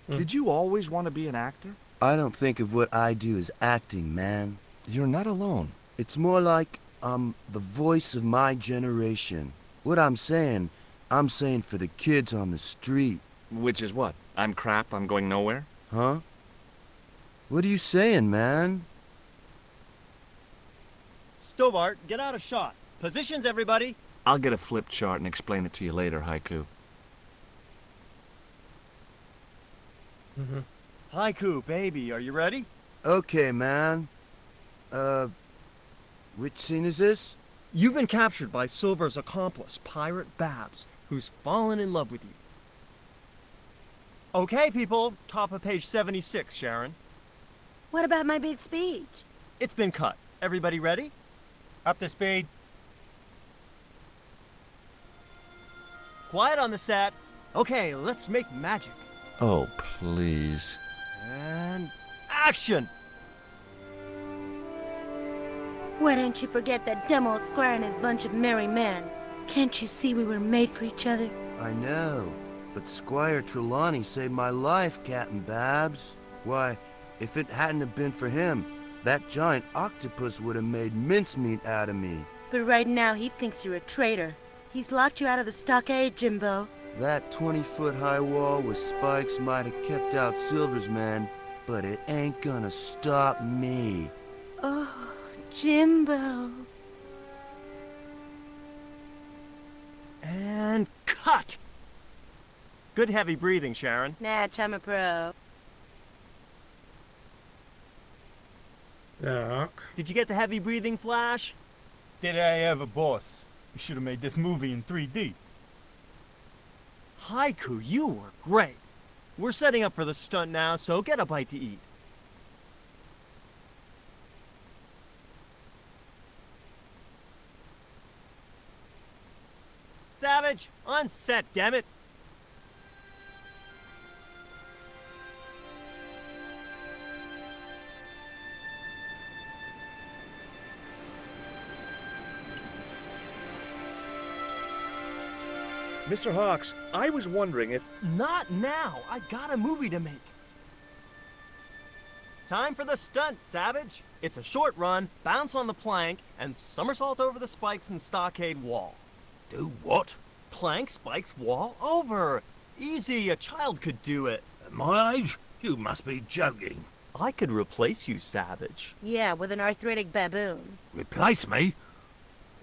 Did you always want to be an actor? I don't think of what I do as acting, man. You're not alone. It's more like I'm the voice of my generation. What I'm saying for the kids on the street. Which is what? I'm crap, I'm going nowhere? Huh? What are you saying, man? Stobart, get out of shot. Positions, everybody. I'll get a flip chart and explain it to you later, Haiku. Haiku, baby, are you ready? Okay, man. Which scene is this? You've been captured by Silver's accomplice, Pirate Babs, who's fallen in love with you. Okay, people, top of page 76, Sharon. What about my big speech? It's been cut. Everybody ready? Up to speed. Quiet on the set. Okay, let's make magic. Oh, please. And action! Why don't you forget that dumb old squire and his bunch of merry men? Can't you see we were made for each other? I know, but Squire Trelawney saved my life, Captain Babs. Why, if it hadn't have been for him, that giant octopus would have made mincemeat out of me. But right now he thinks you're a traitor. He's locked you out of the stockade, Jimbo. That 20-foot-high wall with spikes might have kept out Silver's men, but it ain't gonna stop me. Oh, Jimbo. And cut! Good heavy breathing, Sharon. Natch, I'm a pro. Так. Did you get the heavy breathing, Flash? Did I ever, boss? We should have made this movie in 3D. Haiku, you were great. We're setting up for the stunt now, so get a bite to eat. Savage, on set, damn it. Mr. Hawks, I was wondering if... Not now. I got a movie to make. Time for the stunt, Savage. It's a short run, bounce on the plank, and somersault over the spikes and stockade wall. Do what? Plank, spikes, wall, over. Easy, a child could do it. At my age? You must be joking. I could replace you, Savage. Yeah, with an arthritic baboon. Replace me?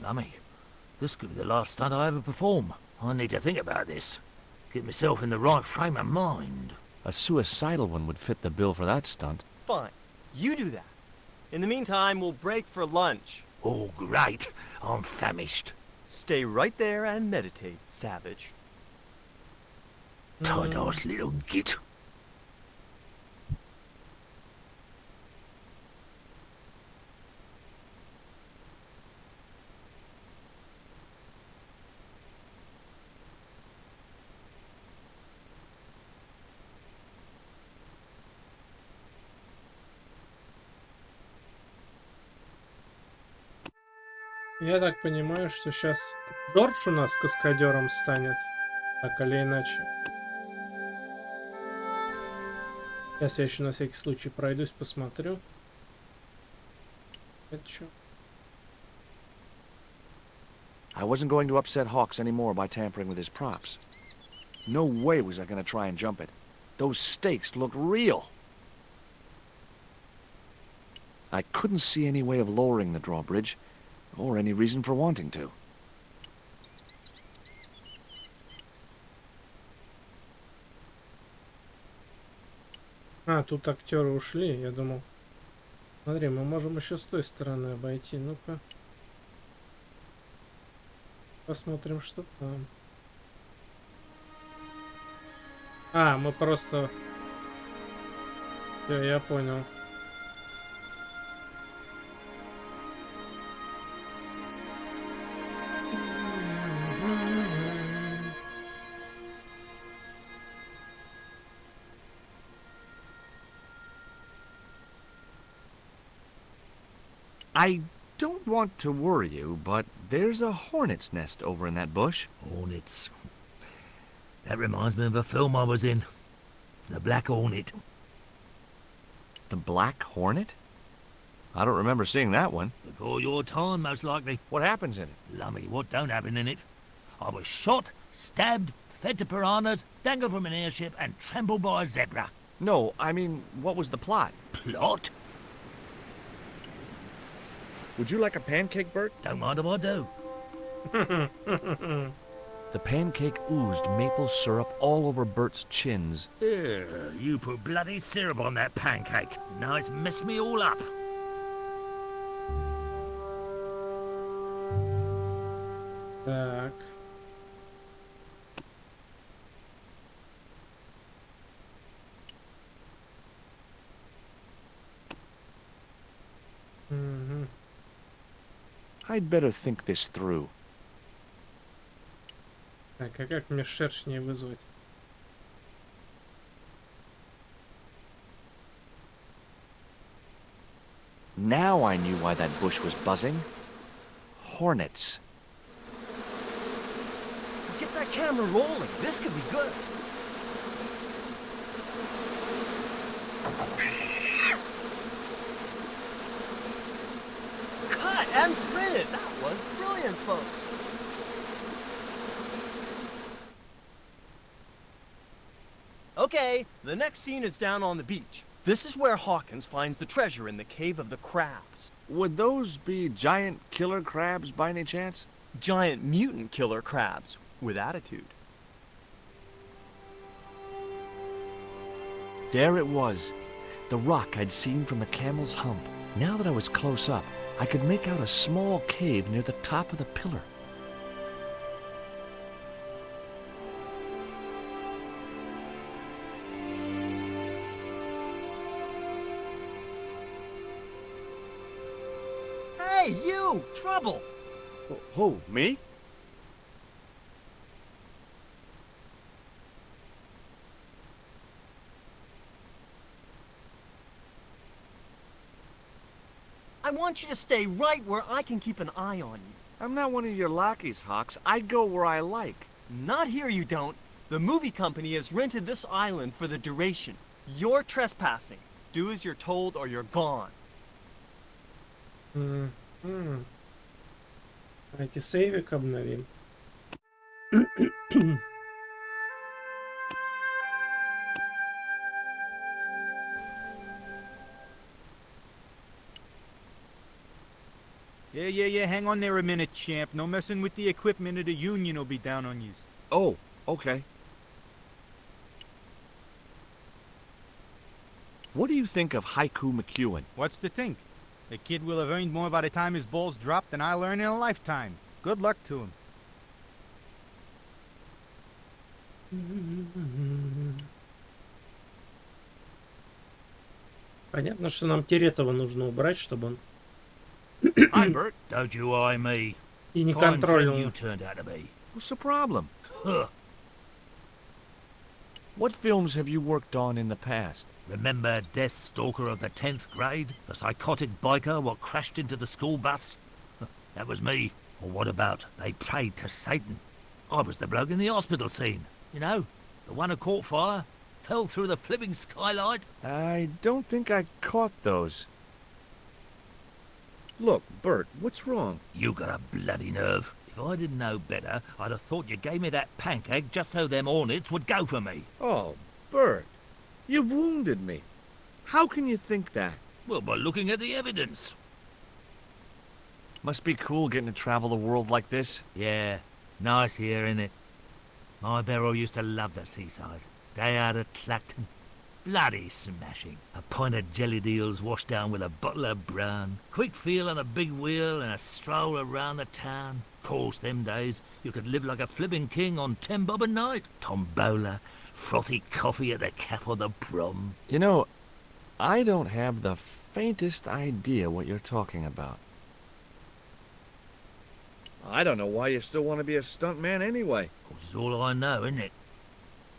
Lummy, this could be the last stunt I ever perform. I need to think about this. Get myself in the right frame of mind. A suicidal one would fit the bill for that stunt. Fine. You do that. In the meantime, we'll break for lunch. Oh, great. I'm famished. Stay right there and meditate, Savage. Tight-ass little git. Я так понимаю, что сейчас Джордж у нас каскадером станет. Так или иначе. Сейчас я еще на всякий случай пройдусь, посмотрю. Это что? I wasn't going to upset Hawks anymore by tampering with his props. No way was I going to try and jump it. Those stakes looked real. I couldn't see any way of lowering the drawbridge, or any reason for wanting to. А, тут актеры ушли, я думал. Смотри, мы можем еще с той стороны обойти. Ну-ка. Посмотрим, что там. А, мы просто Всё, я понял. I don't want to worry you, but there's a hornet's nest over in that bush. Hornets. That reminds me of a film I was in. The Black Hornet. The Black Hornet? I don't remember seeing that one. Before your time, most likely. What happens in it? Lummy, what don't happen in it? I was shot, stabbed, fed to piranhas, dangled from an airship, and trampled by a zebra. No, I mean, what was the plot? Plot? Would you like a pancake, Bert? Don't mind if I do. The pancake oozed maple syrup all over Bert's chins. You put bloody syrup on that pancake. Now it's messed me all up. Так. Угу. I'd better think this through. Так, а как мне шершней вызвать? Now I knew why that bush was buzzing. Hornets. Get that camera rolling. This could be good. Cut and printed. That was brilliant, folks. Okay, the next scene is down on the beach. This is where Hawkins finds the treasure in the Cave of the Crabs. Would those be giant killer crabs by any chance? Giant mutant killer crabs with attitude. There it was, the rock I'd seen from the camel's hump. Now that I was close up, I could make out a small cave near the top of the pillar. Hey, you! Trouble! Who, me? I want you to stay right where I can keep an eye on you. I'm not one of your lackeys, Hawks. I go where I like. Not here, you don't. The movie company has rented this island for the duration. You're trespassing. Do as you're told or you're gone. Давайте сейвик обновим. Yeah, hang on there a minute, champ. No messing with the equipment or the Union will be down on you. Oh, okay. What do you think of Haiku McEwen? What's to think? The kid will have earned more by the time his balls drop than I'll earn in a lifetime. Good luck to him. Понятно, что нам Теретова нужно убрать, чтобы он Hi, Bert. Don't you eye me. и не Fine friend контролил. you turned out to be. What's the problem? Huh. What films have you worked on in the past? Remember Death Stalker of the 10th grade? The psychotic biker what crashed into the school bus? That was me. Or what about They Prayed to Satan? I was the bloke in the hospital scene. You know, the one who caught fire, fell through the flipping skylight. I don't think I caught those. Look, Bert, what's wrong? You got a bloody nerve. If I didn't know better, I'd have thought you gave me that pancake just so them hornets would go for me. Oh, Bert, you've wounded me. How can you think that? Well, by looking at the evidence. Must be cool getting to travel the world like this. Yeah, nice here, innit? My Beryl used to love the seaside. Day out at Clacton. Bloody smashing. A pint of jelly deals washed down with a bottle of brown. Quick feel on a big wheel and a stroll around the town. Course, them days, you could live like a flipping king on 10 bob a night. Tombola, frothy coffee at the cap or the prom. You know, I don't have the faintest idea what you're talking about. I don't know why you still want to be a stuntman anyway. This is all I know, isn't it?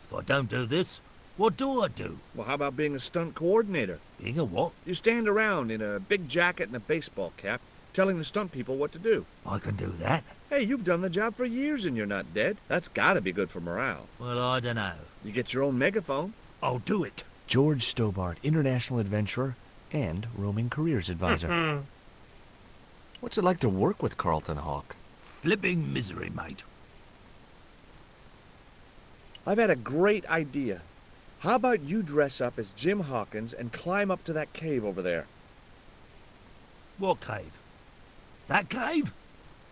If I don't do this, what do I do? Well, how about being a stunt coordinator? Being a what? You stand around in a big jacket and a baseball cap, telling the stunt people what to do. I can do that. Hey, you've done the job for years and you're not dead. That's gotta be good for morale. Well, I don't know. You get your own megaphone. I'll do it. George Stobart, international adventurer and roaming careers advisor. What's it like to work with Carlton Hawk? Flipping misery, mate. I've had a great idea. How about you dress up as Jim Hawkins and climb up to that cave over there? What cave? That cave?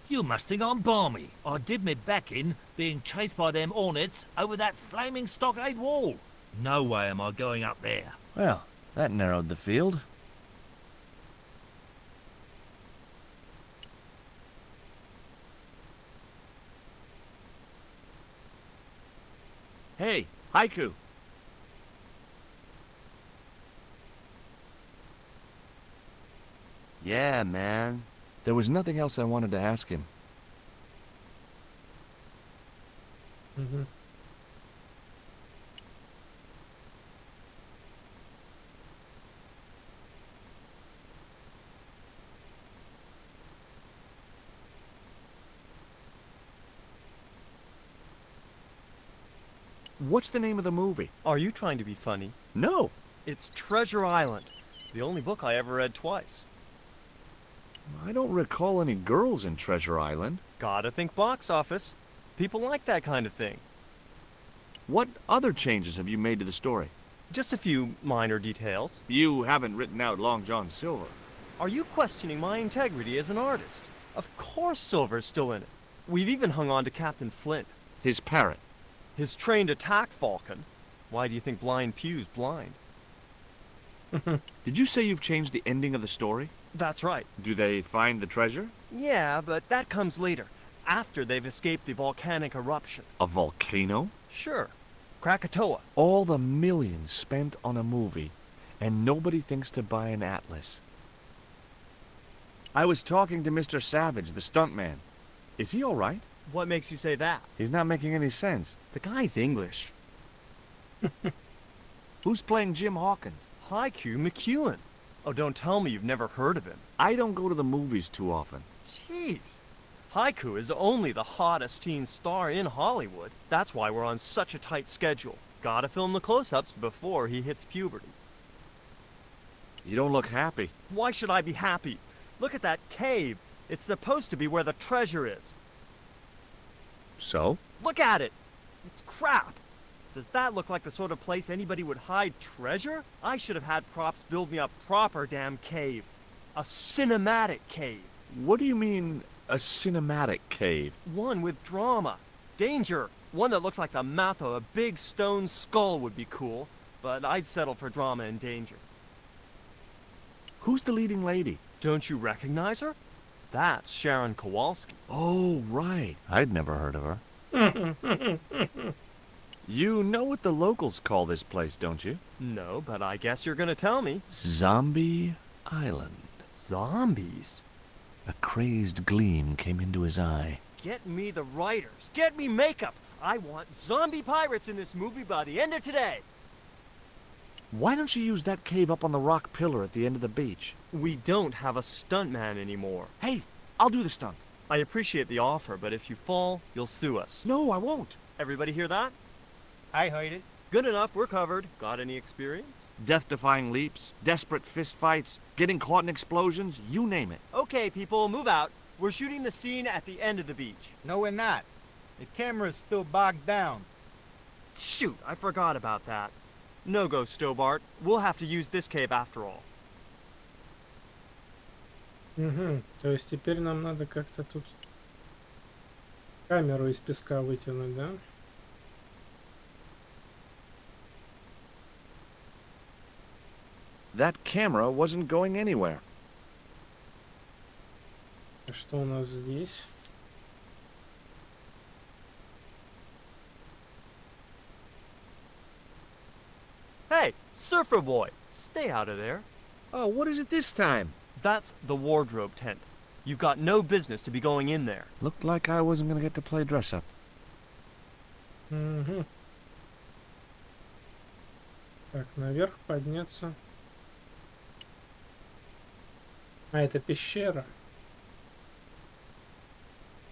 You must think I'm balmy. I did me back in being chased by them hornets over that flaming stockade wall. No way am I going up there. Well, that narrowed the field. Hey, Haiku. Yeah, man. There was nothing else I wanted to ask him. What's the name of the movie? Are you trying to be funny? No. It's Treasure Island, the only book I ever read twice. I don't recall any girls in Treasure Island. Gotta think box office. People like that kind of thing. What other changes have you made to the story? Just a few minor details. You haven't written out Long John Silver. Are you questioning my integrity as an artist? Of course Silver's still in it. We've even hung on to Captain Flint. His parrot. His trained attack falcon. Why do you think Blind Pew's blind? Did you say you've changed the ending of the story? That's right. Do they find the treasure? Yeah, but that comes later, after they've escaped the volcanic eruption. A volcano? Sure. Krakatoa. All the millions spent on a movie, and nobody thinks to buy an atlas. I was talking to Mr. Savage, the stuntman. Is he all right? What makes you say that? He's not making any sense. The guy's English. Who's playing Jim Hawkins? Haiku McEwen. Oh, don't tell me you've never heard of him. I don't go to the movies too often. Jeez. Haiku is only the hottest teen star in Hollywood. That's why we're on such a tight schedule. Gotta film the close-ups before he hits puberty. You don't look happy. Why should I be happy? Look at that cave. It's supposed to be where the treasure is. So? Look at it! It's crap! Does that look like the sort of place anybody would hide treasure? I should have had props build me a proper damn cave. A cinematic cave. What do you mean, a cinematic cave? One with drama. Danger. One that looks like the mouth of a big stone skull would be cool, but I'd settle for drama and danger. Who's the leading lady? Don't you recognize her? That's Sharon Kowalski. Oh, right. I'd never heard of her. You know what the locals call this place, don't you? No, but I guess you're gonna tell me. Zombie Island. Zombies? A crazed gleam came into his eye. Get me the writers. Get me makeup. I want zombie pirates in this movie by the end of today. Why don't you use that cave up on the rock pillar at the end of the beach? We don't have a stuntman anymore. Hey, I'll do the stunt. I appreciate the offer, but if you fall, you'll sue us. No, I won't. Everybody hear that? I heard it. Good enough, we're covered. Got any experience? Death-defying leaps, desperate fistfights, getting caught in explosions, you name it. Okay, people, move out. We're shooting the scene at the end of the beach. No, we're not. The camera's still bogged down. Shoot, I forgot about that. No go, Stobart. We'll have to use this cave after all. То есть теперь нам надо как-то тут камеру из песка вытянуть, да? That camera wasn't going anywhere. Что у нас здесь? Hey, surfer boy, stay out of there. Oh, what is it this time? That's the wardrobe tent. You've got no business to be going in there. Looked like I wasn't gonna get to play dress up. Угу. Так, наверх подняться. А, это пещера.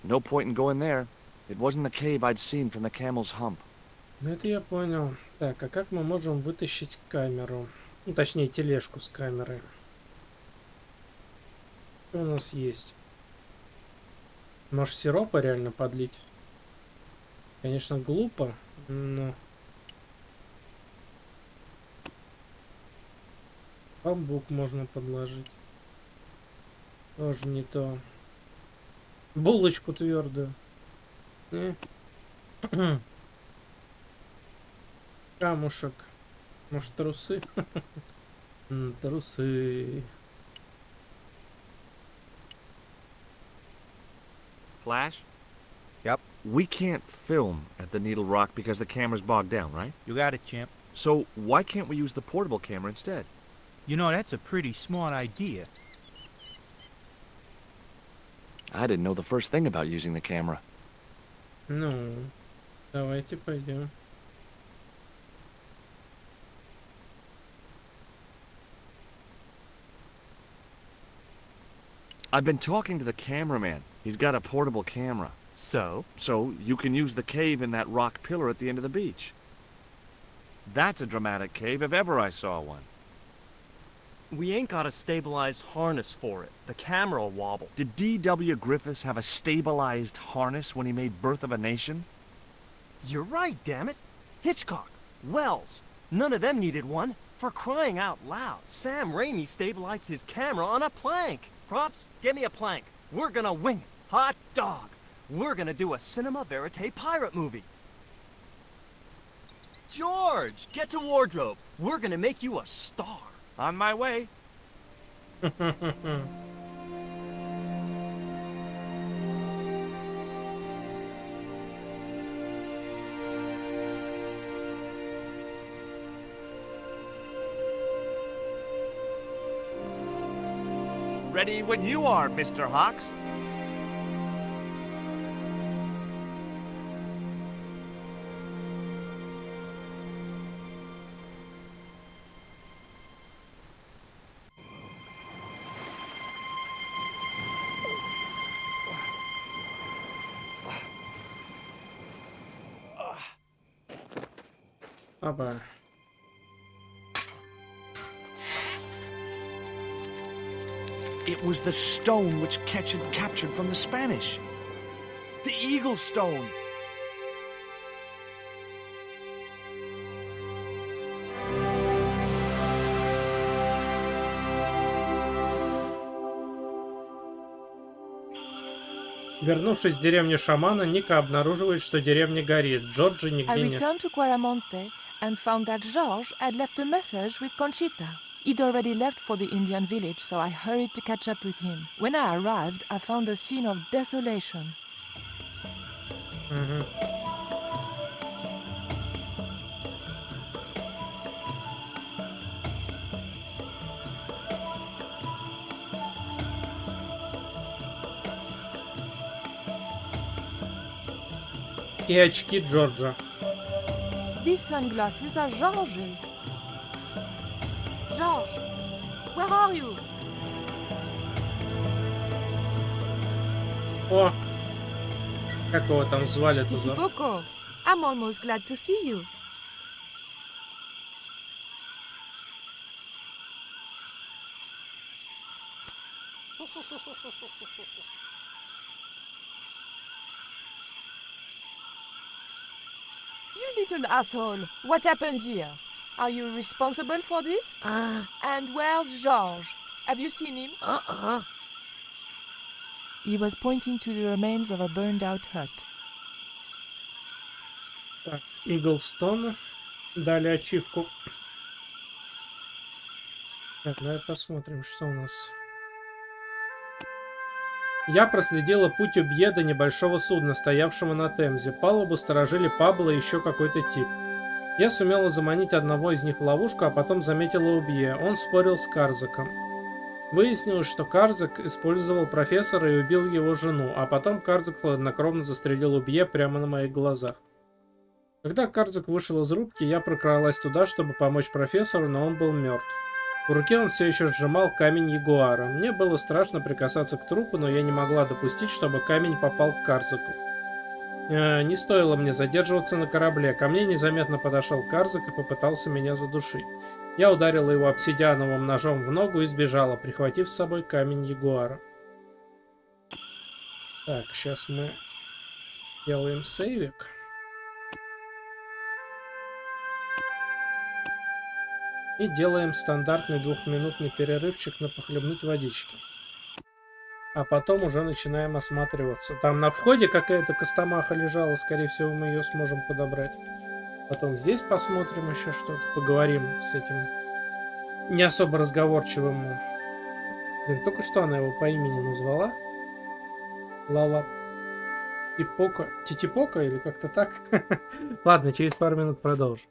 No point in going there. It wasn't the cave I'd seen from the camel's hump. Ну, это я понял. Так, а как мы можем вытащить камеру? Ну, точнее, тележку с камерой. Что у нас есть? Может, сиропа реально подлить? Конечно, глупо, но... Бамбук можно подложить. Тоже не то. Булочку твердую. Не. Камушек. Может, трусы? Трусы. Flash? Yep. We can't film at the Needle Rock because the camera's bogged down, right? You got it, champ. So why can't we use the portable camera instead? You know, that's a pretty smart idea. I didn't know the first thing about using the camera. Ну, давайте пойдем. I've been talking to the cameraman. He's got a portable camera. So? So you can use the cave in that rock pillar at the end of the beach. That's a dramatic cave if ever I saw one. We ain't got a stabilized harness for it. The camera will wobble. Did D.W. Griffiths have a stabilized harness when he made Birth of a Nation? You're right, damn it. Hitchcock, Wells, none of them needed one. For crying out loud, Sam Raimi stabilized his camera on a plank. Props, get me a plank. We're gonna wing it. Hot dog. We're gonna do a cinema verite pirate movie. George, get to wardrobe. We're gonna make you a star. On my way. Ready when you are, Mr. Hawks. Опа. It was the stone which Ketch had captured from the Spanish. The Eagle Stone. Вернувшись в деревню шамана, Ника обнаруживает, что деревня горит. Джорджа I нигде нет. returned to Quaramonte and found that George had left a message with Conchita. He'd already left for the Indian village, so I hurried to catch up with him. When I arrived, I found a scene of desolation. Угу. И очки Джорджа. These sunglasses are George's. George, where are you? О! Как его там звали-то за... Boko, I'm almost glad to see you. You little asshole, what happened here? Are you responsible for this? And where's George? Have you seen him? He was pointing to the remains of a burned-out hut. Так, Иглстон. Дали ачивку. Так, давай посмотрим, что у нас. Я проследила путь Убье до небольшого судна, стоявшего на Темзе. Палубу сторожили Пабло и еще какой-то тип. Я сумела заманить одного из них в ловушку, а потом заметила Убье. Он спорил с Карзаком. Выяснилось, что Карзак использовал профессора и убил его жену, а потом Карзак хладнокровно застрелил Убье прямо на моих глазах. Когда Карзак вышел из рубки, я прокралась туда, чтобы помочь профессору, но он был мертв. В руке он все еще сжимал камень ягуара. Мне было страшно прикасаться к трупу, но я не могла допустить, чтобы камень попал к Карзаку. Не стоило мне задерживаться на корабле. Ко мне незаметно подошел Карзак и попытался меня задушить. Я ударила его обсидиановым ножом в ногу и сбежала, прихватив с собой камень ягуара. Так, сейчас мы делаем сейвик. И делаем стандартный 2-минутный перерывчик на похлебнуть водички. А потом уже начинаем осматриваться. Там на входе какая-то костомаха лежала, скорее всего мы ее сможем подобрать. Потом здесь посмотрим еще что-то, поговорим с этим не особо разговорчивым. Блин, только что она его по имени назвала. Лала Типока. Титипока или как-то так? Ладно, через пару минут продолжим.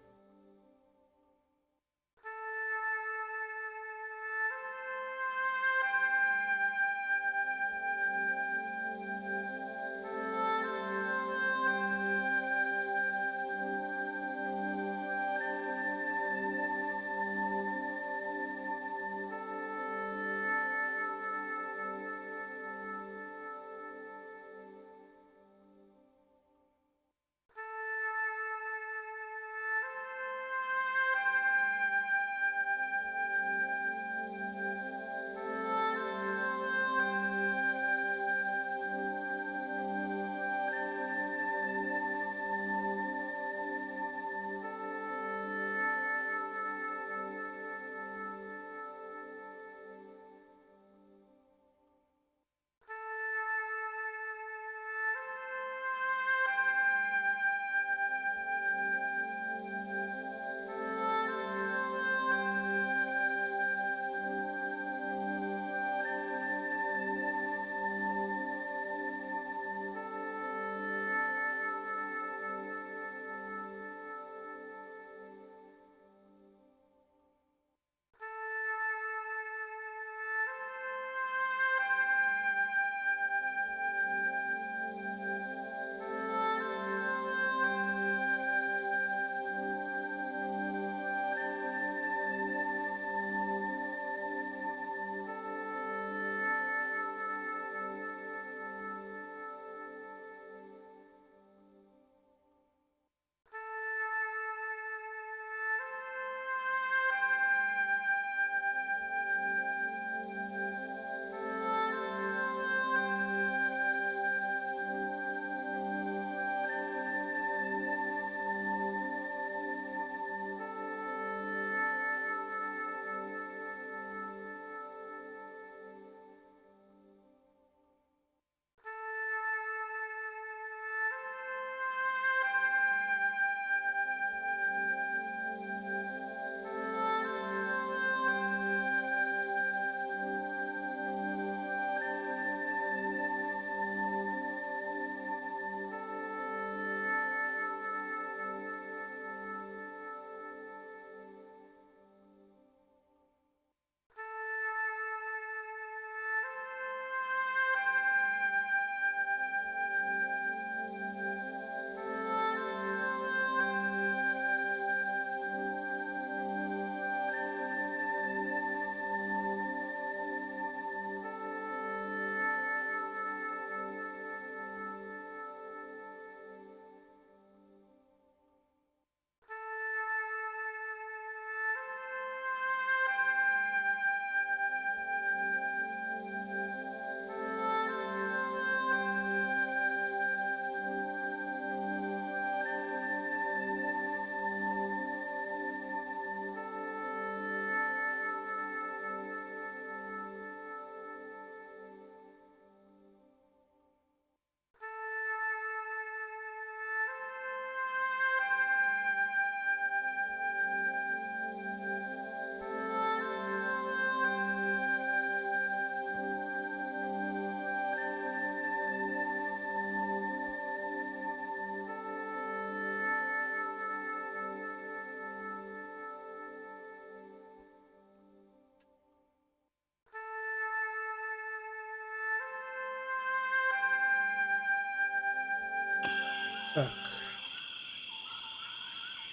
Так.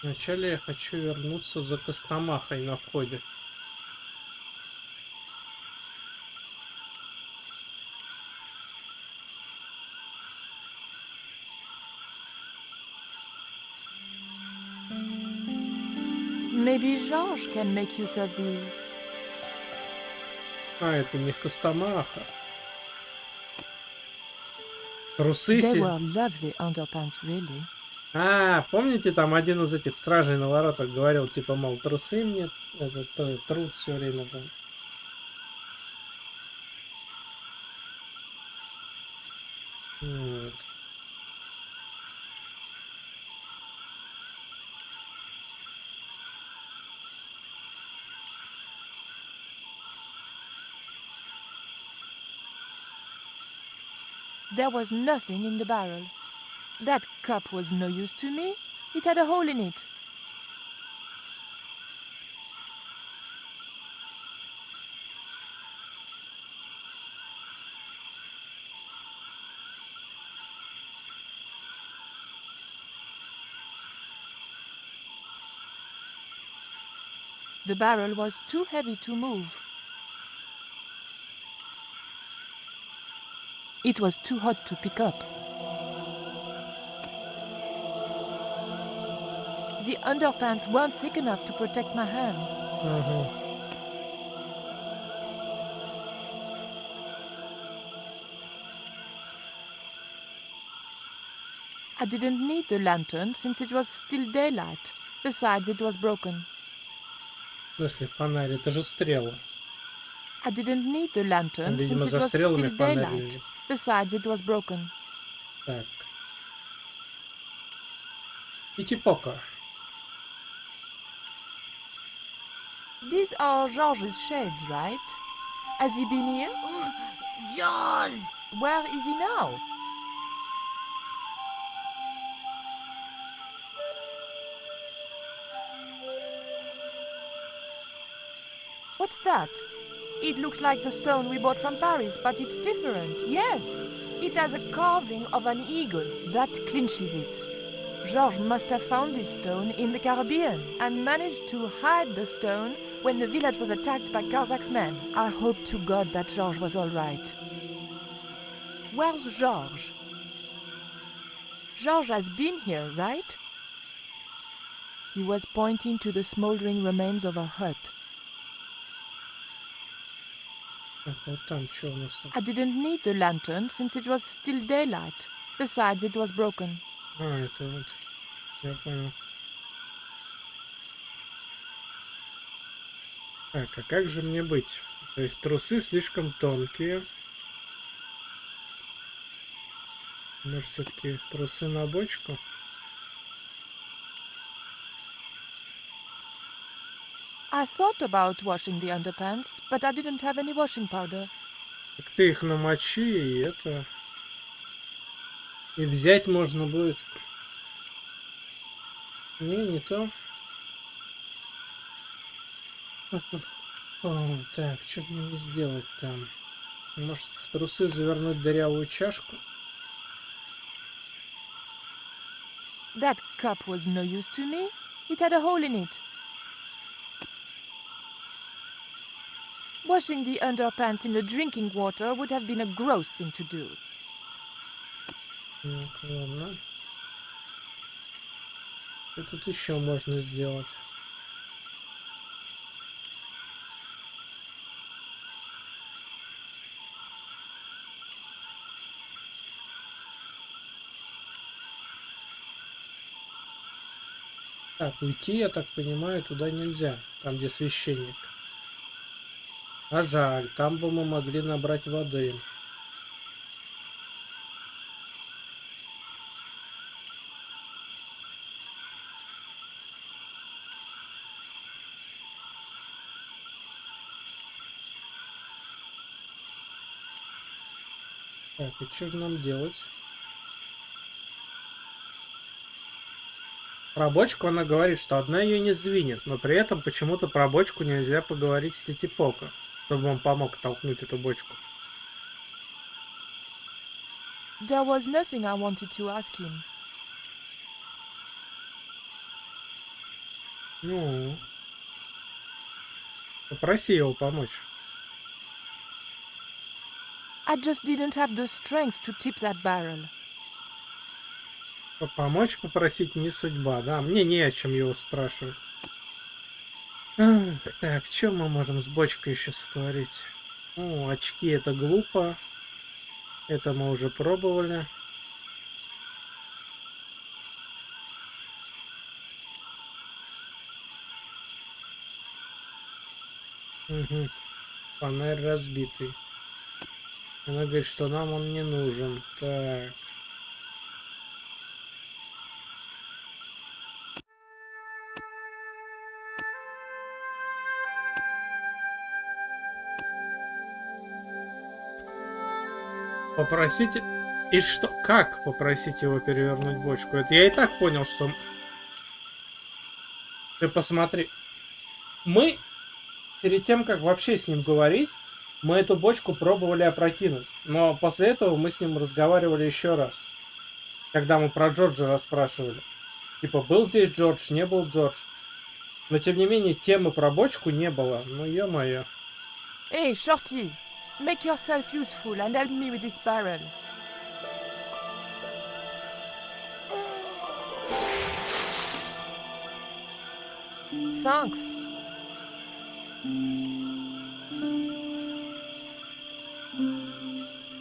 Вначале я хочу вернуться за Костомахой на входе. Maybe George can make use of these. А, это не Костомаха. Трусы They were lovely underpants, really. А, помните, там один из этих стражей на воротах говорил, типа, мол, трусы мне, труд все время там. Вот. There was nothing in the barrel. That cup was no use to me. It had a hole in it. The barrel was too heavy to move. It was too hot to pick up. The underpants weren't thick enough to protect my hands. I didn't need the lantern since it was still daylight. Besides, it was broken. В смысле, фонарь, это же стрела. I didn't need the lantern Видимо, since it за was стрелами still фонарь daylight. лежит. Besides, it was broken. Так. Титипока. These are George's shades, right? Has he been here? Jaws! Where is he now? What's that? It looks like the stone we bought from Paris, but it's different. Yes, it has a carving of an eagle. That clinches it. Georges must have found this stone in the Caribbean and managed to hide the stone when the village was attacked by Carzak's men. I hope to God that Georges was all right. Where's Georges? Georges has been here, right? He was pointing to the smoldering remains of a hut. Так, вот там что у нас? I didn't need the lantern since it was still daylight. Besides, it was broken. А, это вот. Я понял. Так, а как же мне быть? То есть трусы слишком тонкие. Может, все-таки трусы на бочку? I thought about washing the underpants, but I didn't have any washing powder. Так ты их намочи, и это... И взять можно будет. Не то. О, так, что же мне сделать там? Может, в трусы завернуть дырявую чашку? That cup was no use to me. It had a hole in it. Washing the underpants in the drinking water would have been a gross thing to do. Так, ладно. Что тут еще можно сделать? Так, уйти, я так понимаю, туда нельзя. Там, где священник. А жаль, там бы мы могли набрать воды. Так, и что же нам делать? Про бочку она говорит, что одна ее не сдвинет, но при этом почему-то про бочку нельзя поговорить с Титипока, чтобы он помог толкнуть эту бочку. There was nothing I wanted to ask him. Ну, попроси его помочь. I just didn't have the strength to tip that barrel. Помочь попросить не судьба, да? Мне не о чем его спрашивать. Так, что мы можем с бочкой еще сотворить? Ну, очки это глупо. Это мы уже пробовали. Угу. Фонарь разбитый. Она говорит, что нам он не нужен. Так. Попросить... И что? Как попросить его перевернуть бочку? Это я и так понял, что... Ты посмотри. Мы, перед тем, как вообще с ним говорить, мы эту бочку пробовали опрокинуть. Но после этого мы с ним разговаривали еще раз. Когда мы про Джорджа расспрашивали. Типа, был здесь Джордж, не был Джордж. Но, тем не менее, темы про бочку не было. Ну, ё-моё. Hey, Shorty! Make yourself useful and help me with this barrel. Thanks.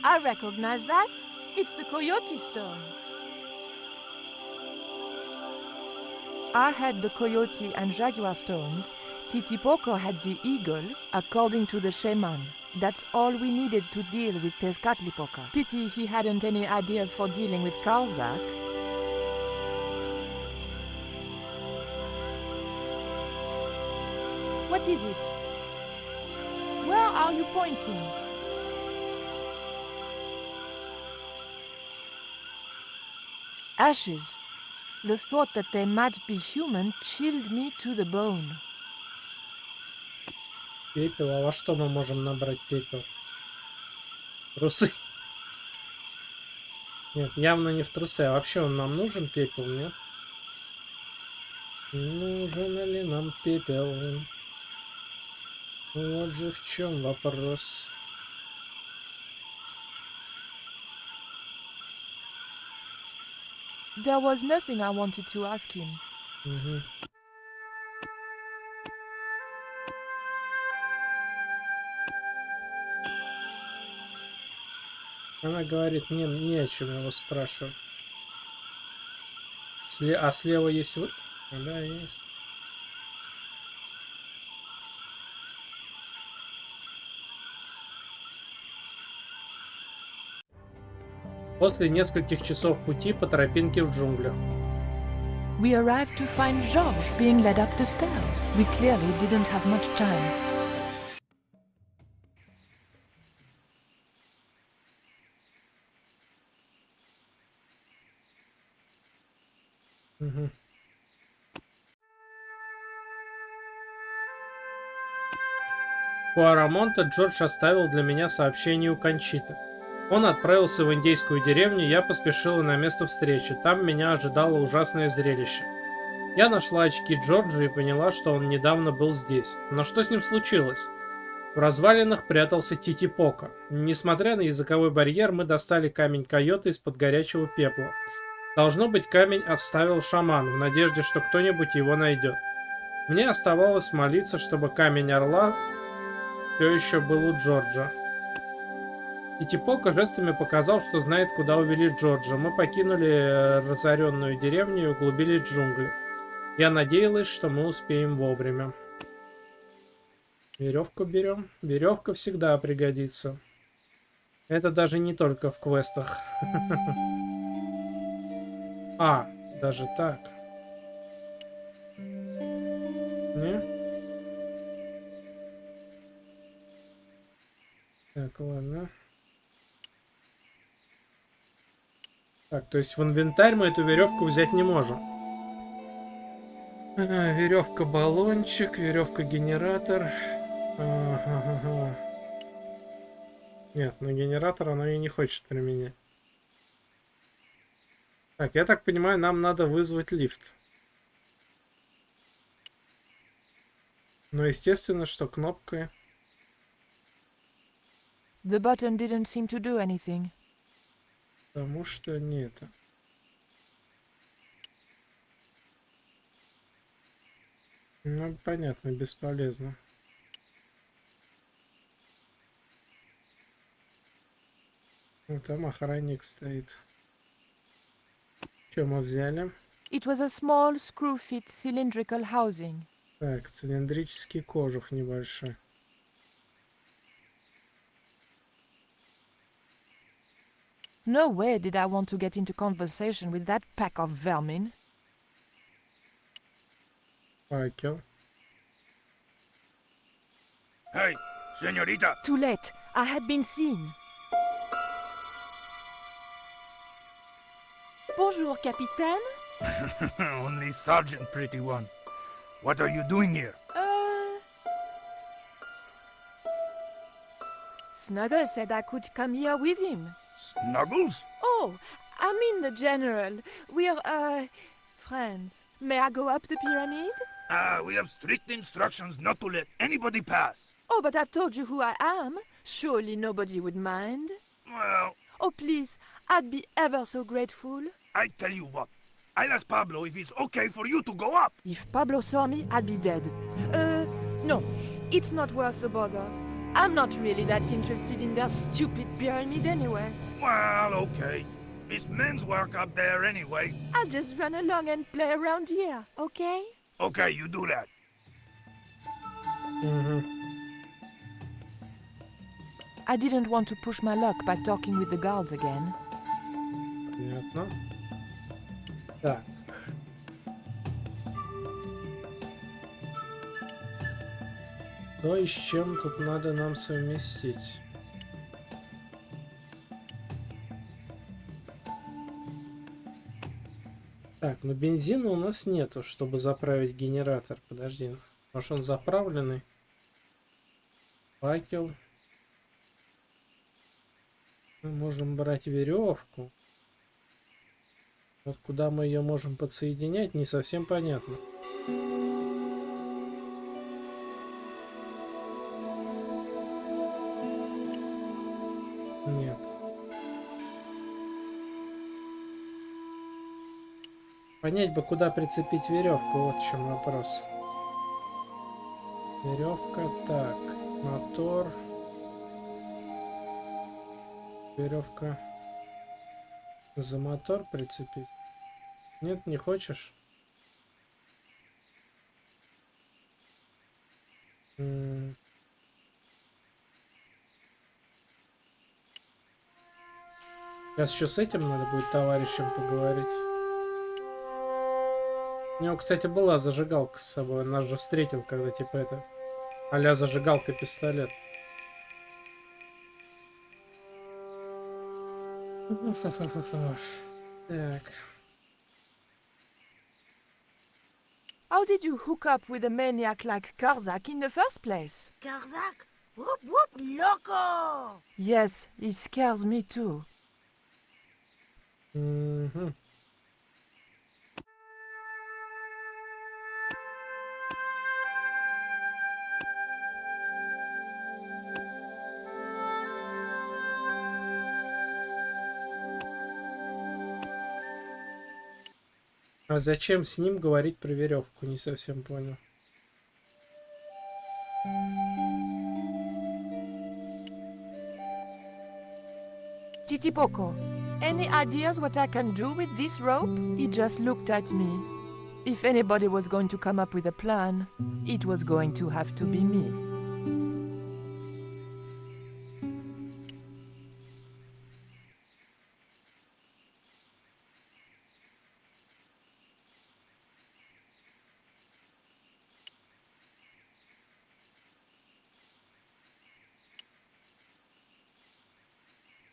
I recognize that. It's the coyote stone. I had the coyote and jaguar stones. Titipoco had the eagle, according to the shaman. That's all we needed to deal with Tezcatlipoca. Pity he hadn't any ideas for dealing with Karzak. What is it? Where are you pointing? Ashes. The thought that they might be human chilled me to the bone. Пепел. А во что мы можем набрать пепел? Трусы. Нет, явно не в трусы. А вообще он нам нужен, пепел, нет? Нужен ли нам пепел? Вот же в чем вопрос. There was nothing I wanted to ask him. Угу. Она говорит, не о чем его спрашивать. А слева есть вы? Да, есть. После нескольких часов пути по тропинке в джунглях. We arrived to find George being led up the stairs. We clearly didn't have much time. Угу. У Арамонта Джордж оставил для меня сообщение у Кончиты. Он отправился в индейскую деревню, я поспешила на место встречи. Там меня ожидало ужасное зрелище. Я нашла очки Джорджа и поняла, что он недавно был здесь. Но что с ним случилось? В развалинах прятался Титипока. Несмотря на языковой барьер, мы достали камень койота из-под горячего пепла. Должно быть, камень оставил шаман, в надежде, что кто-нибудь его найдет. Мне оставалось молиться, чтобы камень орла все еще был у Джорджа. Титипока жестами показал, что знает, куда увели Джорджа. Мы покинули разоренную деревню и углубились в джунгли. Я надеялась, что мы успеем вовремя. Веревку берем. Веревка всегда пригодится. Это даже не только в квестах. А, даже так. Не? Так, ладно. Так, то есть в инвентарь мы эту веревку взять не можем. Веревка баллончик, веревка генератор. Ага. Нет, на генератор она и не хочет применять. Так, я так понимаю, нам надо вызвать лифт. Ну, естественно, что кнопкой. The button didn't seem to do anything. Потому что не это. Ну, понятно, бесполезно. Ну, там охранник стоит. Что мы взяли? It was a small screw-fit cylindrical housing. Так, цилиндрический кожух небольшой. No way did I want to get into conversation with that pack of vermin. Факел. Hey, señorita! Too late. I had been seen. Bonjour, Capitaine. Only Sergeant, pretty one. What are you doing here? Snuggles said I could come here with him. Snuggles? Oh, I mean the General. We're, friends. May I go up the pyramid? We have strict instructions not to let anybody pass. Oh, but I've told you who I am. Surely nobody would mind. Well, Oh, please, I'd be ever so grateful. I tell you what. I'll ask Pablo if it's okay for you to go up. If Pablo saw me, I'd be dead. No, it's not worth the bother. I'm not really that interested in their stupid pyramid anyway. Well, okay. It's men's work up there anyway. I'll just run along and play around here, okay? Okay, you do that. I didn't want to push my luck by talking with the guards again. Понятно. Так. То и с чем тут надо нам совместить? Так, ну бензина у нас нету, чтобы заправить генератор. Подожди, может он заправленный? Факел. Мы можем брать веревку. Вот куда мы ее можем подсоединять, не совсем понятно. Нет. Понять бы, куда прицепить веревку, вот в чем вопрос. Веревка, так, мотор. Веревка. За мотор прицепить? Нет, не хочешь? Сейчас еще с этим надо будет товарищем поговорить. У него, кстати, была зажигалка с собой. Он нас же встретил, когда типа это а-ля зажигалка пистолет. Так. How did you hook up with a maniac like Karzak in the first place? Karzak? Whoop whoop loco! Yes, he scares me too. А зачем с ним говорить про веревку? Не совсем понял. Titipoco, any ideas what I can do with this rope? He just looked at me. If anybody was going to come up with a plan, it was going to have to be me.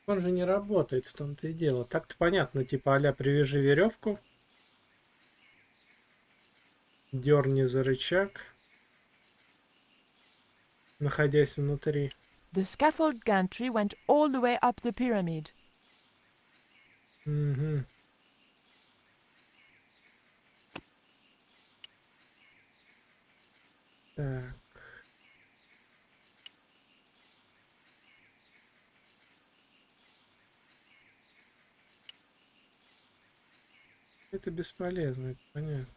Он же не работает, в том-то и дело. Так-то понятно, типа а-ля привяжи веревку, дерни за рычаг, находясь внутри. The scaffold gantry went all the way up the pyramid. Угу. Так. Это бесполезно, это понятно.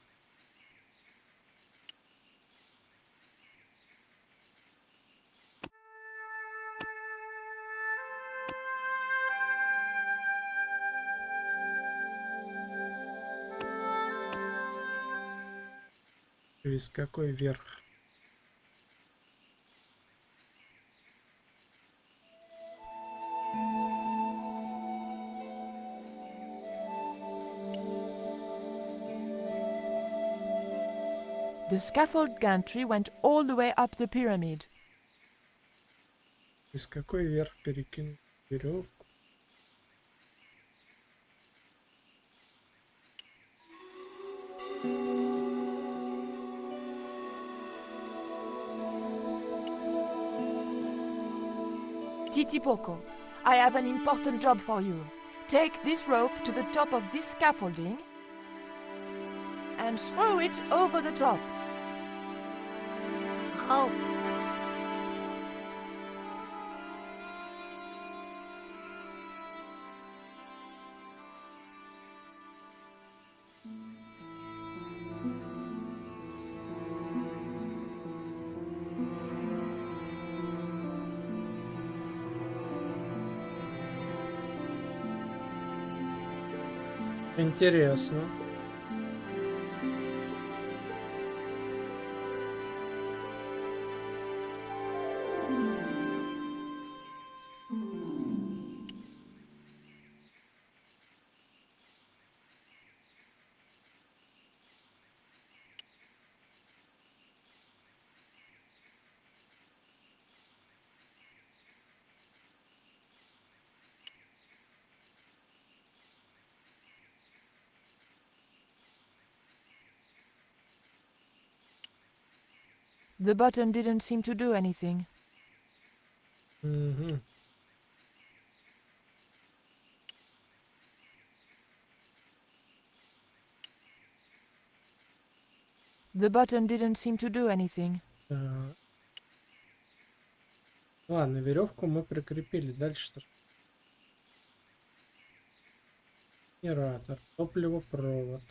Через какой верх? The scaffold gantry went all the way up the pyramid. Через какой верх перекинуть веревку? Titipoco, I have an important job for you. Take this rope to the top of this scaffolding and throw it over the top. Oh, Интересно. The button didn't seem to do anything. Угу. The button didn't seem to do anything. Так. Ладно, веревку мы прикрепили. Дальше что? Генератор, топливопровод.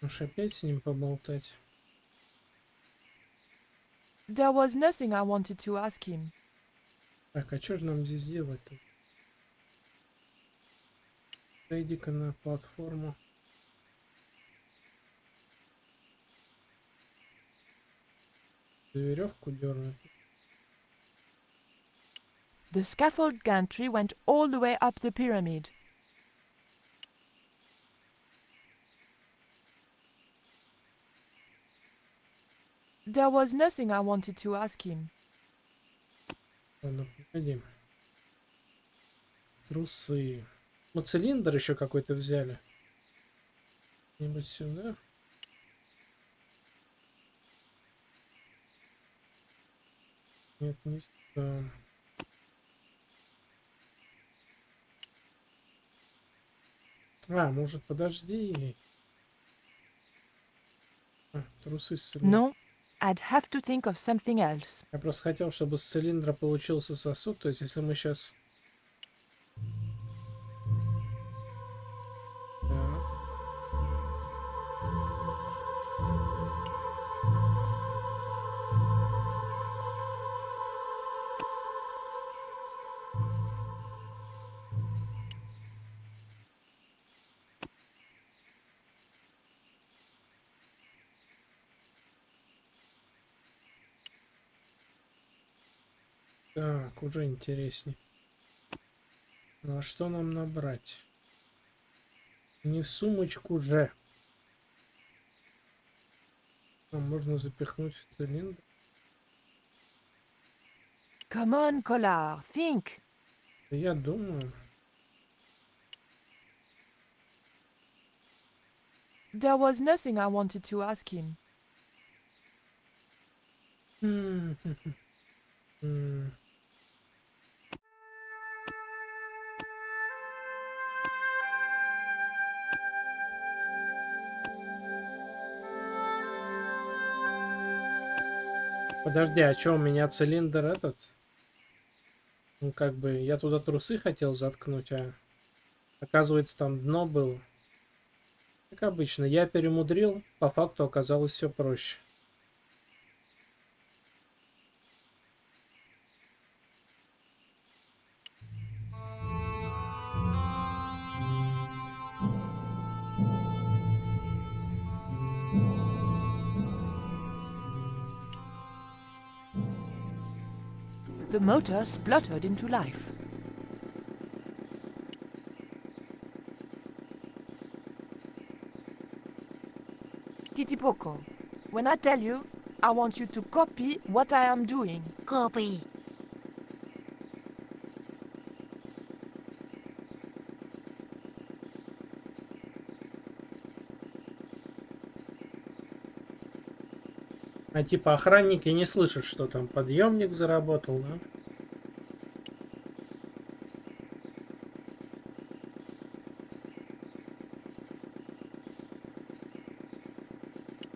Уж опять с ним поболтать. There was nothing I wanted to ask him. Так, а что же нам здесь делать-то? Зайди-ка на платформу. За веревку дернуть. The scaffold gantry went all the way up the pyramid. There was nothing I wanted to ask him. Ладно, погоди. Трусы. Мы цилиндр еще какой-то взяли. Где-нибудь сюда. Нет, не сюда. А, может, подожди. А, трусы с цилиндром. No, I'd have to think of something else. Я просто хотел, чтобы с цилиндра получился сосуд. То есть, если мы сейчас... Так, уже интересней. Ну а что нам набрать? Не в сумочку же. Нам можно запихнуть в цилиндр. Come on, Collard, think. Я думаю. There was nothing I wanted to ask him. Подожди, а что у меня цилиндр этот? Ну, как бы, я туда трусы хотел заткнуть, а оказывается, там дно было. Как обычно, я перемудрил, по факту оказалось все проще. The motor spluttered into life. Titipoco, when I tell you, I want you to copy what I am doing. Copy. А типа охранники не слышат, что там подъемник заработал, да?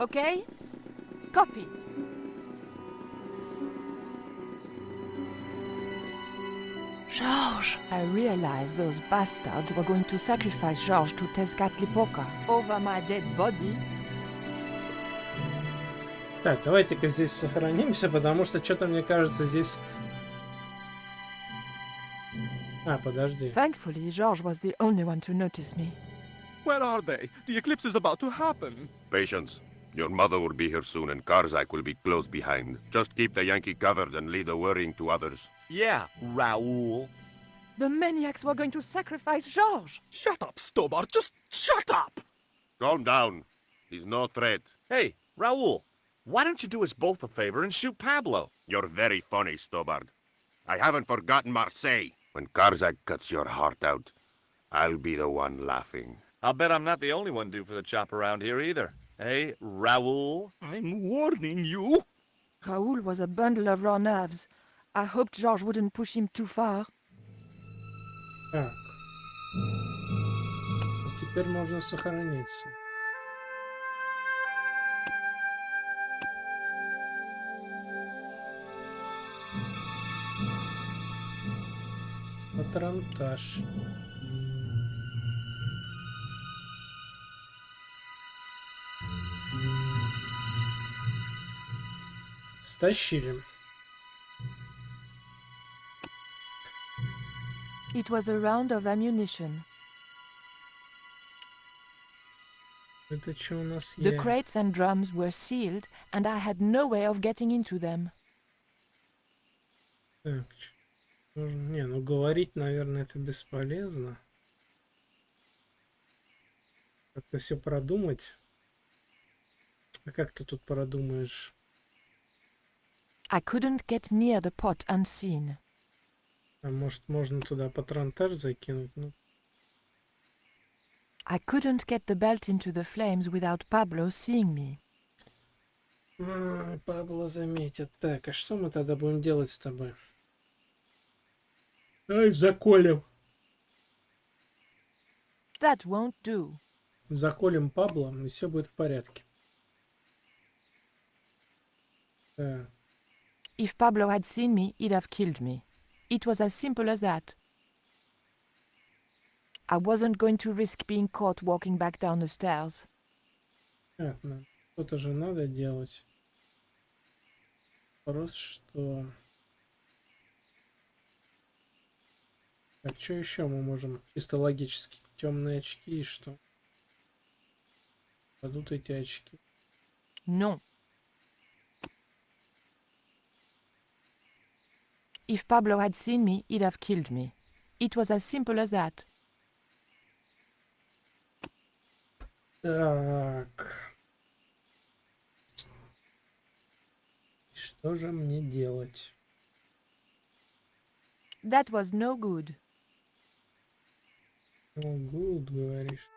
Okay? Copy. George. I realized those bastards were going to sacrifice George to Tezcatlipoca over my dead body. Так, давайте-ка здесь сохранимся, потому что что-то, мне кажется, здесь... А, подожди. Thankfully, George was the only one to notice me. Where are they? The eclipse is about to happen. Patience. Your mother will be here soon and Karzak will be close behind. Just keep the Yankee covered and leave the worrying to others. Yeah, Raoul. The maniacs were going to sacrifice George! Shut up, Stobart. Just shut up! Calm down. He's no threat. Hey, Raoul, why don't you do us both a favor and shoot Pablo? You're very funny, Stobart. I haven't forgotten Marseille. When Karzak cuts your heart out, I'll be the one laughing. I'll bet I'm not the only one due for the chop around here either. Hey, Raoul? I'm warning you. Raoul was a bundle of raw nerves. I hoped George wouldn't push him too far. Так. Вот теперь можно сохраниться. Патронтаж. Стащили. It was a round of ammunition. Это что у нас The есть? crates and drums were sealed, and I had no way of getting into them. Так. Не, ну говорить, наверное, это бесполезно. Как-то все продумать. А как ты тут продумаешь? I couldn't get near the pot unseen. А может, можно туда патронтаж закинуть? Ну, I couldn't get the belt into the flames without Pablo seeing me. Пабло заметит. Так, а что мы тогда будем делать с тобой? Ай, заколем. That won't do. Заколем Пабло, и все будет в порядке. Так. If Pablo had seen me, he'd have killed me. It was as simple as that. I wasn't going to risk being caught walking back down the stairs. Понятно. Что-то же надо делать. Вопрос, что... Так, что еще мы можем? Чисто логически. Темные очки и что? Падут эти очки. Non. If Pablo had seen me, he'd have killed me. It was as simple as that. Так. Что же мне делать? That was no good. Ну, good, говоришь.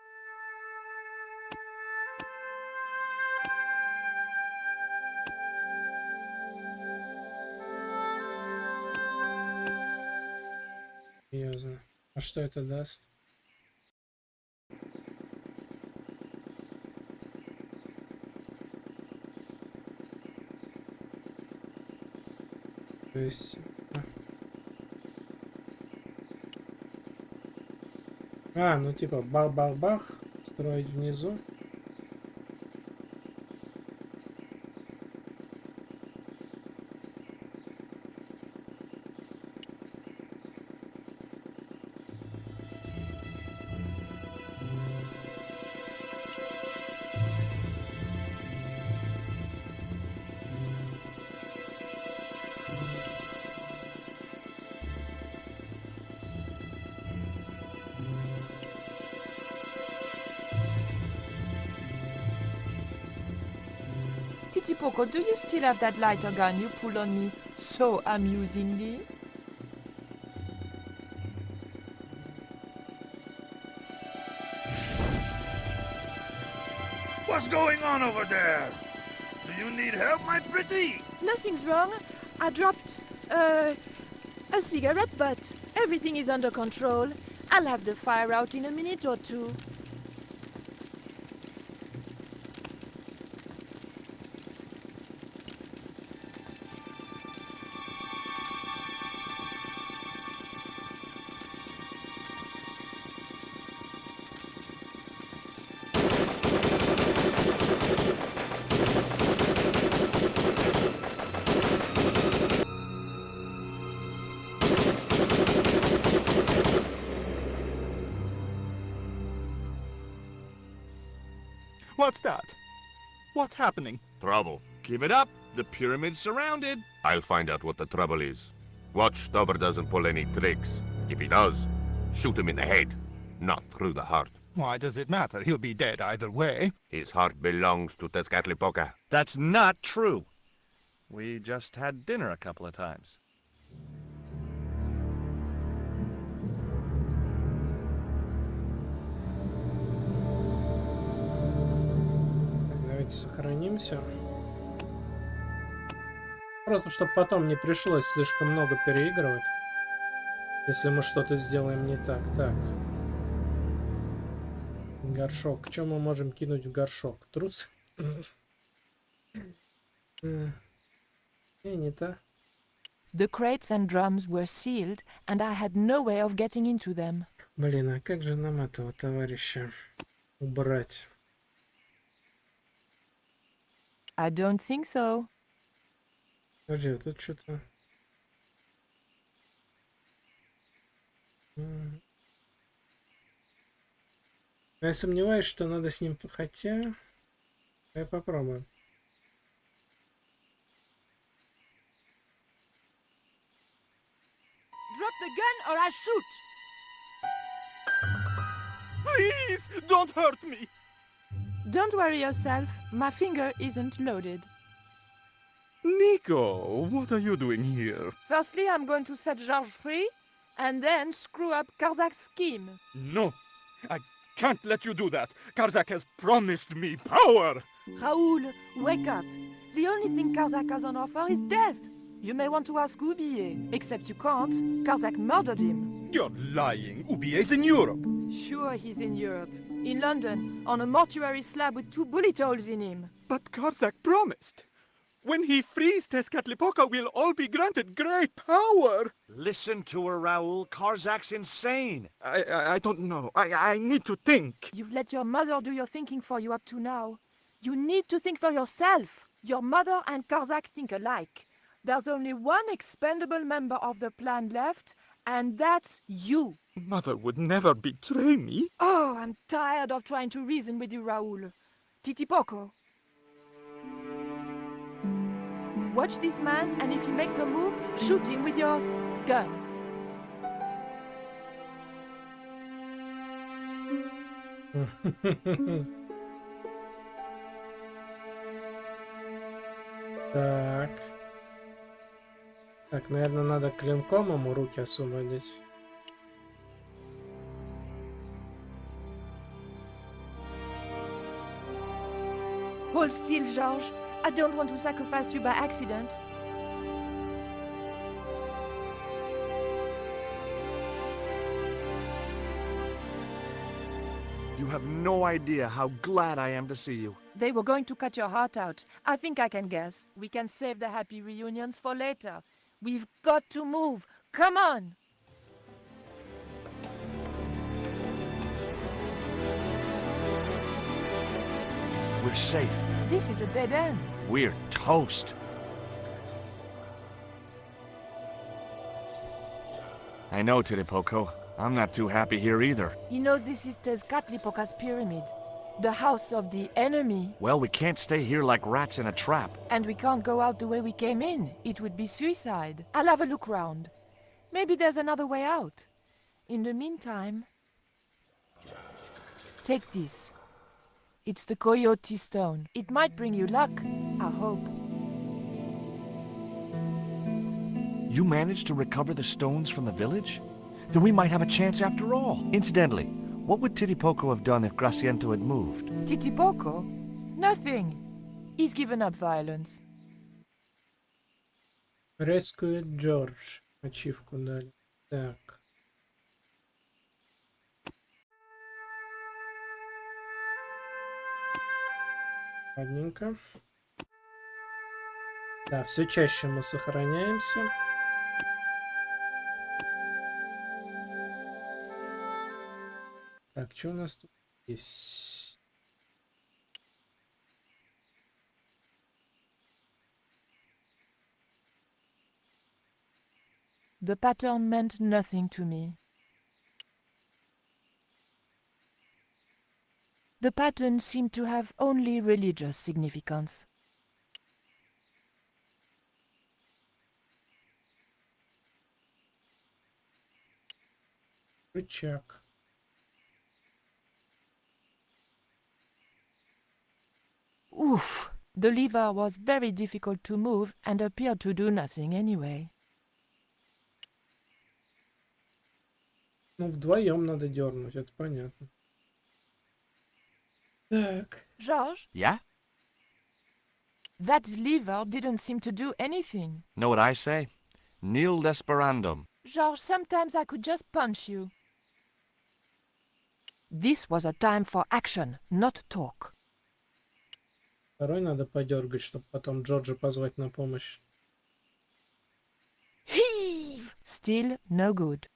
Серьезно. А что это даст? То есть... ну типа бах-бах-бах, строить внизу. Titipoko, do you still have that lighter gun you pulled on me so amusingly? What's going on over there? Do you need help, my pretty? Nothing's wrong. I dropped, a cigarette butt. Everything is under control. I'll have the fire out in a minute or two. What's that? What's happening? Trouble. Give it up. The pyramid's surrounded. I'll find out what the trouble is. Watch Stubber doesn't pull any tricks. If he does, shoot him in the head, not through the heart. Why does it matter? He'll be dead either way. His heart belongs to Tezcatlipoca. That's not true. We just had dinner a couple of times. Давайте сохранимся. Просто, чтобы потом не пришлось слишком много переигрывать. Если мы что-то сделаем не так. Так. Горшок. Что мы можем кинуть в горшок? Трус? Не та. The crates and drums were sealed, and I had no way of getting into them. Блин, а как же нам этого товарища убрать? I don't think so. Подожди, тут что-то... Я сомневаюсь, что надо с ним... Хотя... Я попробую. Drop the gun or I shoot! Please, don't hurt me! Don't worry yourself. My finger isn't loaded. Nico, what are you doing here? Firstly, I'm going to set Georges free, and then screw up Karzak's scheme. No, I can't let you do that. Karzak has promised me power. Raoul, wake up. The only thing Karzak has on offer is death. You may want to ask Oublié, except you can't. Karzak murdered him. You're lying. Oublié's in Europe. Sure, he's in Europe. In London, on a mortuary slab with 2 bullet holes in him. But Karzak promised. When he frees Tezcatlipoca, we'll all be granted great power. Listen to her, Raoul. Karzak's insane. I don't know. I need to think. You've let your mother do your thinking for you up to now. You need to think for yourself. Your mother and Karzak think alike. There's only one expendable member of the plan left, and that's you. Mother would never betray me. Oh, I'm tired of trying to reason with you, Raoul. Titipoko. Watch this man, and if he makes a move, shoot him with your gun. Так. Так, наверное, надо клинком ему руки освободить. Hold still, Georges. I don't want to sacrifice you by accident. You have no idea how glad I am to see you. They were going to cut your heart out. I think I can guess. We can save the happy reunions for later. We've got to move. Come on. We're safe. This is a dead end. We're toast. I know, Titipoco. I'm not too happy here either. He knows this is Tezcatlipoca's pyramid. The house of the enemy. Well, we can't stay here like rats in a trap. And we can't go out the way we came in. It would be suicide. I'll have a look round. Maybe there's another way out. In the meantime... Take this. It's the Coyote Stone. It might bring you luck, I hope. You managed to recover the stones from the village? Then we might have a chance after all. Incidentally, what would Titipoco have done if Graciento had moved? Titipoco? Nothing. He's given up violence. Rescue George. Ачивку дали. Так. Ладненько. Да, все чаще мы сохраняемся. Так, что у нас тут есть? The pattern meant nothing to me. The pattern seemed to have only religious significance. Рычаг. Oof! The lever was very difficult to move and appeared to do nothing anyway. Ну, вдвоем надо дернуть, это понятно. Так. George? Yeah? That lever didn't seem to do anything. Know what I say? Nil desperandum. George, sometimes I could just punch you. This was a time for action, not talk. Второй надо подергать, чтобы потом Джорджа позвать на помощь. Heave! Still no good.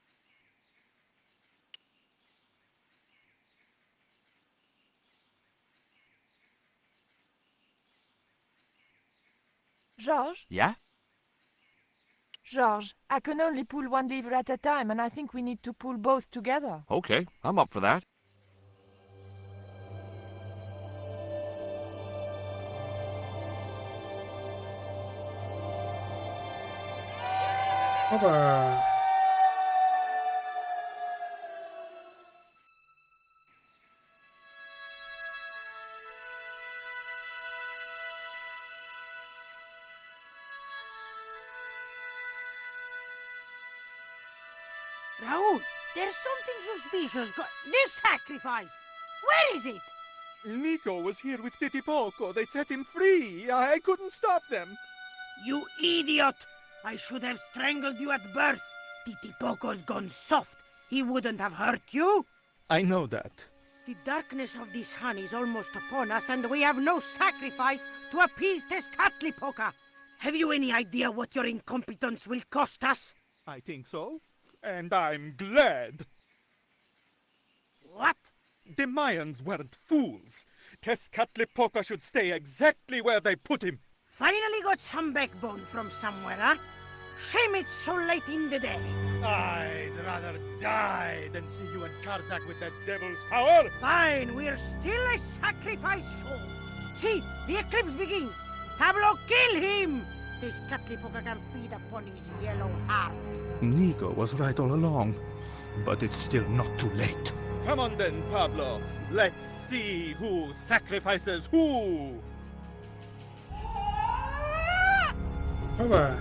George? Yeah? George, I can only pull one lever at a time, and I think we need to pull both together. Okay, I'm up for that. Опа! Raul, there's something suspicious. This sacrifice! Where is it? Nico was here with Titipoco. They set him free. I couldn't stop them. You idiot! I should have strangled you at birth. Titipoco's gone soft. He wouldn't have hurt you. I know that. The darkness of the sun is almost upon us, and we have no sacrifice to appease Tezcatlipoca. Have you any idea what your incompetence will cost us? I think so. And I'm glad. What? The Mayans weren't fools. Tezcatlipoca should stay exactly where they put him. Finally got some backbone from somewhere, huh? Shame it's so late in the day. I'd rather die than see you and Karzak with that devil's power. Fine, we're still a sacrifice short. See, the eclipse begins. Pablo, kill him! This Tezcatlipoca can feed upon his yellow heart. Nico was right all along, but it's still not too late. Come on then, Pablo. Let's see who sacrifices who. Опа!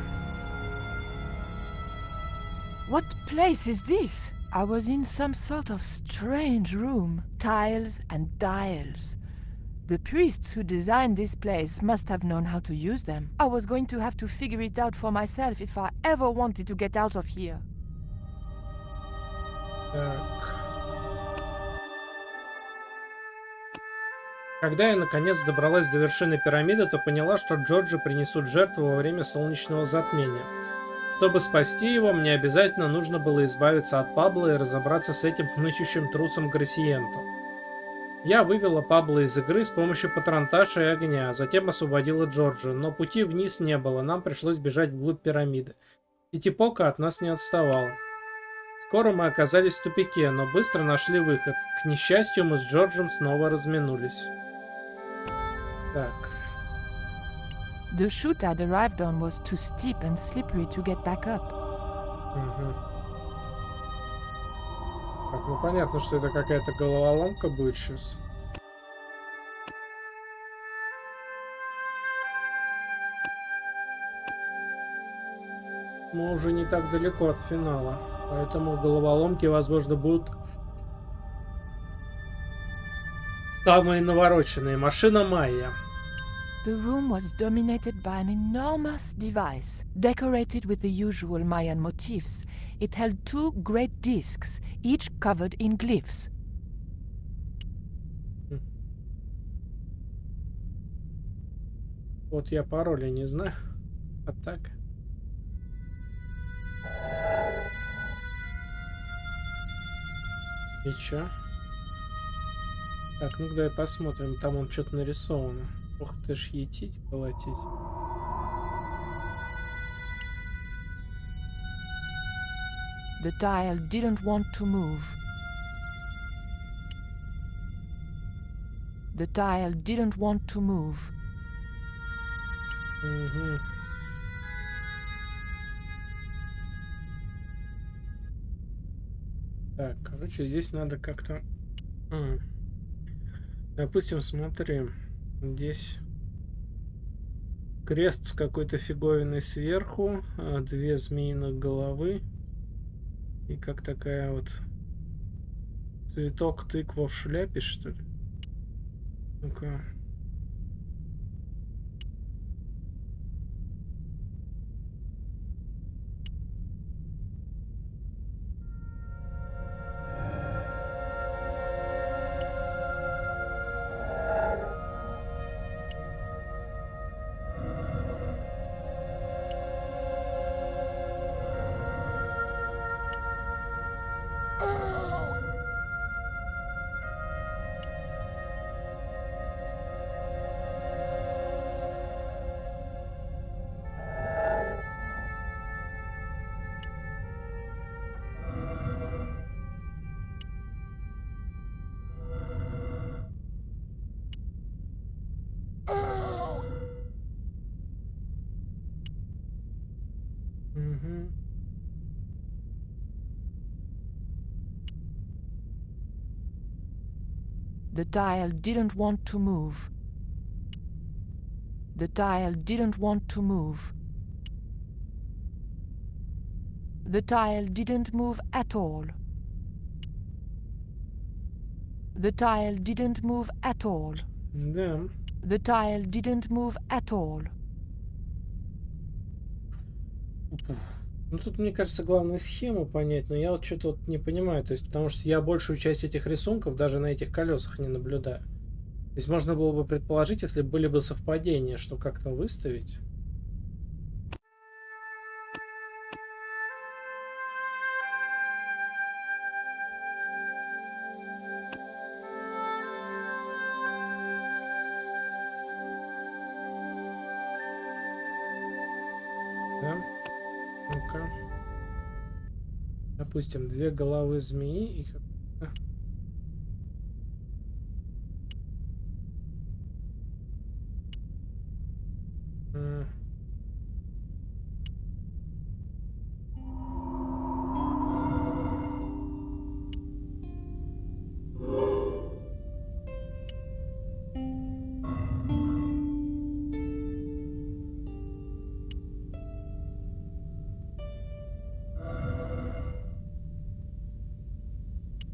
What place is this? I was in some sort of strange room. Tiles and dials. The priests who designed this place must have known how to use them. I was going to have to figure it out for myself if I ever wanted to get out of here. Так. Когда я наконец добралась до вершины пирамиды, то поняла, что Джорджа принесут жертву во время солнечного затмения. Чтобы спасти его, мне обязательно нужно было избавиться от Пабло и разобраться с этим хнычущим трусом Грасиенто. Я вывела Пабло из игры с помощью патронташа и огня, затем освободила Джорджа, но пути вниз не было, нам пришлось бежать вглубь пирамиды. Титипока от нас не отставал. Скоро мы оказались в тупике, но быстро нашли выход. К несчастью, мы с Джорджем снова разминулись. Так. The chute I'd arrived on was too steep and slippery to get back up. Угу. Так, ну понятно, что это какая-то головоломка будет сейчас. Мы уже не так далеко от финала, поэтому головоломки, возможно, будут самые навороченные. Машина Майя. The room was dominated by an enormous device, decorated with the usual Mayan motifs. It held 2 great discs, each covered in glyphs. Вот я пароля не знаю. А так. И чё? Так, ну давай посмотрим. Там он что-то нарисовано. Ох ты ж, етить, колотить. The tile didn't want to move. The tile didn't want to move. Угу. Так, короче, здесь надо как-то... Допустим, смотри. Здесь крест с какой-то фиговиной сверху, 2 змеиных головы и как такая вот цветок тыква в шляпе, что ли? Ну-ка. Угу. The tile didn't want to move. The tile didn't want to move. The tile didn't move at all. The tile didn't move at all. Да. The tile didn't move at all. Ну тут, мне кажется, главное схему понять, но я вот что-то вот не понимаю, то есть, потому что я большую часть этих рисунков даже на этих колесах не наблюдаю. То есть можно было бы предположить, если были бы совпадения, что как-то выставить. Да? Ну-ка. Допустим, 2 головы змеи и как-то...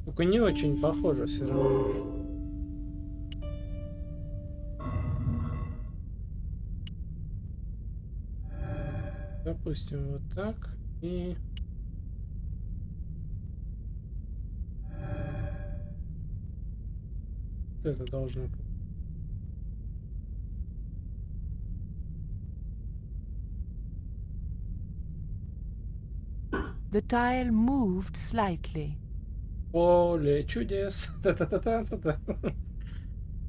Только не очень похоже все равно. Допустим, вот так. И... Вот это должно быть. The tile moved slightly. Поле чудес. Та-та-та-та-та-та.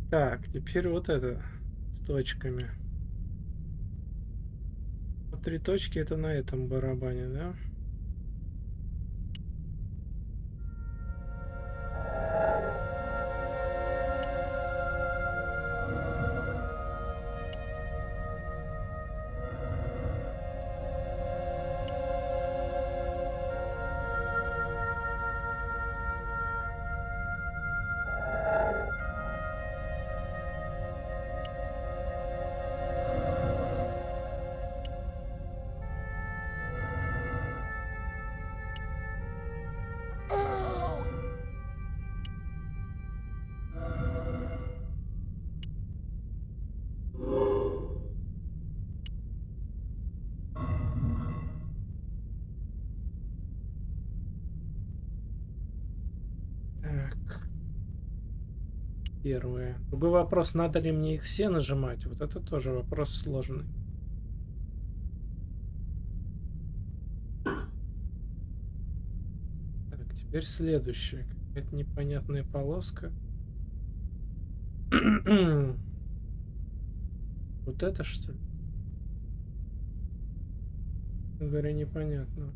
Так, теперь вот это с точками. Вот 3 точки это на этом барабане, да? Так. Первое. Другой вопрос, надо ли мне их все нажимать? Вот это тоже вопрос сложный. Так, теперь следующее. Какая-то непонятная полоска. Вот это что ли? Говоря, непонятно.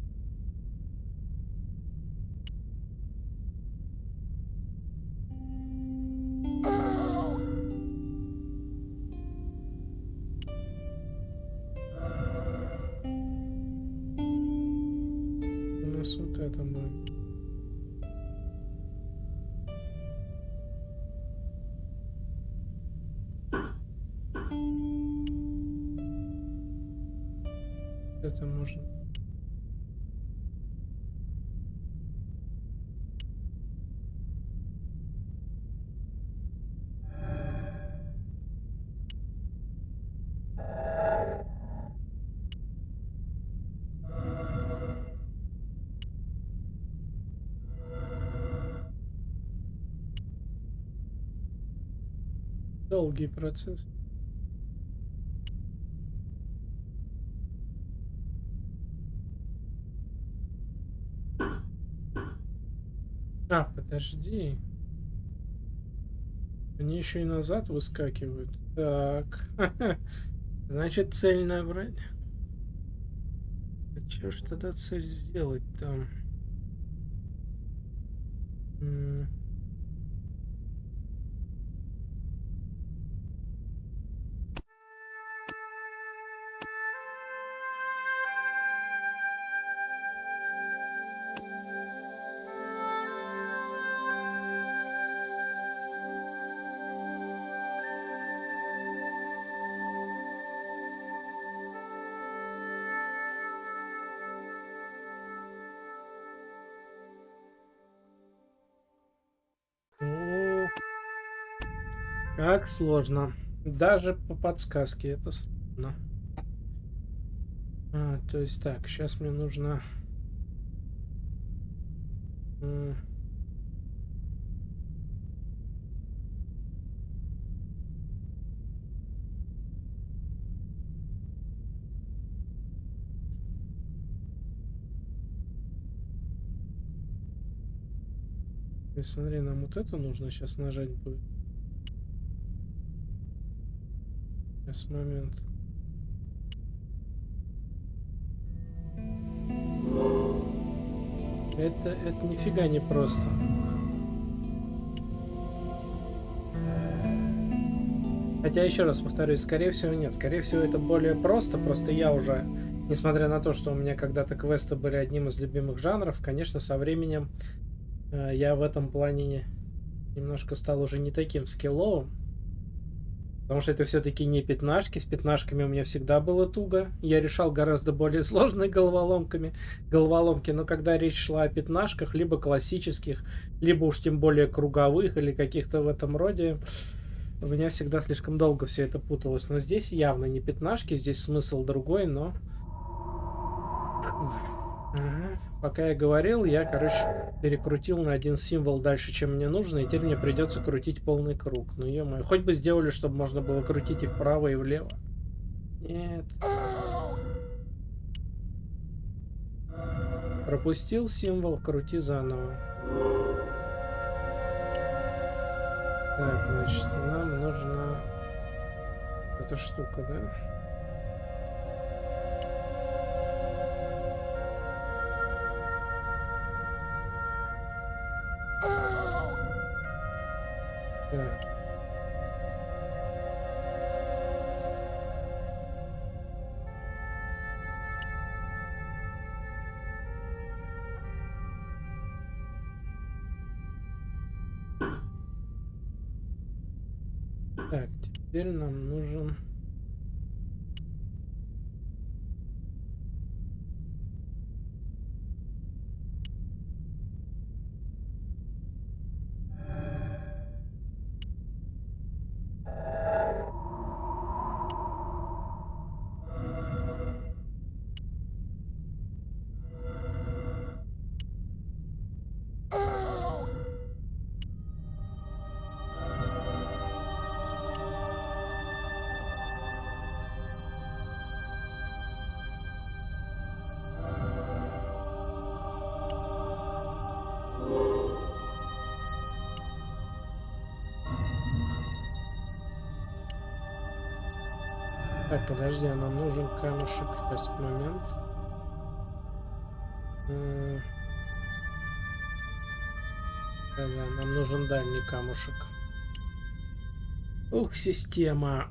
У нас вот это будет. Это можно. Долгий процесс. А, подожди. Они еще и назад выскакивают. Так. Значит, цель набрать. А что ж тогда цель сделать там? Как сложно. Даже по подсказке это сложно. То есть так, сейчас мне нужно... Смотри, нам вот это нужно сейчас нажать будет. Сейчас момент. Это нифига не просто. Хотя, еще раз повторюсь, скорее всего нет. Скорее всего это более просто. Просто я уже, несмотря на то, что у меня когда-то квесты были одним из любимых жанров, конечно, со временем я в этом плане немножко стал уже не таким скилловым. Потому что это все-таки не пятнашки. С пятнашками у меня всегда было туго. Я решал гораздо более сложные головоломки. Но когда речь шла о пятнашках, либо классических, либо уж тем более круговых или каких-то в этом роде, у меня всегда слишком долго все это путалось. Но здесь явно не пятнашки, здесь смысл другой, но... Ага. Пока я говорил, я, короче, перекрутил на один символ дальше, чем мне нужно, и теперь мне придется крутить полный круг. Ну, ё-моё, хоть бы сделали, чтобы можно было крутить и вправо, и влево. Нет. Пропустил символ, крути заново. Так, значит, нам нужна эта штука, да? Так. Так, теперь нам нужен... Так, подожди, а нам нужен камушек. Сейчас, момент. Да, нам нужен дальний камушек. Ух, система.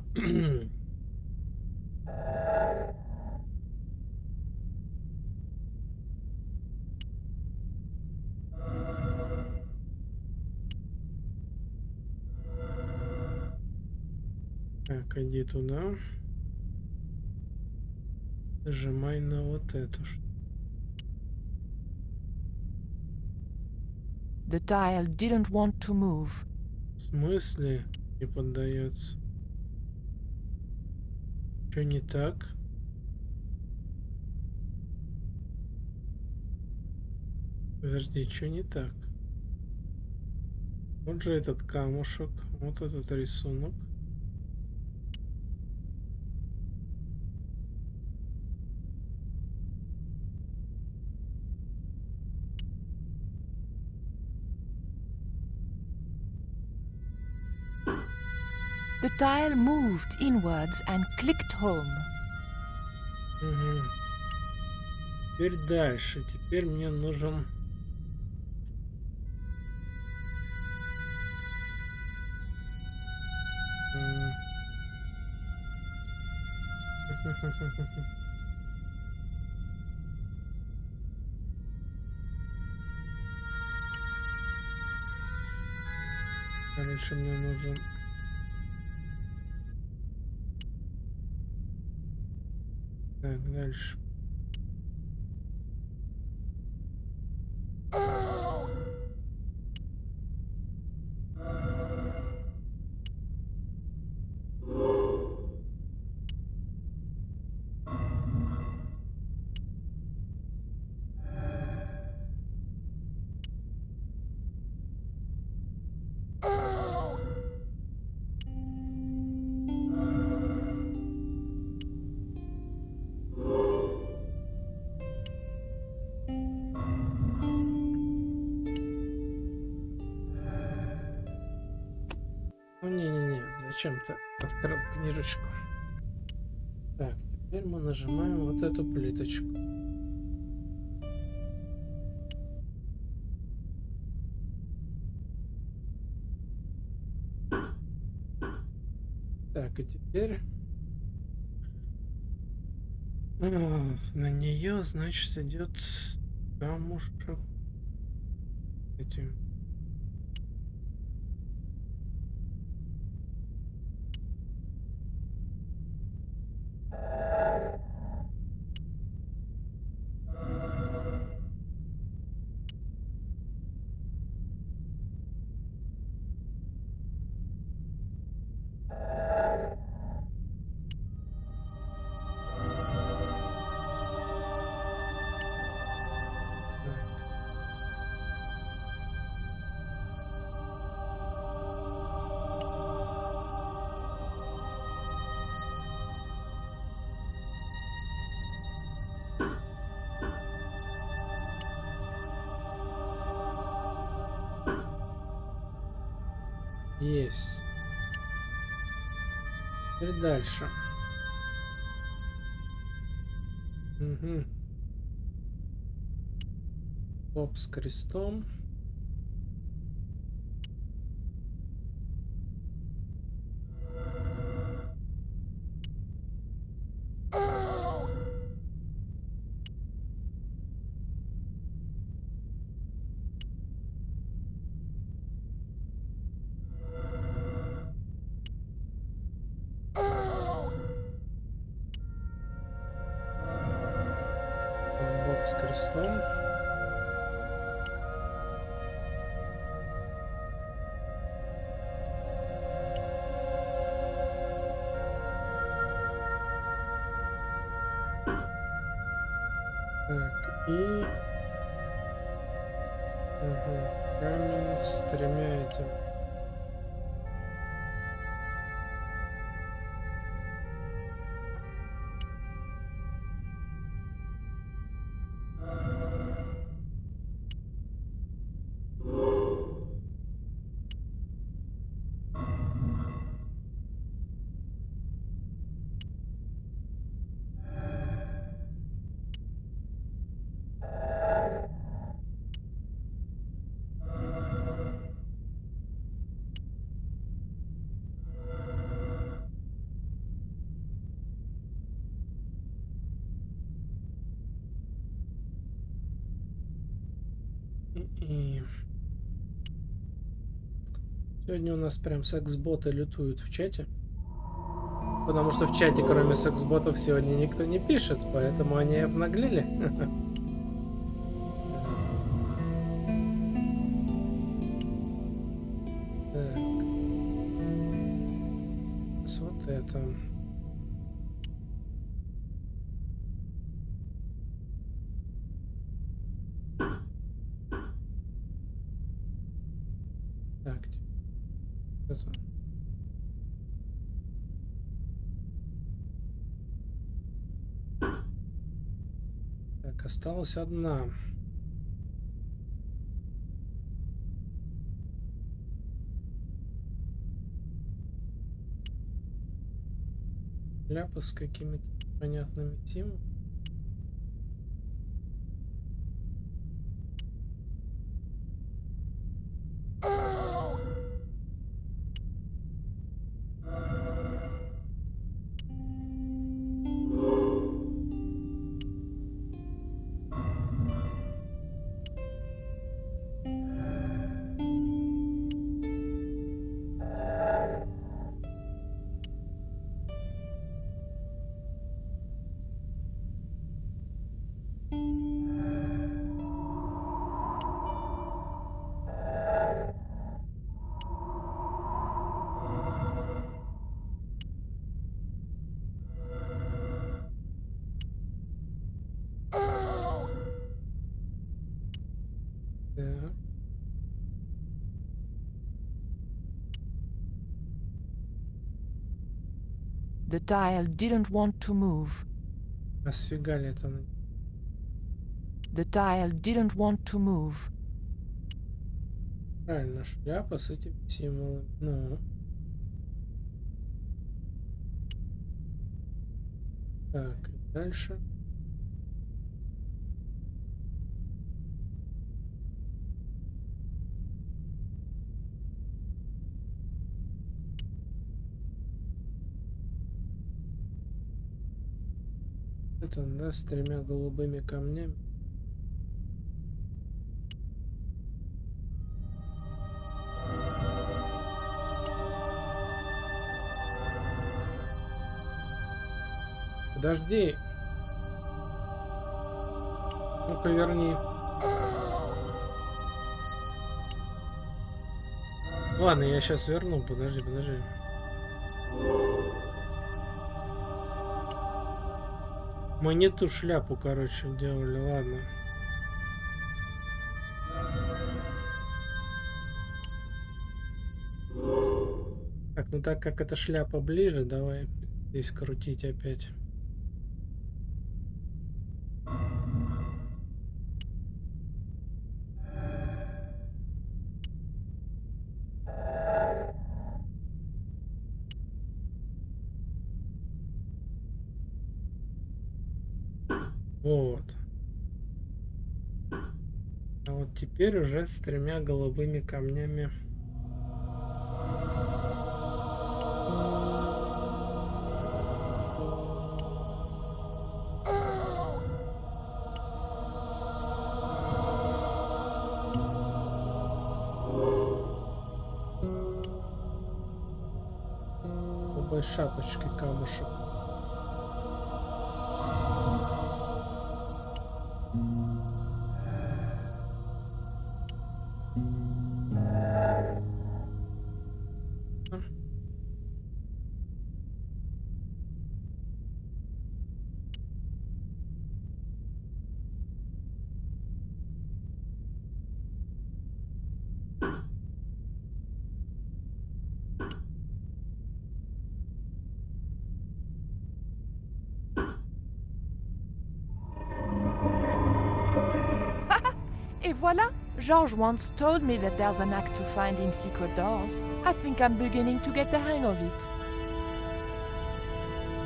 Так, иди туда. Нажимай на вот эту. The tile didn't want to move. В смысле не поддается? Что не так? Подожди, что не так? Вот же этот камушек, вот этот рисунок. The tile moved inwards and clicked home. Угу. Теперь дальше. Теперь мне нужен... Короче, мне нужен... Так, дальше. Ну, не-не-не, зачем ты открыл книжечку? Так, теперь мы нажимаем вот эту плиточку. Так, и теперь... на нее, значит, идет камушек. Этим. Есть. Теперь дальше. Угу. Поп с крестом. Боб с крестом. Так, и... Ага, камень с тремя этим. И... Сегодня у нас прям секс-боты лютуют в чате. Потому что в чате, кроме секс-ботов, сегодня никто не пишет, поэтому они обнаглели. Так. Вот это. Так. Это. Так, осталась одна. Ляпа с какими-то понятными символами. Так. The tile didn't want to move. А сфига ли это? The tile didn't want to move. Правильно, шляпа с этим символом. Ну. Так, и дальше. Это он, да, с тремя голубыми камнями. Подожди. Ну-ка, верни. Ладно, я сейчас верну. Подожди. Мы не ту шляпу, короче, делали. Ладно. Так, ну так как эта шляпа ближе, давай здесь крутить опять. Вот. А вот теперь уже с 3 голубыми камнями. Голубой шапочкой камушек. Et voilà! George once told me that there's an act to finding secret doors. I think I'm beginning to get the hang of it.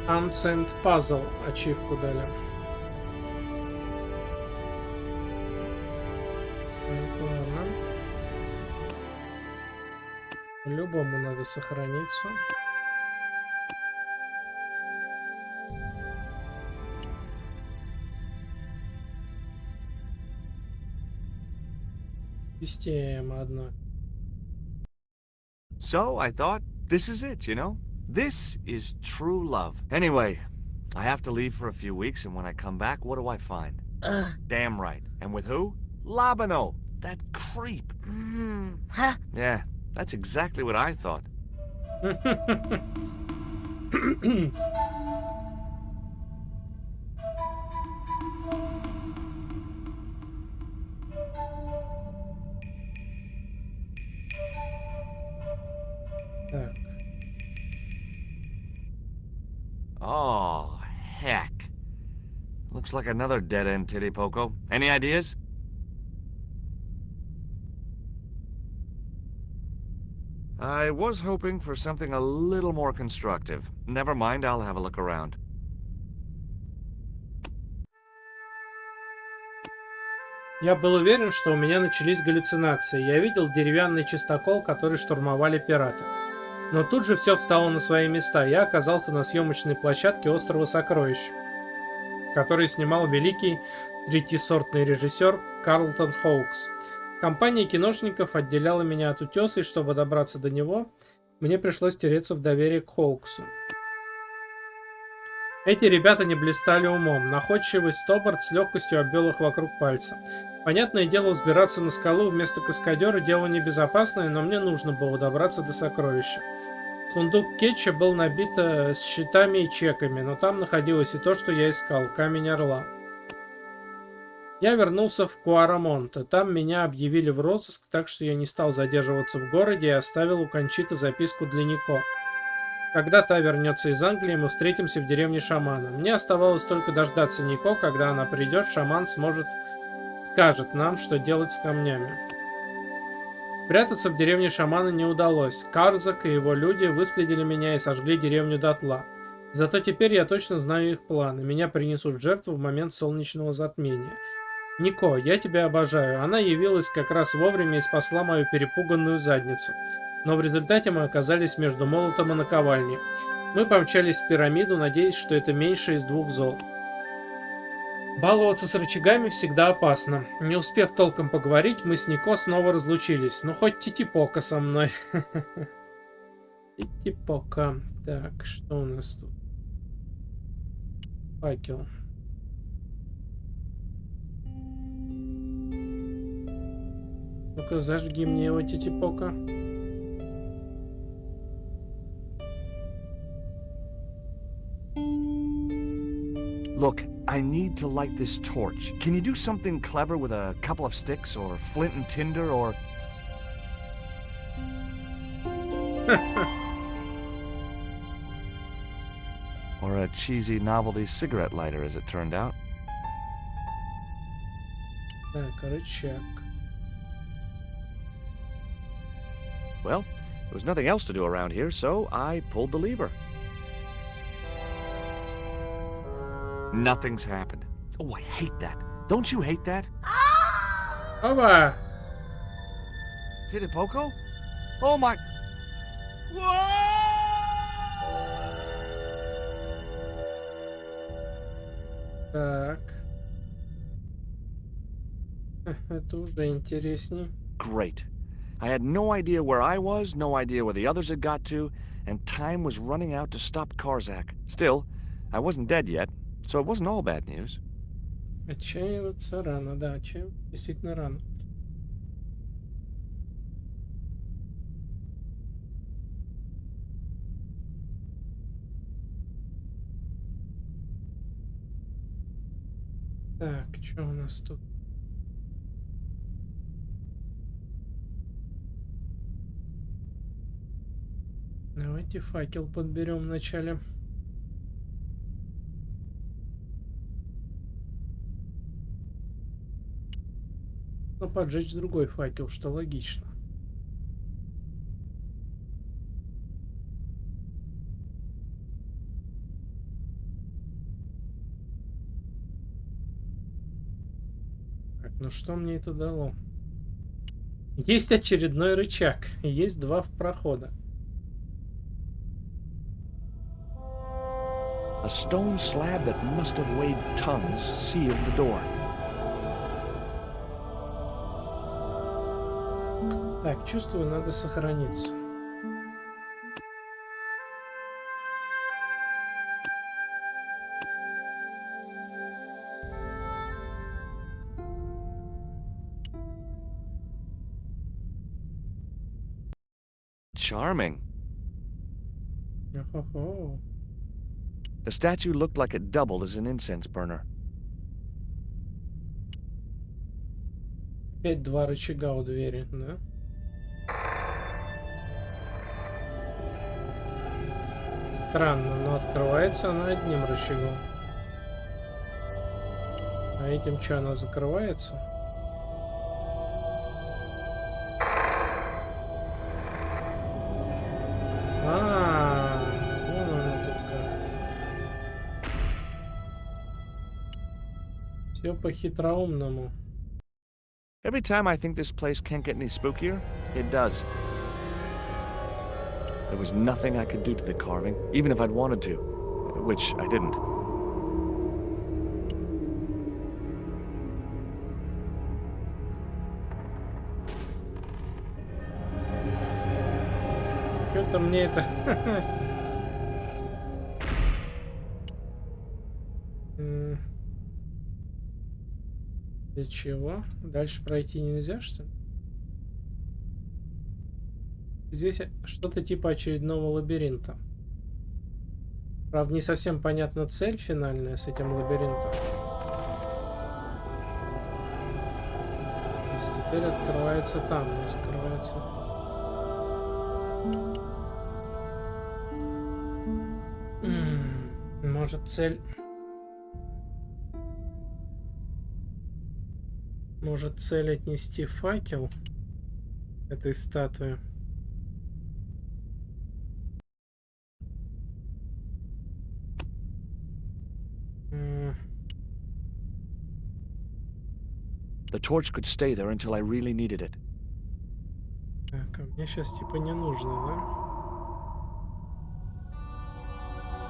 Ancient Puzzle ачивку дали. Так, ладно. По-любому надо сохраниться. Система одна. So I thought, this is it, you know? This is true love. Anyway, I have to leave for a few weeks, and when I come back, what do I find? Damn right. And with who? Labano, that creep. Huh? Yeah, that's exactly what I thought. Так. Oh, heck. Looks like another dead-end titty poco. Any ideas? I was hoping for something a little more constructive. Never mind, I'll have a look around. Я был уверен, что у меня начались галлюцинации. Я видел деревянный чистокол, который штурмовали пираты. Но тут же все встало на свои места. Я оказался на съемочной площадке острова Сокровищ, который снимал великий третьесортный режиссер Карлтон Хоукс. Компания киношников отделяла меня от утеса, и чтобы добраться до него, мне пришлось тереться в доверие к Хоуксу. Эти ребята не блистали умом. Находчивый Стобарт с легкостью обвел их вокруг пальца. Понятное дело, взбираться на скалу вместо каскадера дело небезопасное, но мне нужно было добраться до сокровища. Сундук Кетча был набит счетами и чеками, но там находилось и то, что я искал – камень орла. Я вернулся в Куарамонте. Там меня объявили в розыск, так что я не стал задерживаться в городе и оставил у Кончиты записку для Нико. Когда та вернется из Англии, мы встретимся в деревне шамана. Мне оставалось только дождаться Нико. Когда она придет, шаман скажет нам, что делать с камнями. Спрятаться в деревне шамана не удалось. Карзак и его люди выследили меня и сожгли деревню дотла. Зато теперь я точно знаю их планы. Меня принесут в жертву в момент солнечного затмения. Нико, я тебя обожаю. Она явилась как раз вовремя и спасла мою перепуганную задницу. Но в результате мы оказались между молотом и наковальней. Мы помчались в пирамиду, надеясь, что это меньше из двух зол. Баловаться с рычагами всегда опасно. Не успев толком поговорить, мы с Нико снова разлучились. Ну, хоть титипока со мной. Титипока. Так, что у нас тут? Факел. Ну-ка, зажги мне его, титипока. Look, I need to light this torch. Can you do something clever with a couple of sticks, or flint and tinder, or... or a cheesy novelty cigarette lighter, as it turned out. Так, рычаг. Well, there was nothing else to do around here, so I pulled the lever. Nothing's happened. Oh, I hate that. Don't you hate that? Опа! Titipoco? Oh my... Так. Это уже интересней. Great. I had no idea where I was, no idea where the others had got to, and time was running out to stop Karzak. Still, I wasn't dead yet, so it wasn't all bad news. Отчаиваться рано, да, отчаиваться действительно рано. Так, что у нас тут? Давайте факел подберем вначале. Но поджечь другой факел, что логично. Так, ну что мне это дало? Есть очередной рычаг. Есть 2 прохода. A stone slab that must have weighed tons sealed the door. Так, чувствую, надо сохраниться. Charming. Хо-хо. The statue looked like it doubled as an incense burner. Опять 2 рычага у двери, да? Странно, но открывается она одним рычагом. А этим что, она закрывается? Вон она тут как. Все по-хитроумному. Every time I think this place can't get any spookier, it does. There was nothing I could do to the carving, even if I'd wanted to, which I didn't. Что-то мне это... Для чего? Дальше пройти нельзя, что ли? Здесь что-то типа очередного лабиринта. Правда, не совсем понятна цель финальная с этим лабиринтом. То есть теперь открывается там, но закрывается... Может, цель... Может, цель отнести факел этой статуи? The torch could stay there until I really needed it. Так, а мне сейчас типа не нужно, да?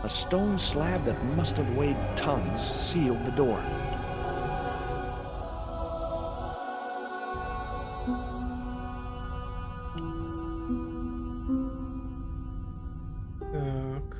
A stone slab that must have weighed tons sealed the door. Так.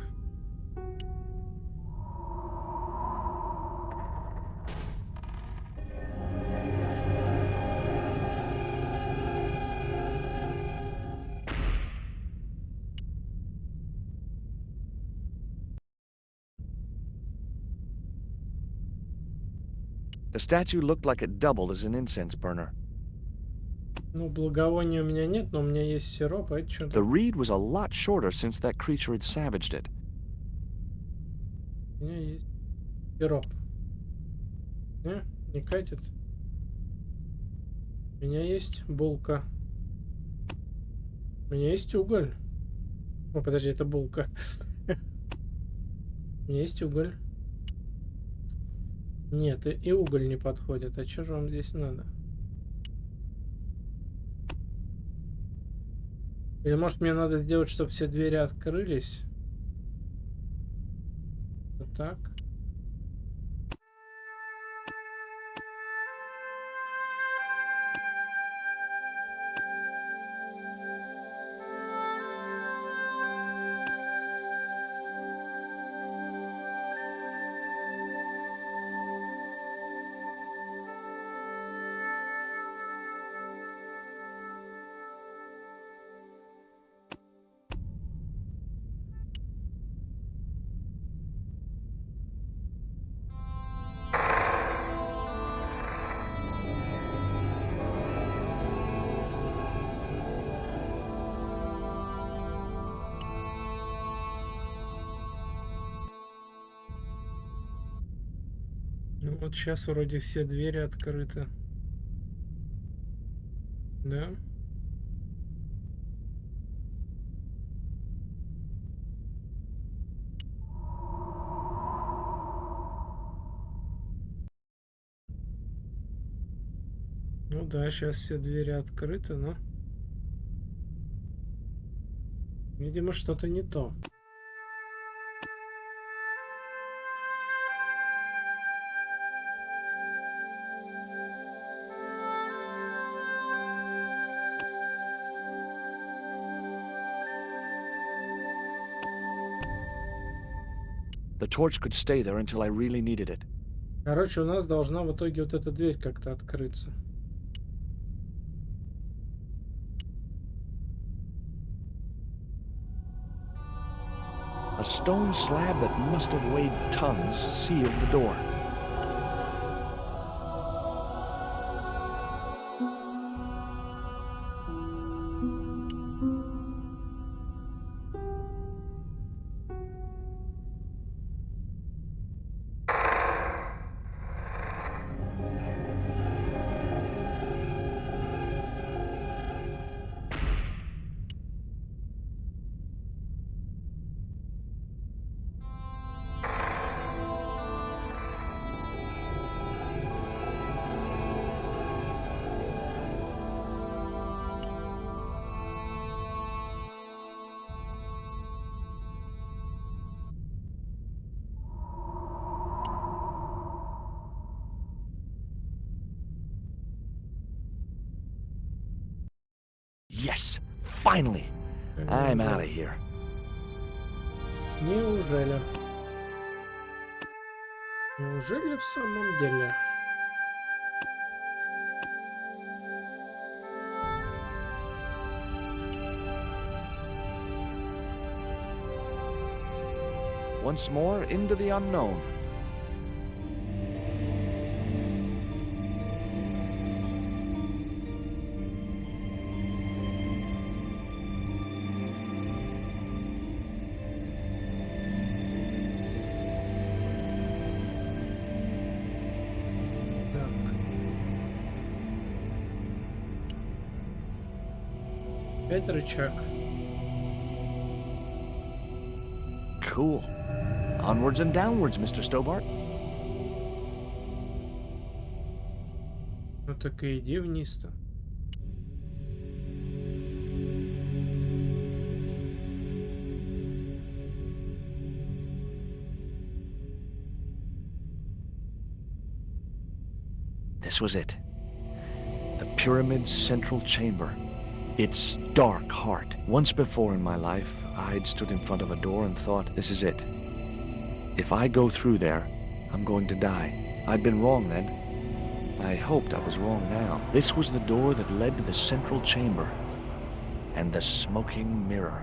The statue looked like it doubled as an incense burner. Ну, благовония у меня нет, но у меня есть сироп, а это что-то... The reed was a lot shorter since that creature had savaged it. У меня есть сироп. Не катит. У меня есть булка. У меня есть уголь. О, подожди, это булка. У меня есть уголь. Нет, и уголь не подходит. А что же вам здесь надо? Или может мне надо сделать, чтобы все двери открылись? Вот так. Ну вот сейчас вроде все двери открыты. Да? Ну да, сейчас все двери открыты, но... Видимо, что-то не то. The torch could stay there until I really needed it. Короче, у нас должна в итоге вот эта дверь как-то открыться. A stone slab that must have weighed tons sealed the door. Yes, finally. I'm out of here. Неужели? Неужели в самом деле? Once more into the unknown. Опять рычаг. Cool. Onwards and downwards, Mr. Stobart. Ну так и иди вниз-то. This was it. The pyramid's central chamber. Its dark heart. Once before in my life, I'd stood in front of a door and thought, this is it. If I go through there, I'm going to die. I'd been wrong then. I hoped I was wrong now. This was the door that led to the central chamber. And the smoking mirror.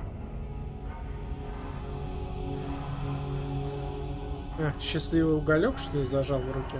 А, счастливый уголек, что ли, зажал в руке?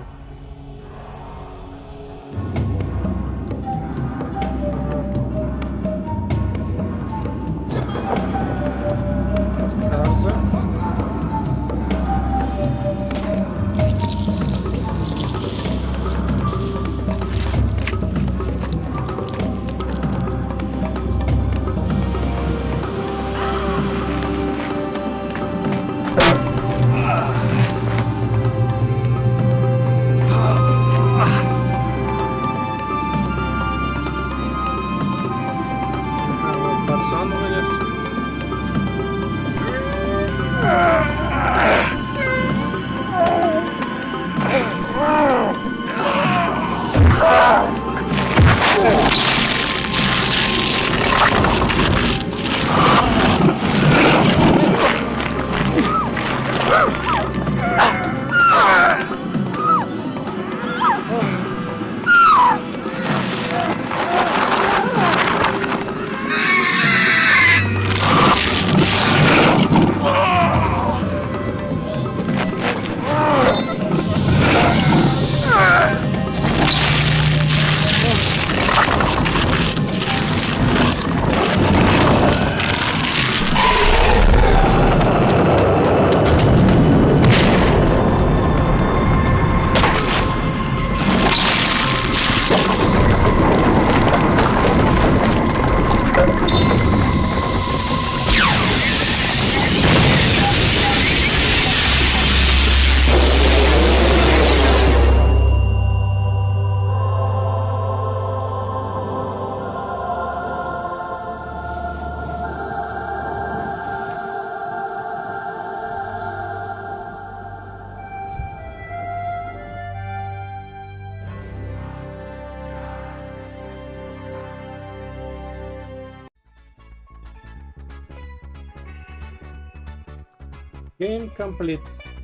Game complete.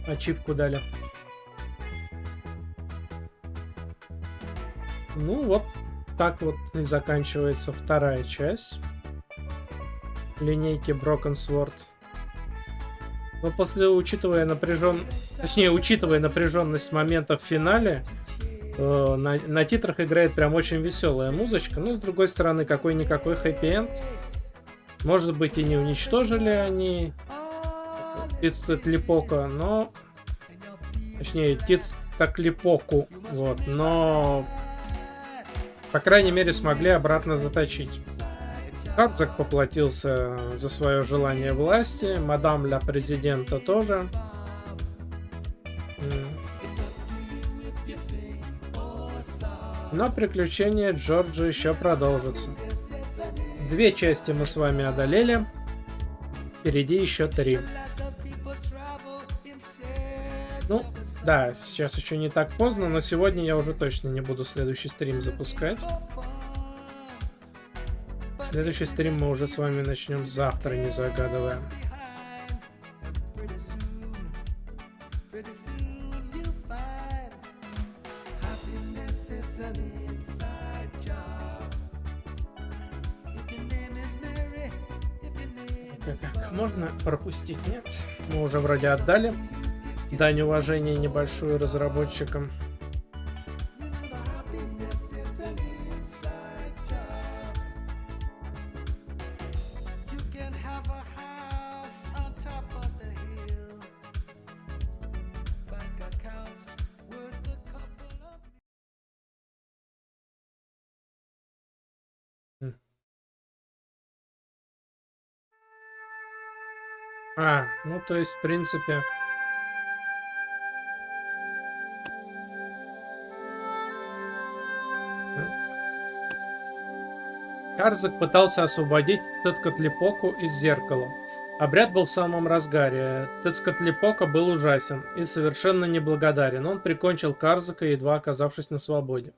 Ачивку дали. Ну вот так вот и заканчивается вторая часть линейки Broken Sword. Но учитывая напряженность моментов в финале, на титрах играет прям очень веселая музычка. Но с другой стороны, какой-никакой хэппи-энд. Может быть, и не уничтожили они Тицтаклипока, но... Точнее, Тицтаклипоку. Вот, но... По крайней мере, смогли обратно заточить. Карцак поплатился за свое желание власти. Мадам ля президента тоже. Но приключения Джорджа еще продолжатся. 2 части мы с вами одолели. Впереди еще 3. Ну, да, сейчас еще не так поздно, но сегодня я уже точно не буду следующий стрим запускать. Следующий стрим мы уже с вами начнем завтра, не загадывая. Так, можно пропустить? Нет. Мы уже вроде отдали дань уважения небольшую разработчикам. Ну то есть, в принципе... Карзак пытался освободить Тецкатлипоку из зеркала. Обряд был в самом разгаре. Тецкатлипока был ужасен и совершенно неблагодарен. Он прикончил Карзака, едва оказавшись на свободе.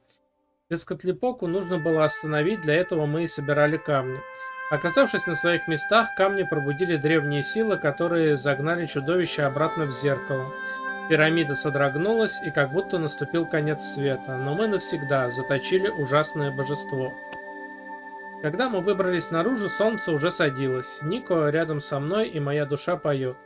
Тецкатлипоку нужно было остановить, для этого мы и собирали камни. Оказавшись на своих местах, камни пробудили древние силы, которые загнали чудовище обратно в зеркало. Пирамида содрогнулась, и как будто наступил конец света, но мы навсегда заточили ужасное божество. Когда мы выбрались наружу, солнце уже садилось. Нико рядом со мной, и моя душа поет.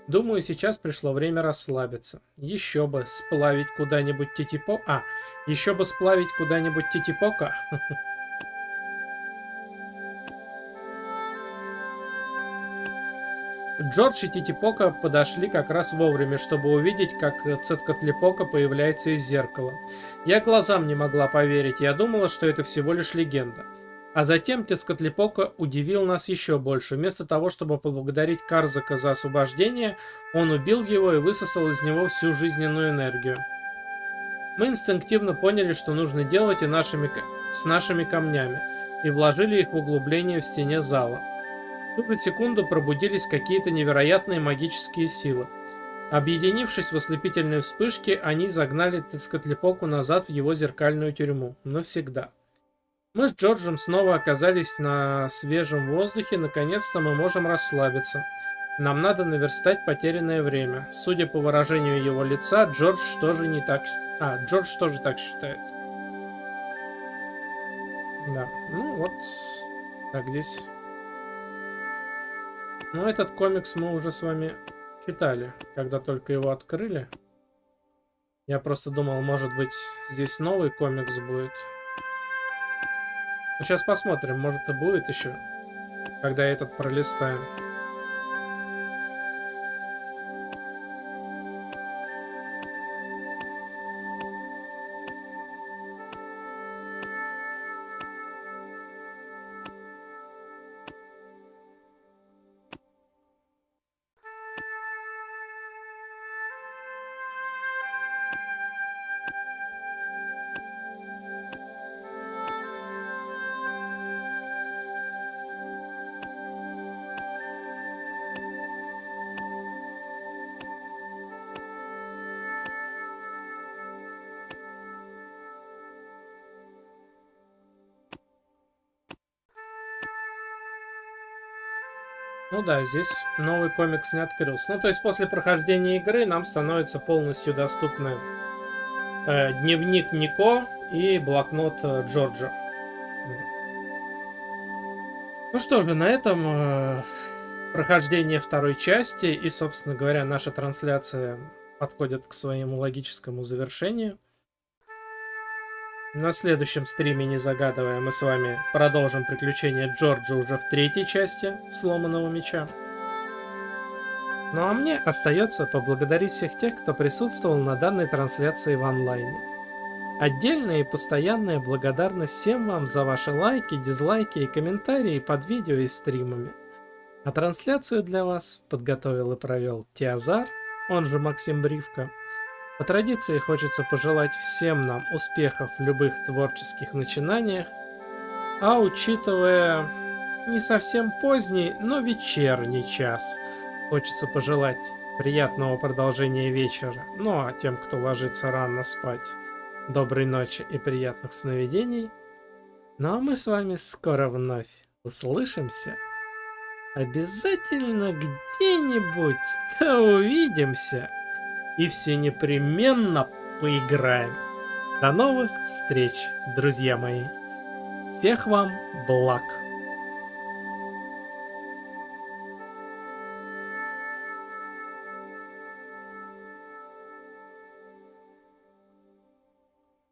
Думаю, сейчас пришло время расслабиться. Еще бы сплавить куда-нибудь Титипока. Еще бы сплавить куда-нибудь Титипока. Джордж и Титипока подошли как раз вовремя, чтобы увидеть, как Тецкатлипока появляется из зеркала. Я глазам не могла поверить, я думала, что это всего лишь легенда. А затем Тецкатлипока удивил нас еще больше. Вместо того, чтобы поблагодарить Карзака за освобождение, он убил его и высосал из него всю жизненную энергию. Мы инстинктивно поняли, что нужно делать с нашими камнями, и вложили их в углубление в стене зала. В ту же секунду пробудились какие-то невероятные магические силы. Объединившись в ослепительной вспышке, они загнали Тецкатлипоку назад в его зеркальную тюрьму. Навсегда. Мы с Джорджем снова оказались на свежем воздухе, наконец-то мы можем расслабиться. Нам надо наверстать потерянное время. Судя по выражению его лица, Джордж тоже так считает. Да, ну вот, так здесь... Ну, этот комикс мы уже с вами читали, когда только его открыли. Я просто думал, может быть, здесь новый комикс будет. Ну, сейчас посмотрим, может и будет еще, когда этот пролистаем. Ну да, здесь новый комикс не открылся. Ну, то есть после прохождения игры нам становятся полностью доступны дневник Нико и блокнот Джорджа. Ну что же, на этом прохождение второй части и, собственно говоря, наша трансляция подходит к своему логическому завершению. На следующем стриме, не загадывая, мы с вами продолжим приключения Джорджа уже в третьей части «Сломанного меча». Ну а мне остается поблагодарить всех тех, кто присутствовал на данной трансляции в онлайне. Отдельная и постоянная благодарность всем вам за ваши лайки, дизлайки и комментарии под видео и стримами. А трансляцию для вас подготовил и провел Tiazar, он же Максим Бривко. По традиции хочется пожелать всем нам успехов в любых творческих начинаниях, а учитывая не совсем поздний, но вечерний час, хочется пожелать приятного продолжения вечера. Ну а тем, кто ложится рано спать, доброй ночи и приятных сновидений. Ну а мы с вами скоро вновь услышимся. Обязательно где-нибудь да увидимся. И все непременно поиграем. До новых встреч, друзья мои. Всех вам благ.